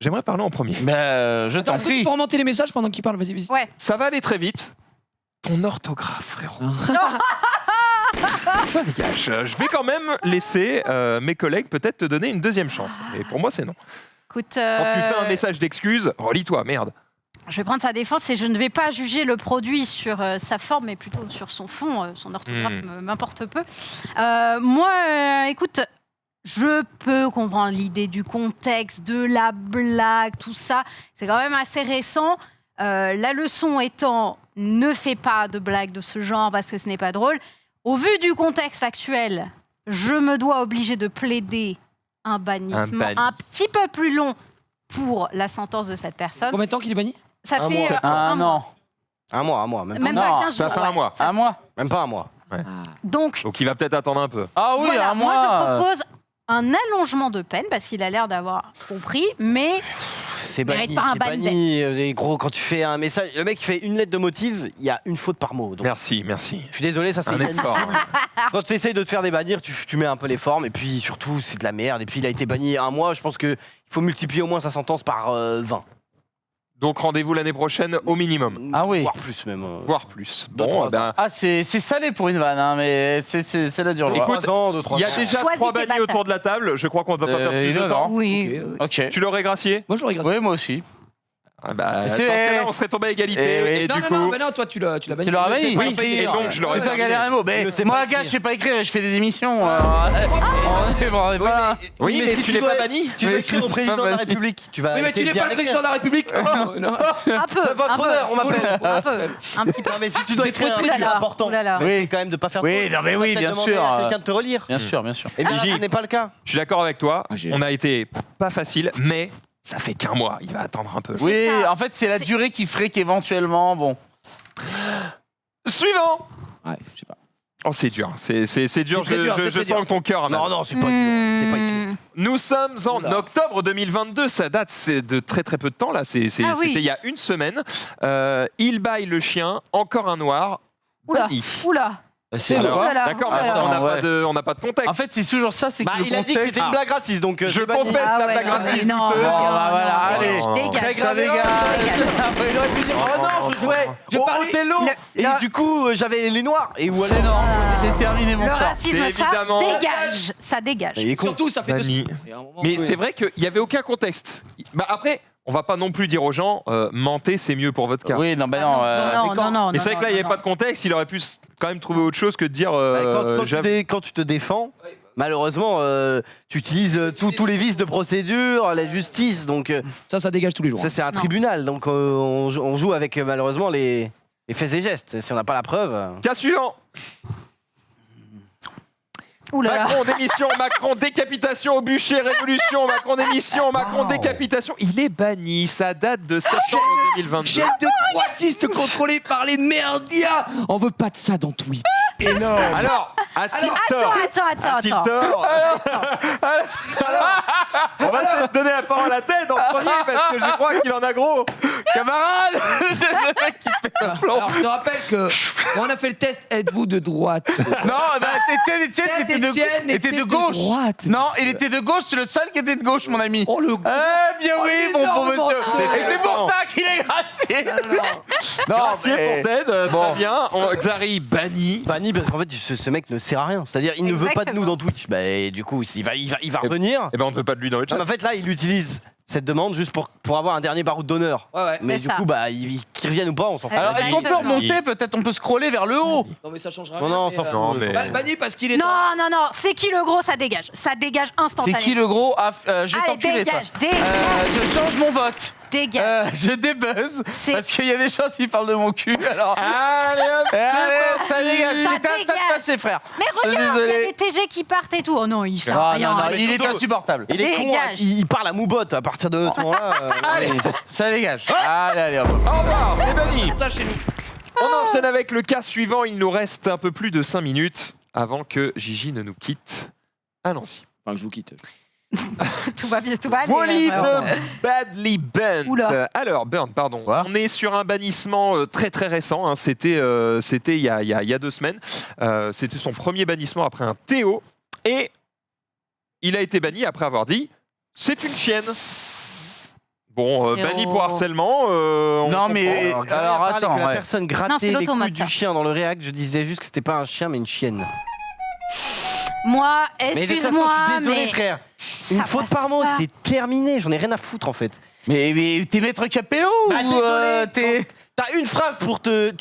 j'aimerais parler en premier. Je Attends, t'en est-ce que tu prie. peux remonter les messages pendant qu'il parle? Vas-y. Ouais. Ça va aller très vite. Ton orthographe, frérot. Ça dégage. Je vais quand même laisser mes collègues peut-être te donner une deuxième chance. Mais pour moi, c'est non. Écoute, Quand tu fais un message d'excuse, relis-toi, merde. je vais prendre sa défense et je ne vais pas juger le produit sur sa forme, mais plutôt sur son fond. Son orthographe m'importe peu. Moi, écoute, je peux comprendre l'idée du contexte, de la blague, tout ça. C'est quand même assez récent. La leçon étant, ne fais pas de blagues de ce genre parce que ce n'est pas drôle. Au vu du contexte actuel, je me dois obliger de plaider un bannissement un petit peu plus long pour la sentence de cette personne. Combien de temps qu'il est banni? Ça Un fait mois. Un mois. an. Un mois, même pas. Même Non, pas 15 ça jours. fait un mois. Ça Un mois. Même pas un mois. Donc, Donc il va peut-être attendre un peu. Ah oui, voilà, un moi mois. je propose un allongement de peine parce qu'il a l'air d'avoir compris, mais C'est Mérite banni, pas un c'est ban banni. Gros, quand tu fais un message, le mec il fait une lettre de motive, il y a une faute par mot. Donc, Merci. je suis désolé, ça c'est Un effort. Quand tu essayes de te faire débannir, tu mets un peu les formes et puis surtout c'est de la merde. Et puis il a été banni un mois, je pense qu'il faut multiplier au moins sa sentence par 20. Donc rendez-vous l'année prochaine au minimum. Ah oui. Voire plus même. Voire plus. Deux, Bon, trois eh ben, Ah, c'est salé pour une vanne, hein, mais c'est la dure. Écoute, il y a déjà Choisis 3 tes bannis batailles. autour de la table. Je crois qu'on ne va pas perdre plus de non, temps. oui. Ok. Tu l'aurais gracié? Moi, je regrette. Oui, moi aussi. Ah bah, dans ce C'est- cas-là, on serait tombé à égalité. Eh oui. Et Non, du non, coup, non, mais non, toi, tu l'as banni. Tu l'auras banni? Oui, Oui, et donc je l'aurais Ça pas galère un mot. Mais Il ne sait moi, pas gars, écrire. je sais pas écrire et je fais des émissions. C'est bon, voilà. oui, mais tu l'es pas banni. Tu dois écrire au c'est président pas de la banni. République. Tu vas Oui, mais tu essayer n'es de pas bien le président de la République. Oh, non. Un peu. Votre un peu, honneur, on m'appelle. Un peu. Un petit peu. Non, mais si tu dois écrire un Ouh truc là là, important, ouh là là. Oui. c'est quand même de pas faire Oui, trop. non, mais oui, Peut-être bien demander sûr. à quelqu'un de te relire. Bien sûr, bien sûr. Et bien, Gigi. ce n'est pas le cas. Je suis d'accord avec toi. Ah, j'ai- On a été pas facile, mais ça fait qu'un mois. Il va attendre un peu. Oui, ça. en fait, c'est la C'est- durée qui ferait qu'éventuellement, bon. Suivant. Ouais, je sais pas. Oh, c'est dur. C'est dur. C'est très dur, c'est Je très sens dur. que ton cœur. Non, non, c'est pas dur. C'est pas écrit. Nous sommes en Oula. octobre 2022, ça date de très très peu de temps là, c'était Ah oui. il y a une semaine. Il baille le chien, encore un noir, Oula. banni. Oula. C'est Alors, Oula là, d'accord, oula mais là. on n'a ouais. pas de contexte. En fait, c'est toujours ça, c'est que Bah, le il a dit que contexte- c'était une blague raciste, donc je c'est banni. confesse Ah la ouais, blague non, raciste mais non, douteuse. non, bah, voilà, non, allez. non, Très dégage. Ça dégage. Il aurait pu dire oh non, je jouais Je au parlais- Othello et le- du coup j'avais les noirs et ou C'est alors non, c'est terminé, Le bonsoir. racisme, C'est ça évidemment- dégage. Ça dégage. il est con. Surtout, ça fait Banni. deux. Et à un moment, Mais oui. c'est vrai qu'il n'y avait aucun contexte. Bah, après, on va pas non plus dire aux gens mentez, c'est mieux pour votre cas. Oui, non, ben Ah non. non, non, non, Mais c'est vrai non, que là, il n'y non, avait pas de contexte. Il aurait pu quand même trouver autre chose que de dire. Quand tu te défends, malheureusement, tu utilises tous les vices de procédure, la justice, donc Ça dégage tous les jours. ça c'est un Non. tribunal, donc on joue avec malheureusement les faits et gestes. Si on n'a pas la preuve. Cas suivant. Ouh là là. Macron démission, Macron décapitation au bûcher, révolution, Macron démission, Macron décapitation. Il est banni, ça date de septembre 2022. Chaîne de droitistes contrôlée par les merdias. On veut pas de ça dans Twitch. Énorme. Alors, a-t-il tort Attends. A-t-il tort On va peut-être donner la parole à Ted en premier parce que je crois qu'il en a gros. Camarade. Alors, je te rappelle que quand on a fait le test, êtes-vous de droite? Non, bah, Étienne, était Étienne était de gauche. droite. Non, il était de gauche, c'est le seul qui était de gauche, mon ami. Oh le. Eh bien Oh, oui, l'énorme bon monsieur. menteur. Et c'est pour ça qu'il est gracié. Non, Gracieux mais- pour Ted, très bien. Xari banni. Banni parce qu'en fait ce mec ne sert à rien. C'est-à-dire il ne veut pas de nous Exactement. dans Twitch. Bah, et du coup il va revenir. Eh ben on ne veut pas de lui dans le Non, chat. mais en fait là il utilise cette demande juste pour avoir un dernier baroud d'honneur. Ouais. Mais C'est du ça. coup bah qu'il revienne ou pas on s'en fout. Alors, est-ce qu'on peut Exactement. remonter? Peut-être on peut scroller vers le haut. Non, mais ça changera Non, rien. non, mais, s'en fout. Non, mais- Banni parce qu'il est. Non. C'est qui le gros, ça dégage. Ça dégage C'est instantanément. qui le gros? Je vais Allez, t'enculer, toi. dégage. Je change mon vote. Dégage. Je débuzz. C'est- Parce qu'il y a des choses qui parlent de mon cul. Alors. Allez, hop, c'est Allez, parti. ça dégage. Ça C'est à dégage. de passer, frère. Mais Je suis regarde, il y a désolé. des TG qui partent et tout. Oh non, il sert à Ah, rien. non, non, Allez. il est insupportable. Il est con, Dégage. hein. Il parle à Moubot à partir de ce moment-là. Allez, ça dégage. Allez, hop. Au revoir, c'est banni. Ça chez nous. On enchaîne avec le cas suivant. Il nous reste un peu plus de 5 minutes avant que Gigi ne nous quitte. Allons-y. Enfin, que je vous quitte. Tout va bien, tout va aller. Wally vraiment. the Badly Bent. Oula. Alors, Burn, pardon. Quoi On est sur un bannissement très très récent. Hein. C'était il y a 2 semaines. C'était son premier bannissement après un Théo. Et il a été banni après avoir dit « c'est une chienne ». Bon, banni pour harcèlement. on Non, mais comprend. alors attends. que la Ouais. personne Non, grattait c'est les couilles l'automate, du ça. chien dans le réact, je disais juste que c'était pas un chien mais une chienne. Moi, Mais de toute façon, excuse-moi, je suis désolé mais frère. ça Une faute passe par mot, pas. c'est terminé, j'en ai rien à foutre en fait. Mais t'es maître Capello Bah, ou désolé, t'es. T'as une phrase pour tu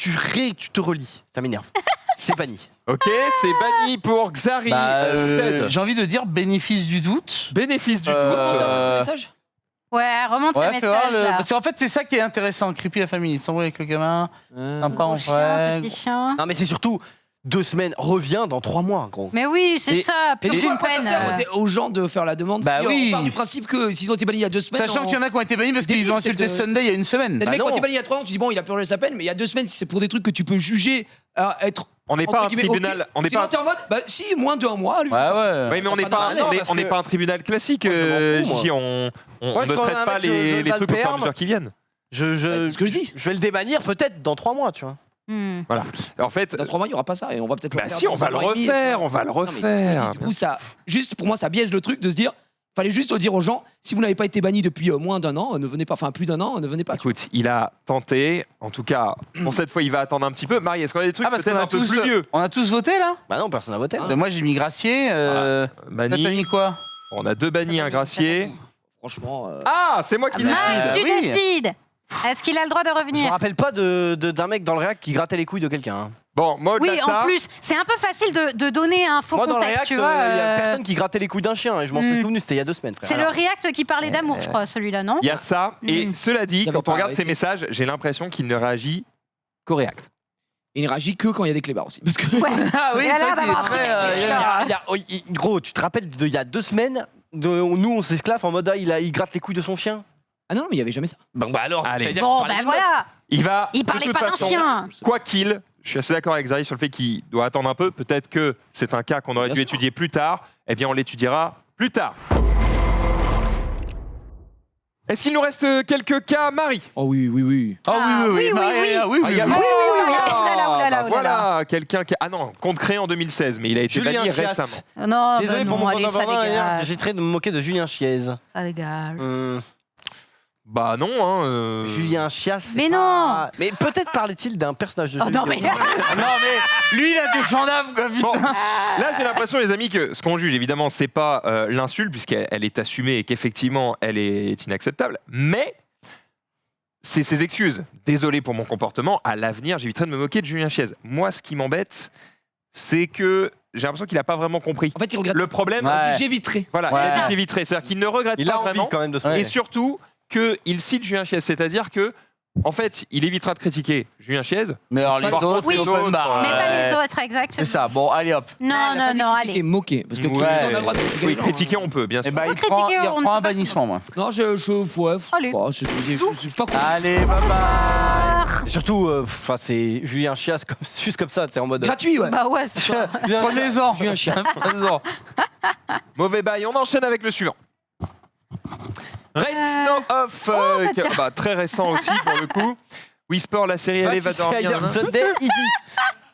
te relis, ça m'énerve. C'est banni. Ok, c'est banni pour Xari. Bah, Ted. j'ai envie de dire bénéfice du doute. Bénéfice du Euh, doute. Ce message Ouais, remonte Ouais, ces fais voir messages. le- là. Parce qu'en fait, c'est ça qui est intéressant. Creepy la famille, s'embrouille avec le gamin. Sympa en Gros chien, vrai. petit chien. Non mais c'est surtout 2 semaines, reviens dans 3 mois gros. Mais oui, c'est Et- ça, Et plus du coup, d'une à quoi ça peine. sert aux gens de faire la demande Bah si oui. On part du principe que s'ils ont été bannis il y a 2 semaines. Sachant on- qu'il y en a qui ont été bannis parce qu'ils Débile, ont insulté cette- Sunday il y a une semaine. T'as des Bah mecs qui ont non. été bannis il y a 3 ans, tu dis bon, il a pleuré sa peine, mais il y a 2 semaines, c'est pour des trucs que tu peux juger être. On n'est entre pas un guillemets, tribunal. ok. On n'est Sinon, pas. t'es en mode, bah si, moins de 1 mois. Lui, Ouais, ouais. Oui, mais on n'est Ça pas, prend non, on est- parce on n'est que- pas un tribunal classique, Moi, je m'en fous, moi. Gigi. On Moi, ne quand traite un pas mec, je les donne trucs au le fur et à perme. mesure qui viennent. Je c'est ce que je dis. Je vais le débannir peut-être dans 3 mois, tu vois. En fait, Dans 3 mois, il n'y aura pas ça et on va peut-être le bah refaire si, dans on va un le an et demi, refaire, tu vois. on va le Non, mais c'est ce que je refaire. dis. Du coup, ça, juste pour moi, ça biaise le truc de se dire, fallait juste dire aux gens, si vous n'avez pas été banni depuis moins d'1 an, ne venez pas, enfin plus d'1 an, ne venez pas. Écoute, il a tenté. En tout cas, pour cette fois, il va attendre un petit peu. Marie, est-ce qu'on a des trucs Ah, parce qu'on peut-être a un peu tous, plus vieux on a tous voté là Bah non, personne n'a voté. Parce que moi j'ai mis Gracier. Toi, t'as Banni. mis quoi On a 2 bannis, un gracier. Franchement. Ah, c'est moi qui Max, décide. tu oui. décides. Est-ce qu'il a le droit de Je me revenir? rappelle pas d'un mec dans le réact qui grattait les couilles de quelqu'un. Hein. Bon, moi, au-delà Oui, de en ça, plus, c'est un peu facile de donner un faux Moi dans le contexte, réact, tu il vois. y a personne qui grattait les couilles d'un chien et je m'en suis souvenu, c'était il y a 2 semaines frère. C'est le React qui parlait d'amour, je crois, celui-là, non? il y a ça. Et cela dit, Il y avait quand on pas regarde arrêté. ses messages, j'ai l'impression qu'il ne réagit qu'au React. Il ne réagit que quand il y a des clébards aussi. Parce que Ouais. Ah oui, Il a c'est l'air vrai qu'il est d'avoir très. un truc avec les chats. Gros, tu te rappelles il y a 2 semaines, nous on s'esclave en mode il gratte les couilles de son chien. ah non, mais il n'y avait jamais ça. Bon bah alors, Allez. ça veut dire Bon, qu'il parlait ben de meuf. voilà. Il Il parlait de toute pas d'un façon, chien. Quoi qu'il, je suis assez d'accord avec Zari sur le fait qu'il doit attendre un peu. Peut-être que c'est un cas qu'on aurait Bien dû sûr. étudier plus tard. Eh bien, on l'étudiera plus tard. Est-ce qu'il nous reste quelques cas, Marie? Oh oui, oui, oui. Ah oui, oui, oui. oui, oui, Marie, ah oui, Ah, il oui, y a- oui. oui, oui, oui. Ah, Oulala, oulala, bah oulala. voilà, quelqu'un qui... Ah non, compte créé en 2016, mais il a été Julien banni Chias. récemment. Non, Désolé ben pour non, mon allez, bon ça dégage. j'ai très de me moquer de Julien Chiez. Ça dégage. Bah non, hein. Julien Chias. c'est Mais pas- Mais peut-être parlait-il d'un personnage de Oh jeu non, vidéo. mais... Ah non, mais lui, il est indéfendable, quoi, Bon, putain. là j'ai l'impression, les amis, que ce qu'on juge, évidemment, c'est pas l'insulte, puisqu'elle elle est assumée et qu'effectivement, elle est inacceptable, mais c'est ses excuses. Désolé pour mon comportement, à l'avenir, j'éviterai de me moquer de Julien Chiez. Moi, ce qui m'embête, c'est que j'ai l'impression qu'il n'a pas vraiment compris. En fait, il regrette. Le problème, Ouais. J'éviterai. voilà, Ouais. il a dit j'éviterai. C'est-à-dire qu'il ne regrette Il pas a envie vraiment, quand même de se Ouais. et surtout qu'il cite Julien Chiez, c'est-à-dire que, en fait, il évitera de critiquer Julien Chiez. Mais alors les Par autres, contre, Oui. c'est open bar. Mais pas les Ouais. autres, exactement. C'est ça, bon, allez hop. Non, non, non, Et allez. moquer. Parce que Ouais. critiquer, on a le droit de critiquer Oui, les gens, critiquer, hein. on peut, bien Eh sûr. ben, On il peut prend, critiquer, il on reprend ne un peut pas bannissement, moi. Non, je ouais, Allez. je suis pas con. Allez, bye bye. Et surtout, enfin c'est Julien Chias juste comme ça, c'est en mode. Gratuit, ouais. Bah ouais, c'est ça. Prenez-en. Julien Chias. Prenez-en. Mauvais bail, on enchaîne avec le suivant. Raid Snow Off, bah tiens. très récent aussi pour le coup. Whisper, la série Allez, va dormir. Sunday Easy.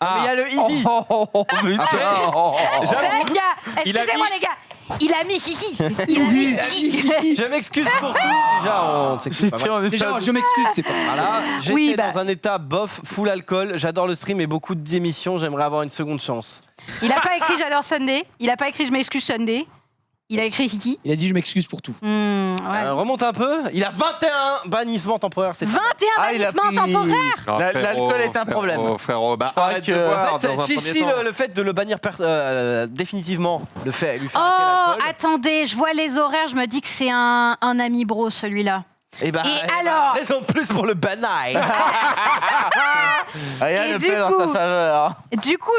Ah. Mais il y a le Easy. Oh, putain. Après, C'est vrai j'avoue, qu'il y a... il a Excusez-moi, mis- les gars. Il a mis hihi. Il a mis hihi. Je m'excuse pour tout. Déjà, on s'excuse pas mal. Déjà, je m'excuse, c'est pas. Voilà, j'étais Oui, bah. dans un état bof, full alcool. J'adore le stream et beaucoup d'émissions. J'aimerais avoir une seconde chance. Il a pas écrit j'adore Sunday. Il a pas écrit je m'excuse Sunday. Il a écrit hihi. Il a dit je m'excuse pour tout. Ouais. Remonte un peu. Il a 21 bannissements temporaires. C'est 21 Ah, il a bannissements pris- temporaires. Non, L'alcool est un problème. Frérot, bah, crois arrête que- de boire En fait, dans un si premier temps. le fait de le bannir définitivement lui fait Oh, arrêter l'alcool. attendez, je vois les horaires, je me dis que c'est un ami bro celui-là. Et bah, Et alors raison de plus pour le bannir. Rien Et ne du plaît dans coup- sa faveur. Du coup,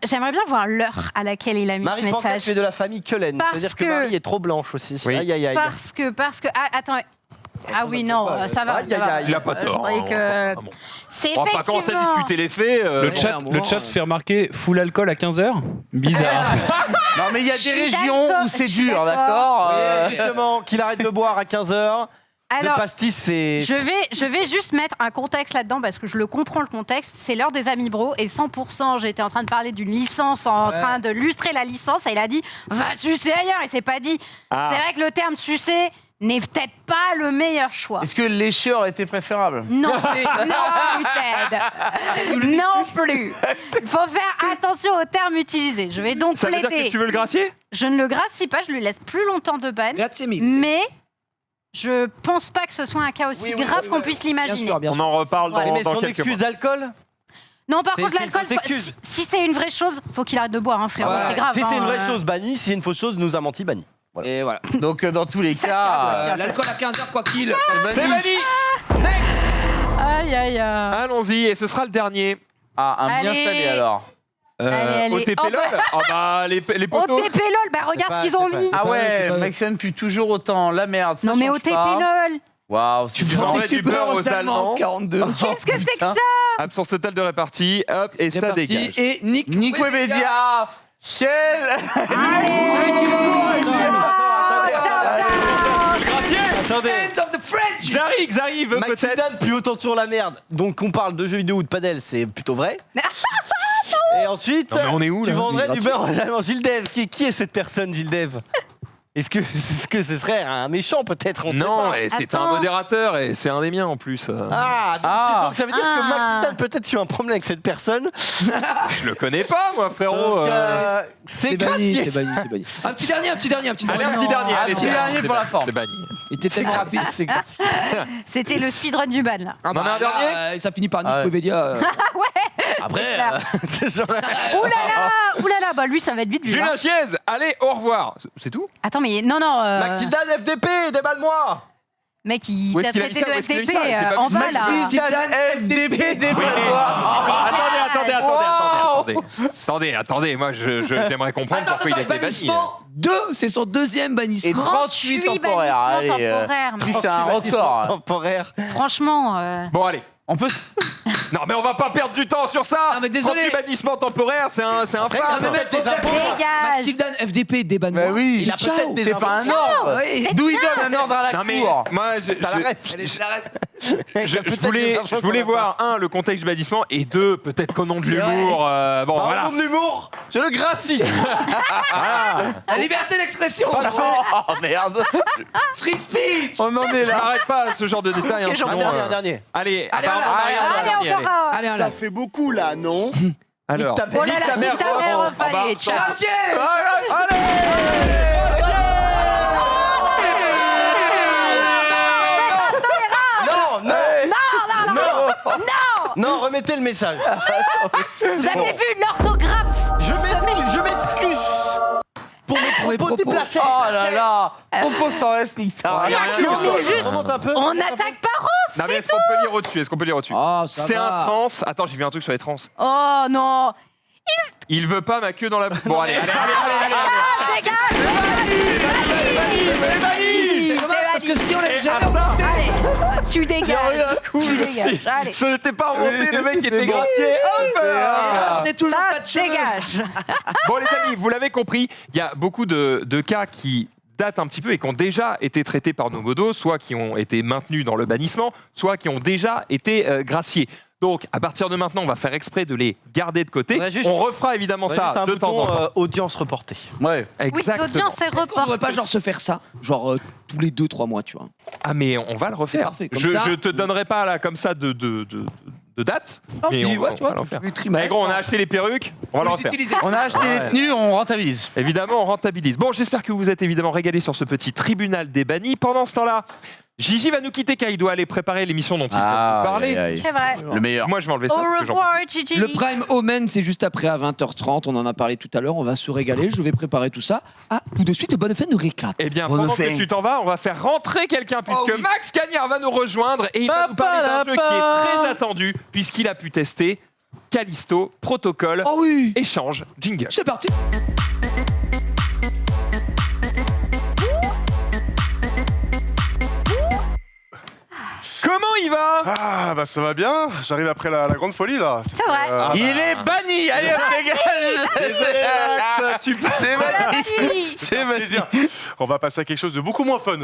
j'aimerais bien voir l'heure à laquelle il a mis Marie ce pense que tu message. es de la famille Cullen. Parce C'est-à-dire que que- Marie est trop blanche aussi. Oui. Aïe, aïe, aïe. Parce que, ah, attends, Ah oui, non, ça va. Aïe, ça aïe, va. aïe. Il a pas Je tort. croyais que Ah bon. c'est On va pas commencer à effectivement. discuter les faits. Le chat fait remarquer full alcool à 15h. Bizarre. Non, mais il y a Je des suis régions d'accord, où c'est je suis dur, d'accord. d'accord Justement, qu'il arrête de boire à 15h. Le Alors, pastis, c'est. je vais juste mettre un contexte là-dedans parce que je le comprends le contexte. C'est l'heure des amis bro et 100%, j'étais en train de parler d'une licence, en train de lustrer la licence et il a dit va sucer ailleurs. Il s'est pas dit. Ah. C'est vrai que le terme sucer n'est peut-être pas le meilleur choix. Est-ce que lécher aurait été préférable? Non plus, Ted. Non plus. Il faut faire attention aux termes utilisés. Je vais donc Ça veut dire plaider. que tu veux le gracier? Je ne le gracie pas, je lui laisse plus longtemps de ban. Grazie mille. Mais je pense pas que ce soit un cas aussi grave qu'on puisse Bien l'imaginer. sûr, bien On sûr. en reparle Ouais. Mais dans son quelques excuse mois. d'alcool. Non, par C'est- contre, c'est l'alcool, une fausse excuse. si c'est une vraie chose, faut qu'il arrête de boire, hein, frérot. Ouais. C'est grave. Si c'est hein, une vraie chose, banni. Si c'est une fausse chose, nous a menti, banni. Et voilà. Donc, dans tous les Ça se cas. tient, ça se tient. L'alcool à 15h, quoi qu'il. C'est Vanny. Aïe, aïe, aïe. Allons-y, et ce sera le dernier. Ah, un bien Allez. salé alors. Allez. OTP Oh, LOL. Ah bah les poteaux. OTP LOL, bah regarde ce qu'ils ont mis. Ah c'est ouais, pas- Maxime pue toujours autant. La merde. Ça Non, mais change OTP pas. LOL. Waouh, Tu c'est vends dur. vrai du beurre aux Allemands. 42. Qu'est-ce que c'est que ça? Absence totale de répartie. Hop, et ça Réparti. dégage. Et Nick. Nick Webedia. Shell. Le gracier. Attendez. Hands of the French. Xari veut peut-être. Maxidane pue autant toujours la merde. Donc on parle de jeux vidéo ou de padel, c'est plutôt vrai. Et ensuite, Non, mais on est où, tu là? vendrais Il est du beurre aux Allemands. Gilles Dev, qui est cette personne, Gilles Dev? Est-ce que ce serait un méchant peut-être? On ne sait Non, pas. et c'est un Attends. modérateur et c'est un des miens en plus. Donc ça veut dire que Maxidane peut-être eu un problème avec cette personne. Je le connais pas moi frérot. Donc, c'est C'est banni, gracié. c'est banni, c'est banni. Un petit dernier. Allez, un petit dernier. Un allez, petit c'est dernier bon, pour la c'est forme. c'est banni. Il était tellement rapide. C'est gracié. C'était le speedrun du ban, là. Ah On en a un dernier Ça finit par Nick Ah ouais. Webedia. Après, clair. c'est genre- Oulala, bah lui, ça va être vite vu. Julien hein. Chiez, allez, au revoir. C'est tout? Attends, mais non, non. Maxidane FDP, déballe-moi. Mec, il Où est-ce t'a qu'il a mis traité ça? de Où est-ce qu'il a mis FDP ça? J'ai pas en vu. bas, là. Maxidane FDP des Attendez, moi j'aimerais comprendre Attends, pourquoi il a été banni. bannissement 2, c'est son deuxième Et bannissement. 38 temporaires. bannissements Allez, temporaires, mais Puis c'est un record. Temporaire. franchement. Bon allez, On peut. non mais on va pas perdre du temps sur ça. Non, mais désolé. 38 bannissements temporaires, c'est un Après, frappe. il a peut-être des impôts. Dégage. Maxildan FDP débannement. Bah oui. Il a peut-être des C'est pas un ordre. Ouais. D'où il donne un ordre à la Non mais cour. moi T'as la ref. je voulais voir un le contexte du bannissement et deux peut-être qu'au nom de l'humour. Bon Voilà. voilà. Nom de l'humour, je le gracie. Voilà. La liberté d'expression. Oh merde. Free speech. On en est Je là. m'arrête pas à ce genre de détails. hein, Ok, sinon, Un dernier. Allez, Allez, apparemment, allez, Marianne, Allez, dernier, allez. encore un. Allez, allez. Ça fait beaucoup là, non? Alors, Nique ta Oh là Nique là, ta mère, nique ta mère, oh, fallait. bah, Ciao. Gracier. Non, non, Non, non, remettez le message. vous avez vu l'orthographe Je de ce mec. m'excuse pour mes propos déplacés. Oh là là. Propos sans reste, nique ça. Il y a rien Non, qui mais sort. juste, Remonte un peu. on n'attaque pas Rof. Non mais est-ce qu'on peut lire au-dessus? Est-ce qu'on peut lire au-dessus? Oh, ça C'est va. un trans. Attends, j'ai vu un truc sur les trans. Oh non. Il veut pas ma queue dans la. Bon allez, allez. Ah, dégage. C'est banni. Parce que si on l'a Et jamais à ça, Allez, tu il y a dégages. rien. Tu Merci. dégages. Allez. Ce n'était pas remonté, le mec était gracié. Hop je n'ai toujours Ça pas de cheveux. dégage. Bon les amis, vous l'avez compris, il y a beaucoup de cas qui datent un petit peu et qui ont déjà été traités par nos modos, soit qui ont été maintenus dans le bannissement, soit qui ont déjà été graciés. Donc, à partir de maintenant, on va faire exprès de les garder de côté. Ouais, juste- On refera évidemment ça de temps en temps. Audience reportée. Ouais. Oui, Exactement. l'audience est Est-ce qu'on devrait reportée. pas genre se faire ça, genre tous les 2-3 mois, tu vois. Ah mais on va le refaire. C'est parfait, comme Je ça. je te donnerai pas là comme ça de date. Non, mais je dis, on ouais, tu vois, va le refaire. tous les Eh trimestres. gros, on a acheté les perruques, on va le refaire. On a acheté les tenues, on rentabilise. Évidemment, on rentabilise. Bon, j'espère que vous êtes évidemment régalés sur ce petit tribunal des bannis. Pendant ce temps-là, Gigi va nous quitter car il doit aller préparer l'émission dont il va nous parler. C'est vrai. Le meilleur. Moi, je vais enlever ça. Au parce que j'en peux revoir, Gigi. Le Prime Omen, c'est juste après à 20h30. On en a parlé tout à l'heure. On va se régaler. Je vais préparer tout ça. Ah, tout de suite, bonne fin de récap. Eh bien, On pendant le fait. que tu t'en vas, on va faire rentrer quelqu'un puisque oui. Max Cagnard va nous rejoindre et il va nous parler d'un jeu qui est très attendu puisqu'il a pu tester Callisto, Protocol, Oh oui. Échange, Jingle. C'est parti. comment il va? Ah bah ça va bien, j'arrive après la grande folie là. C'est vrai. Il est banni. Allez, hop, dégage. Désolé, Max, tu peux. C'est banni. Oui. C'est banni. Plaisir. On va passer à quelque chose de beaucoup moins fun.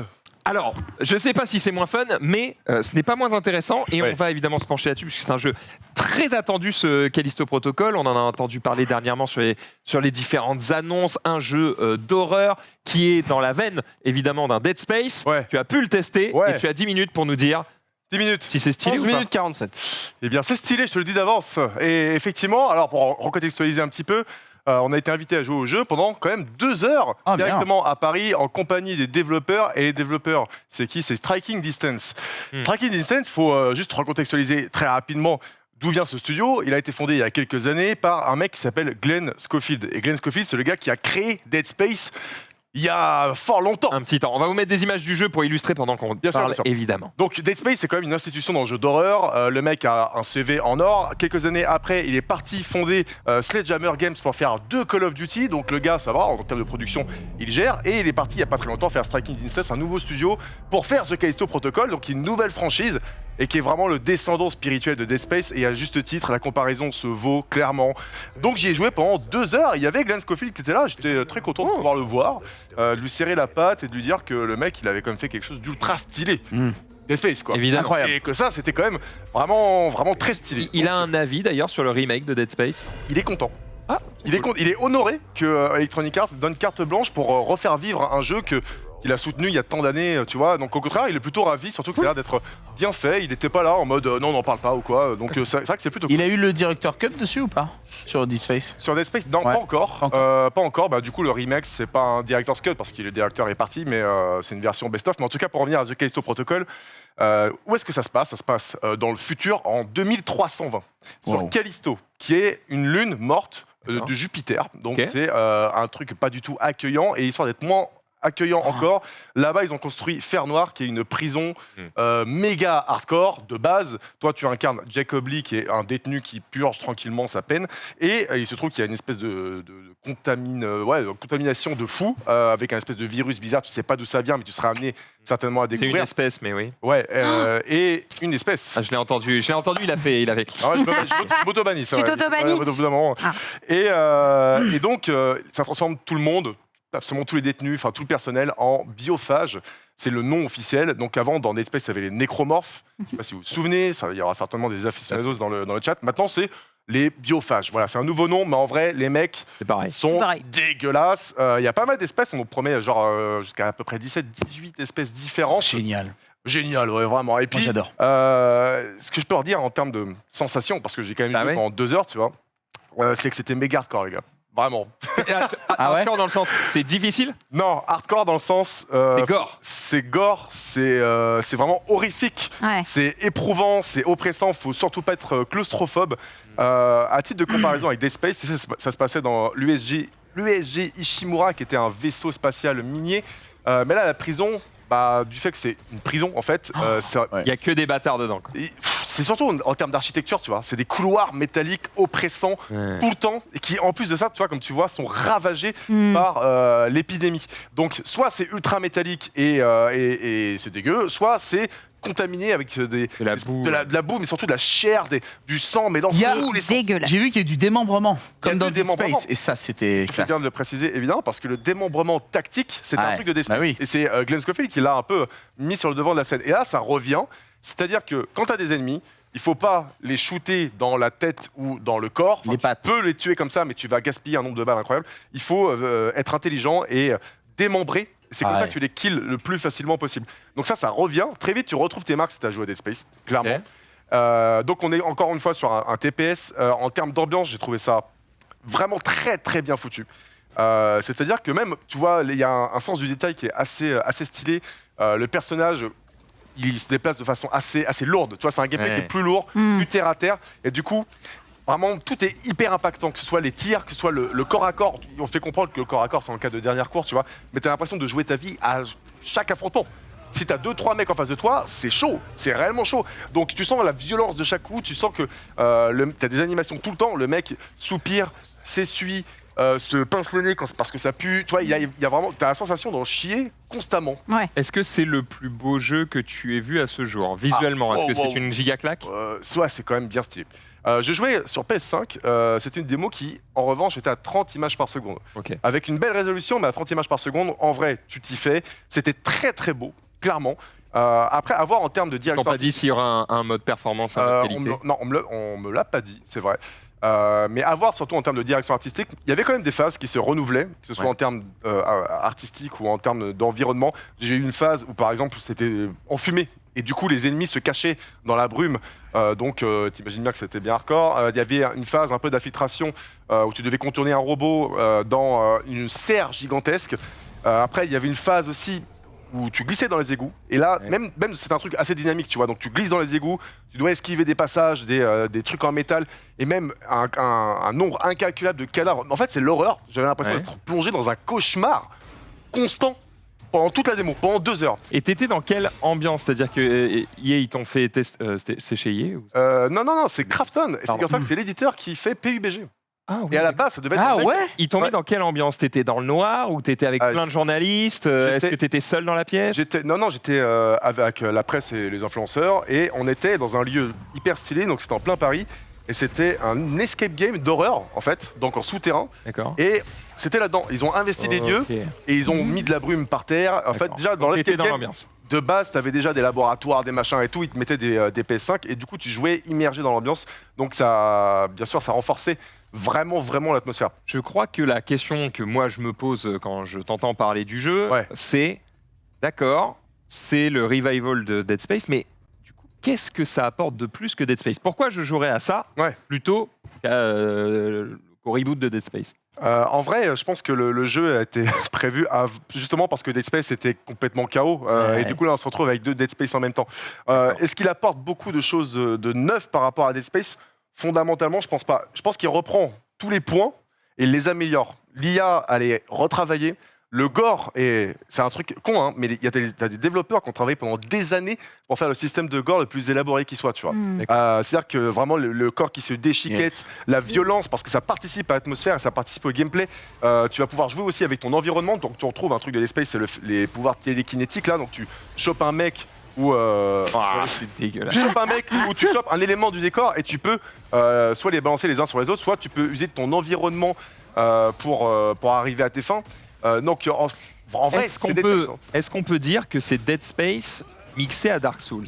Alors, je sais pas si c'est moins fun, mais ce n'est pas moins intéressant et Ouais. on va évidemment se pencher là-dessus puisque c'est un jeu très attendu, ce Callisto Protocol. On en a entendu parler dernièrement sur les différentes annonces. Un jeu d'horreur qui est dans la veine évidemment d'un Dead Space. Ouais. Tu as pu le tester Ouais. et tu as 10 minutes pour nous dire 10 minutes. si c'est stylé 11 ou pas. minutes 47. Eh bien c'est stylé, je te le dis d'avance. Et effectivement, alors pour recontextualiser un petit peu, on a été invité à jouer au jeu pendant quand même 2 heures Ah, bien. directement à Paris en compagnie des développeurs. Et les développeurs, c'est qui? C'est Striking Distance. Striking Distance, il faut juste recontextualiser très rapidement d'où vient ce studio. Il a été fondé il y a quelques années par un mec qui s'appelle Glenn Schofield. Et Glenn Schofield, c'est le gars qui a créé Dead Space il y a fort longtemps. Un petit temps. On va vous mettre des images du jeu pour illustrer pendant qu'on Bien sûr, parle, bien sûr. évidemment. Donc Dead Space, c'est quand même une institution dans le jeu d'horreur. Le mec a un CV en or. Quelques années après, il est parti fonder Sledgehammer Games pour faire 2 Call of Duty. Donc le gars, ça va, en termes de production, il gère. Et il est parti il n'y a pas très longtemps faire Striking Distance, un nouveau studio, pour faire The Callisto Protocol, donc une nouvelle franchise, et qui est vraiment le descendant spirituel de Dead Space. Et à juste titre, la comparaison se vaut clairement. Donc j'y ai joué pendant 2 heures. Il y avait Glenn Schofield qui était là. J'étais très content de pouvoir le voir, de lui serrer la patte et de lui dire que le mec, il avait quand même fait quelque chose d'ultra stylé. Dead Space, quoi. Évidemment. Incroyable. Et que ça, c'était quand même vraiment très stylé. Il a un avis d'ailleurs sur le remake de Dead Space. Il est content. Ah, Il est honoré que Electronic Arts donne carte blanche pour refaire vivre un jeu qu'il a soutenu il y a tant d'années, tu vois. Donc au contraire, il est plutôt ravi, surtout que ça a l'air d'être bien fait. Il n'était pas là en mode non, on n'en parle pas ou quoi. Donc c'est vrai que c'est plutôt cool. Il a eu le directeur cut dessus ou pas? Sur Dead Space. Sur Dead Space, non, Ouais. pas encore. Pas encore. Pas encore. Bah, du coup, le remake, c'est pas un director's cut parce que le directeur est parti, mais c'est une version best-of. Mais en tout cas, pour revenir à The Callisto Protocol, où est-ce que ça se passe? Ça se passe dans le futur en 2320 sur Wow. Callisto, qui est une lune morte D'accord. de Jupiter. Donc Ok. c'est un truc pas du tout accueillant. Et histoire d'être moins accueillant encore, là-bas ils ont construit Fer Noir, qui est une prison méga hardcore de base. Toi tu incarnes Jacob Lee, qui est un détenu qui purge tranquillement sa peine, et il se trouve qu'il y a une espèce de contamination de fou avec un espèce de virus bizarre. Tu sais pas d'où ça vient, mais tu seras amené certainement à C'est une découvrir. espèce, mais oui. Ouais, et une espèce. Ah, je l'ai entendu, il a fait. Ah ouais, je m'auto-bannis, ça Tu va. t'auto-bannis? Ouais, au bout d'un moment. Ah. Et donc, ça transforme tout le monde, absolument tous les détenus, enfin tout le personnel, en biophages. C'est le nom officiel. Donc avant, dans Dead Space, il y avait les nécromorphes. Je ne sais pas si vous vous souvenez, il y aura certainement des aficionados dans le chat. Maintenant, c'est les biophages. Voilà, c'est un nouveau nom, mais en vrai, les mecs C'est pareil. sont C'est pareil. dégueulasses. Il y a pas mal d'espèces, on nous promet jusqu'à à peu près 17-18 espèces différentes. Génial. Génial, ouais, vraiment. Et puis, j'adore. ce que je peux redire en termes de sensations, parce que j'ai quand même Ah joué ouais pendant 2 heures, tu vois, c'est que c'était méga hardcore, les gars. Vraiment. Ah ouais Hardcore dans le sens, c'est difficile, Non, hardcore dans le sens. c'est gore. C'est gore, c'est vraiment horrifique. Ouais. C'est éprouvant, c'est oppressant, faut surtout pas être claustrophobe. À titre de comparaison avec Dead Space, ça se passait dans l'USG Ishimura, qui était un vaisseau spatial minier. Mais là, la prison, du fait que c'est une prison, en fait, Il y a que des bâtards dedans, quoi. c'est surtout en termes d'architecture, tu vois. C'est des couloirs métalliques oppressants tout le temps, et qui, en plus de ça, tu vois, comme tu vois, sont ravagés par l'épidémie. Donc, soit c'est ultra métallique et c'est dégueu, soit c'est contaminé avec de la boue, mais surtout de la chair, du sang, mais dans Il y a tous les sens. Dégueulasse. J'ai vu qu'il y a du démembrement, comme du dans Dead démembrement. Space. Et ça, c'était Tu fais classe. bien de le préciser, évidemment, parce que le démembrement tactique, c'est un Ouais. truc de Dead Space. Bah oui. Et c'est Glenn Schofield qui l'a un peu mis sur le devant de la scène. Et là, ça revient. C'est-à-dire que quand tu as des ennemis, il faut pas les shooter dans la tête ou dans le corps. Enfin, Les pattes. Tu peux les tuer comme ça, mais tu vas gaspiller un nombre de balles incroyable. Il faut être intelligent et démembrer. C'est comme Ah ça ouais. que tu les kills le plus facilement possible. Donc ça revient. Très vite, tu retrouves tes marques si tu as joué à Dead Space, clairement. Ok. Donc on est encore une fois sur un TPS. En termes d'ambiance, j'ai trouvé ça vraiment très très bien foutu. C'est-à-dire que même, tu vois, il y a un sens du détail qui est assez stylé. Le personnage, il se déplace de façon assez lourde. Tu vois, c'est un gameplay Ouais. qui est plus lourd, plus terre à terre. Et du coup, vraiment, tout est hyper impactant, que ce soit les tirs, que ce soit le corps à corps. On fait comprendre que le corps à corps, c'est en cas de dernière course, tu vois. Mais t'as l'impression de jouer ta vie à chaque affrontement. Si t'as 2-3 mecs en face de toi, c'est chaud, c'est réellement chaud. Donc tu sens la violence de chaque coup, tu sens que t'as des animations tout le temps, le mec soupire, s'essuie, se pince le nez parce que ça pue. Tu vois, il y a vraiment, t'as la sensation d'en chier constamment. Est-ce que c'est le plus beau jeu que tu aies vu à ce jour, visuellement? Est-ce que c'est une giga claque? Soit c'est quand même bien stylé. Je jouais sur PS5, c'était une démo qui, en revanche, était à 30 images par seconde. Ok. Avec une belle résolution, mais à 30 images par seconde, en vrai, tu t'y fais. C'était très très beau, clairement. Après, à voir en termes de Ils t'ont direction pas dit s'il y aura un mode performance, un mode qualité? non, on me l'a pas dit, c'est vrai. Mais à voir surtout en termes de direction artistique, il y avait quand même des phases qui se renouvelaient, que ce soit en termes artistiques ou en termes d'environnement. J'ai eu une phase où par exemple c'était enfumé et du coup les ennemis se cachaient dans la brume, donc t'imagines bien que c'était bien hardcore. Il y avait une phase un peu d'infiltration où tu devais contourner un robot dans une serre gigantesque. Après il y avait une phase aussi où tu glissais dans les égouts. Et là, même c'est un truc assez dynamique, tu vois. Donc tu glisses dans les égouts, tu dois esquiver des passages, des trucs en métal, et même un nombre incalculable de cadavres. En fait, c'est l'horreur. J'avais l'impression d'être plongé dans un cauchemar constant pendant toute la démo, pendant 2 heures. Et t'étais dans quelle ambiance? C'est-à-dire que EA, ils t'ont fait test. C'est chez EA ou... Non, c'est Krafton. Et figure-toi que c'est l'éditeur qui fait PUBG. Ah, oui, Et à la base, ça devait être un mec- Ils t'ont mis dans quelle ambiance? T'étais dans le noir ou t'étais avec plein de journalistes? Est-ce que t'étais seul dans la pièce? J'étais avec la presse et les influenceurs et on était dans un lieu hyper stylé, donc c'était en plein Paris et c'était un escape game d'horreur en fait, donc en souterrain. D'accord. Et c'était là-dedans. Ils ont investi les lieux et ils ont mis de la brume par terre. En fait, déjà dans T'étais l'escape dans game, l'ambiance. de base, t'avais déjà des laboratoires, des machins et tout. Ils te mettaient des PS5 et du coup, tu jouais immergé dans l'ambiance. Donc ça, bien sûr, ça renforçait vraiment l'atmosphère. Je crois que la question que moi je me pose quand je t'entends parler du jeu, c'est d'accord, c'est le revival de Dead Space, mais du coup, qu'est-ce que ça apporte de plus que Dead Space? Pourquoi je jouerais à ça plutôt qu'au reboot de Dead Space? En vrai, je pense que le jeu a été prévu justement parce que Dead Space était complètement KO. Et du coup, là, on se retrouve avec 2 Dead Space en même temps. Est-ce qu'il apporte beaucoup de choses de neuf par rapport à Dead Space? Fondamentalement, je pense pas. Je pense qu'il reprend tous les points et les améliore. L'IA, elle est retravaillée. Le gore, c'est un truc con, hein, mais il y a des développeurs qui ont travaillé pendant des années pour faire le système de gore le plus élaboré qui soit, tu vois. C'est-à-dire que vraiment le corps qui se déchiquette, la violence, parce que ça participe à l'atmosphère, ça participe au gameplay. Tu vas pouvoir jouer aussi avec ton environnement. Donc tu retrouves un truc de Dead Space, c'est les pouvoirs télékinétiques là. Donc tu chopes un mec ou c'est dégueulasse. tu chopes un mec ou tu chopes un élément du décor et tu peux soit les balancer les uns sur les autres, soit tu peux user de ton environnement pour arriver à tes fins. Donc en vrai, est-ce qu'on peut dire que c'est Dead Space mixé à Dark Souls?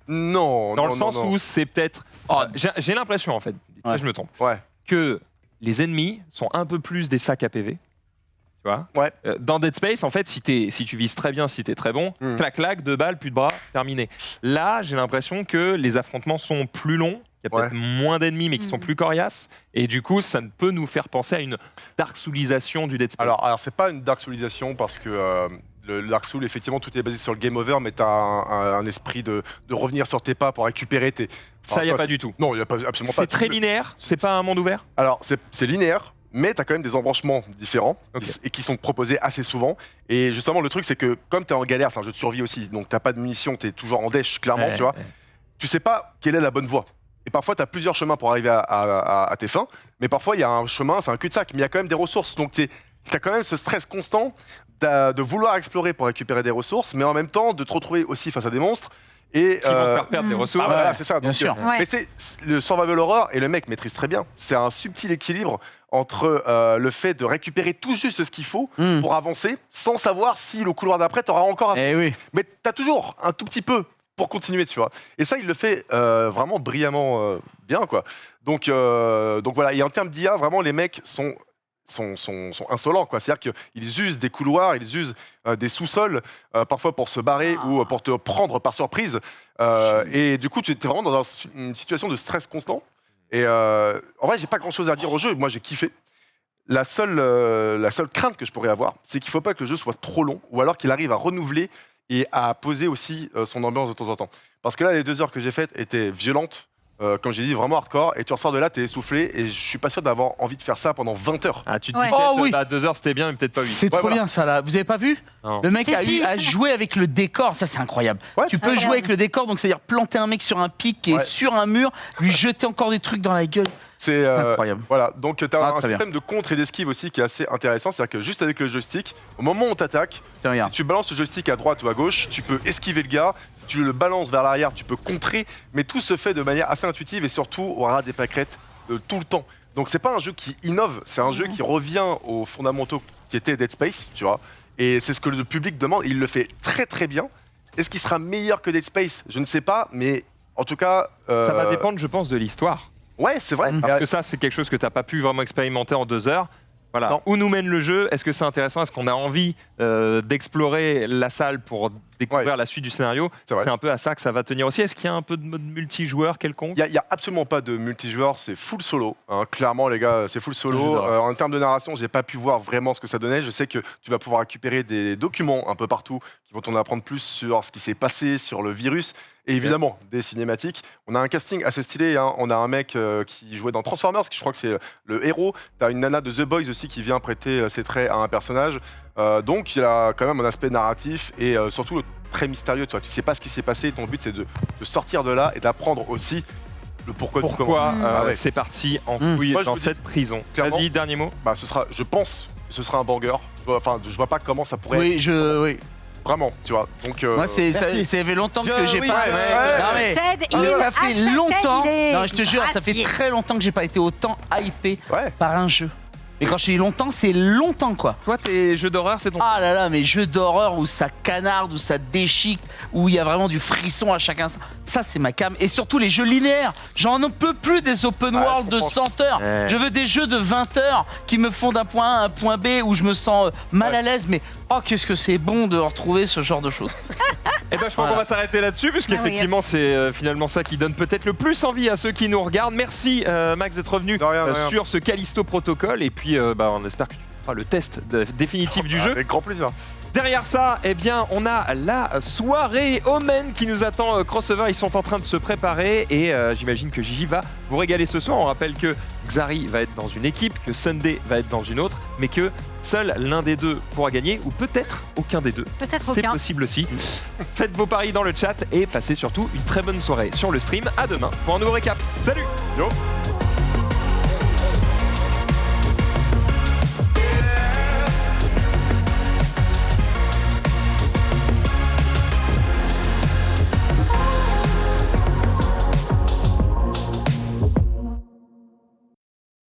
Non. Dans le sens où c'est peut-être... j'ai l'impression en fait, je me trompe, que les ennemis sont un peu plus des sacs à PV. Tu vois dans Dead Space, en fait, si tu vises très bien, si t'es très bon, clac, 2 balles, plus de bras, terminé. Là, j'ai l'impression que les affrontements sont plus longs, il y a peut-être moins d'ennemis, mais qui sont plus coriaces, et du coup, ça ne peut nous faire penser à une Dark Soulisation du Dead Space. Alors c'est pas une Dark Soulisation parce que le Dark Soul, effectivement, tout est basé sur le game over, mais t'as un esprit de revenir sur tes pas pour récupérer tes... Ça, il n'y a pas du tout. Non, il n'y a absolument pas. C'est très linéaire, c'est pas un monde ouvert? Alors, c'est linéaire, mais tu as quand même des embranchements différents et qui sont proposés assez souvent. Et justement, le truc, c'est que comme tu es en galère, c'est un jeu de survie aussi, donc tu n'as pas de munitions, tu es toujours en dèche, clairement, tu vois. Tu sais pas quelle est la bonne voie. Et parfois, tu as plusieurs chemins pour arriver à tes fins, mais parfois, il y a un chemin, c'est un cul-de-sac, mais il y a quand même des ressources. Donc, tu as quand même ce stress constant de vouloir explorer pour récupérer des ressources, mais en même temps, de te retrouver aussi face à des monstres. Et qui vont te faire perdre des ressources. Voilà, c'est ça. Bien sûr. Mais c'est le survival horror, et le mec maîtrise très bien. C'est un subtil équilibre entre le fait de récupérer tout juste ce qu'il faut pour avancer, sans savoir si le couloir d'après t'aura encore assez. Mais t'as toujours un tout petit peu pour continuer, tu vois. Et ça, il le fait vraiment brillamment bien, quoi. Donc voilà. Et en termes d'IA, vraiment, les mecs sont insolents, quoi. C'est-à-dire qu'ils usent des couloirs, ils usent des sous-sols, parfois pour se barrer ou pour te prendre par surprise. Et du coup, tu es vraiment dans une situation de stress constant. Et en vrai, j'ai pas grand-chose à dire au jeu. Moi, j'ai kiffé. La seule crainte que je pourrais avoir, c'est qu'il faut pas que le jeu soit trop long, ou alors qu'il arrive à renouveler et à poser aussi son ambiance de temps en temps. Parce que là, les 2 heures que j'ai faites étaient violentes. comme j'ai dit, vraiment hardcore, et tu ressors de là, t'es essoufflé, et je suis pas sûr d'avoir envie de faire ça pendant 20 heures. Ah, tu te Ouais. dis peut-être Oh, oui. 2 heures c'était bien, mais peut-être pas 8. C'est trop voilà. bien ça là. Vous avez pas vu? Non. Le mec Si. a joué avec le décor, ça c'est incroyable. Ouais, Tu peux incroyable. jouer avec le décor, donc c'est-à-dire planter un mec sur un pic qui est Ouais. sur un mur, lui jeter encore des trucs dans la gueule. C'est incroyable. Voilà, donc tu as Ah, un très bien. système de contre et d'esquive aussi qui est assez intéressant, c'est-à-dire que juste avec le joystick, au moment où on t'attaque, Tiens, si regarde. tu balances le joystick à droite ou à gauche, tu peux esquiver le gars, si tu le balances vers l'arrière, tu peux contrer, mais tout se fait de manière assez intuitive et surtout on aura des pâquerettes tout le temps. Donc c'est pas un jeu qui innove, c'est un jeu qui revient aux fondamentaux qui étaient Dead Space, tu vois, et c'est ce que le public demande, et il le fait très très bien. Est-ce qu'il sera meilleur que Dead Space? Je ne sais pas, mais en tout cas... Ça va dépendre, je pense, de l'histoire. Ouais, c'est vrai. Parce que ça, c'est quelque chose que tu n'as pas pu vraiment expérimenter en 2 heures. Voilà. Non. Où nous mène le jeu? Est-ce que c'est intéressant? Est-ce qu'on a envie d'explorer la salle pour découvrir la suite du scénario? C'est vrai. C'est un peu à ça que ça va tenir aussi. Est-ce qu'il y a un peu de mode multijoueur quelconque? Il n'y a absolument pas de multijoueur, c'est full solo. Hein. Clairement, les gars, c'est full Je solo. l'adore. En termes de narration, j'ai pas pu voir vraiment ce que ça donnait. Je sais que tu vas pouvoir récupérer des documents un peu partout qui vont t'en apprendre plus sur ce qui s'est passé, sur le virus. Et évidemment, des cinématiques. On a un casting assez stylé. Hein. On a un mec qui jouait dans Transformers, qui je crois que c'est le héros. Tu as une nana de The Boys aussi qui vient prêter ses traits à un personnage. Donc il a quand même un aspect narratif et surtout très mystérieux. Tu sais pas ce qui s'est passé. Ton but, c'est de sortir de là et d'apprendre aussi le pourquoi du comment. Pourquoi Ah ouais. c'est parti en couille Moi, je dans vous dis cette prison? clairement- Vas-y, dernier mot. Bah, ce sera, je pense, que ce sera un banger. Enfin, je vois pas comment ça pourrait Oui, oui. vraiment, tu vois. Donc, Moi, ça merci. fait longtemps que Je- j'ai oui, pas. ouais. Non, mais Ted, il ça fait hashtag longtemps. Ted, il est Non, je te jure, ça fait gracieux. très longtemps que j'ai pas été autant hypé ouais. par un jeu. Et quand je dis longtemps, c'est longtemps quoi. Toi, tes jeux d'horreur, c'est ton. Ah là là, mais jeux d'horreur où ça canarde, où ça déchique, où il y a vraiment du frisson à chaque instant. Ça, c'est ma cam. Et surtout les jeux linéaires. J'en peux plus des open Ouais, world je de comprends. 100 heures. Ouais. Je veux des jeux de 20 heures qui me font d'un point A à un point B où je me sens mal à l'aise. Mais oh, qu'est-ce que c'est bon de retrouver ce genre de choses. Eh ben, je crois Voilà. qu'on va s'arrêter là-dessus, puisqu'effectivement, c'est finalement ça qui donne peut-être le plus envie à ceux qui nous regardent. Merci, Max, d'être revenu De rien, de rien. sur ce Callisto Protocol. Et puis, on espère que tu feras le test définitif du jeu. Avec grand plaisir. Derrière ça, eh bien, on a la soirée Omen qui nous attend. Crossover, ils sont en train de se préparer et j'imagine que Gigi va vous régaler ce soir. On rappelle que Xari va être dans une équipe, que Sunday va être dans une autre, mais que seul l'un des deux pourra gagner ou peut-être aucun des deux. Peut-être C'est aucun. possible aussi. Faites vos paris dans le chat et passez surtout une très bonne soirée sur le stream. À demain pour un nouveau récap. Salut! Yo.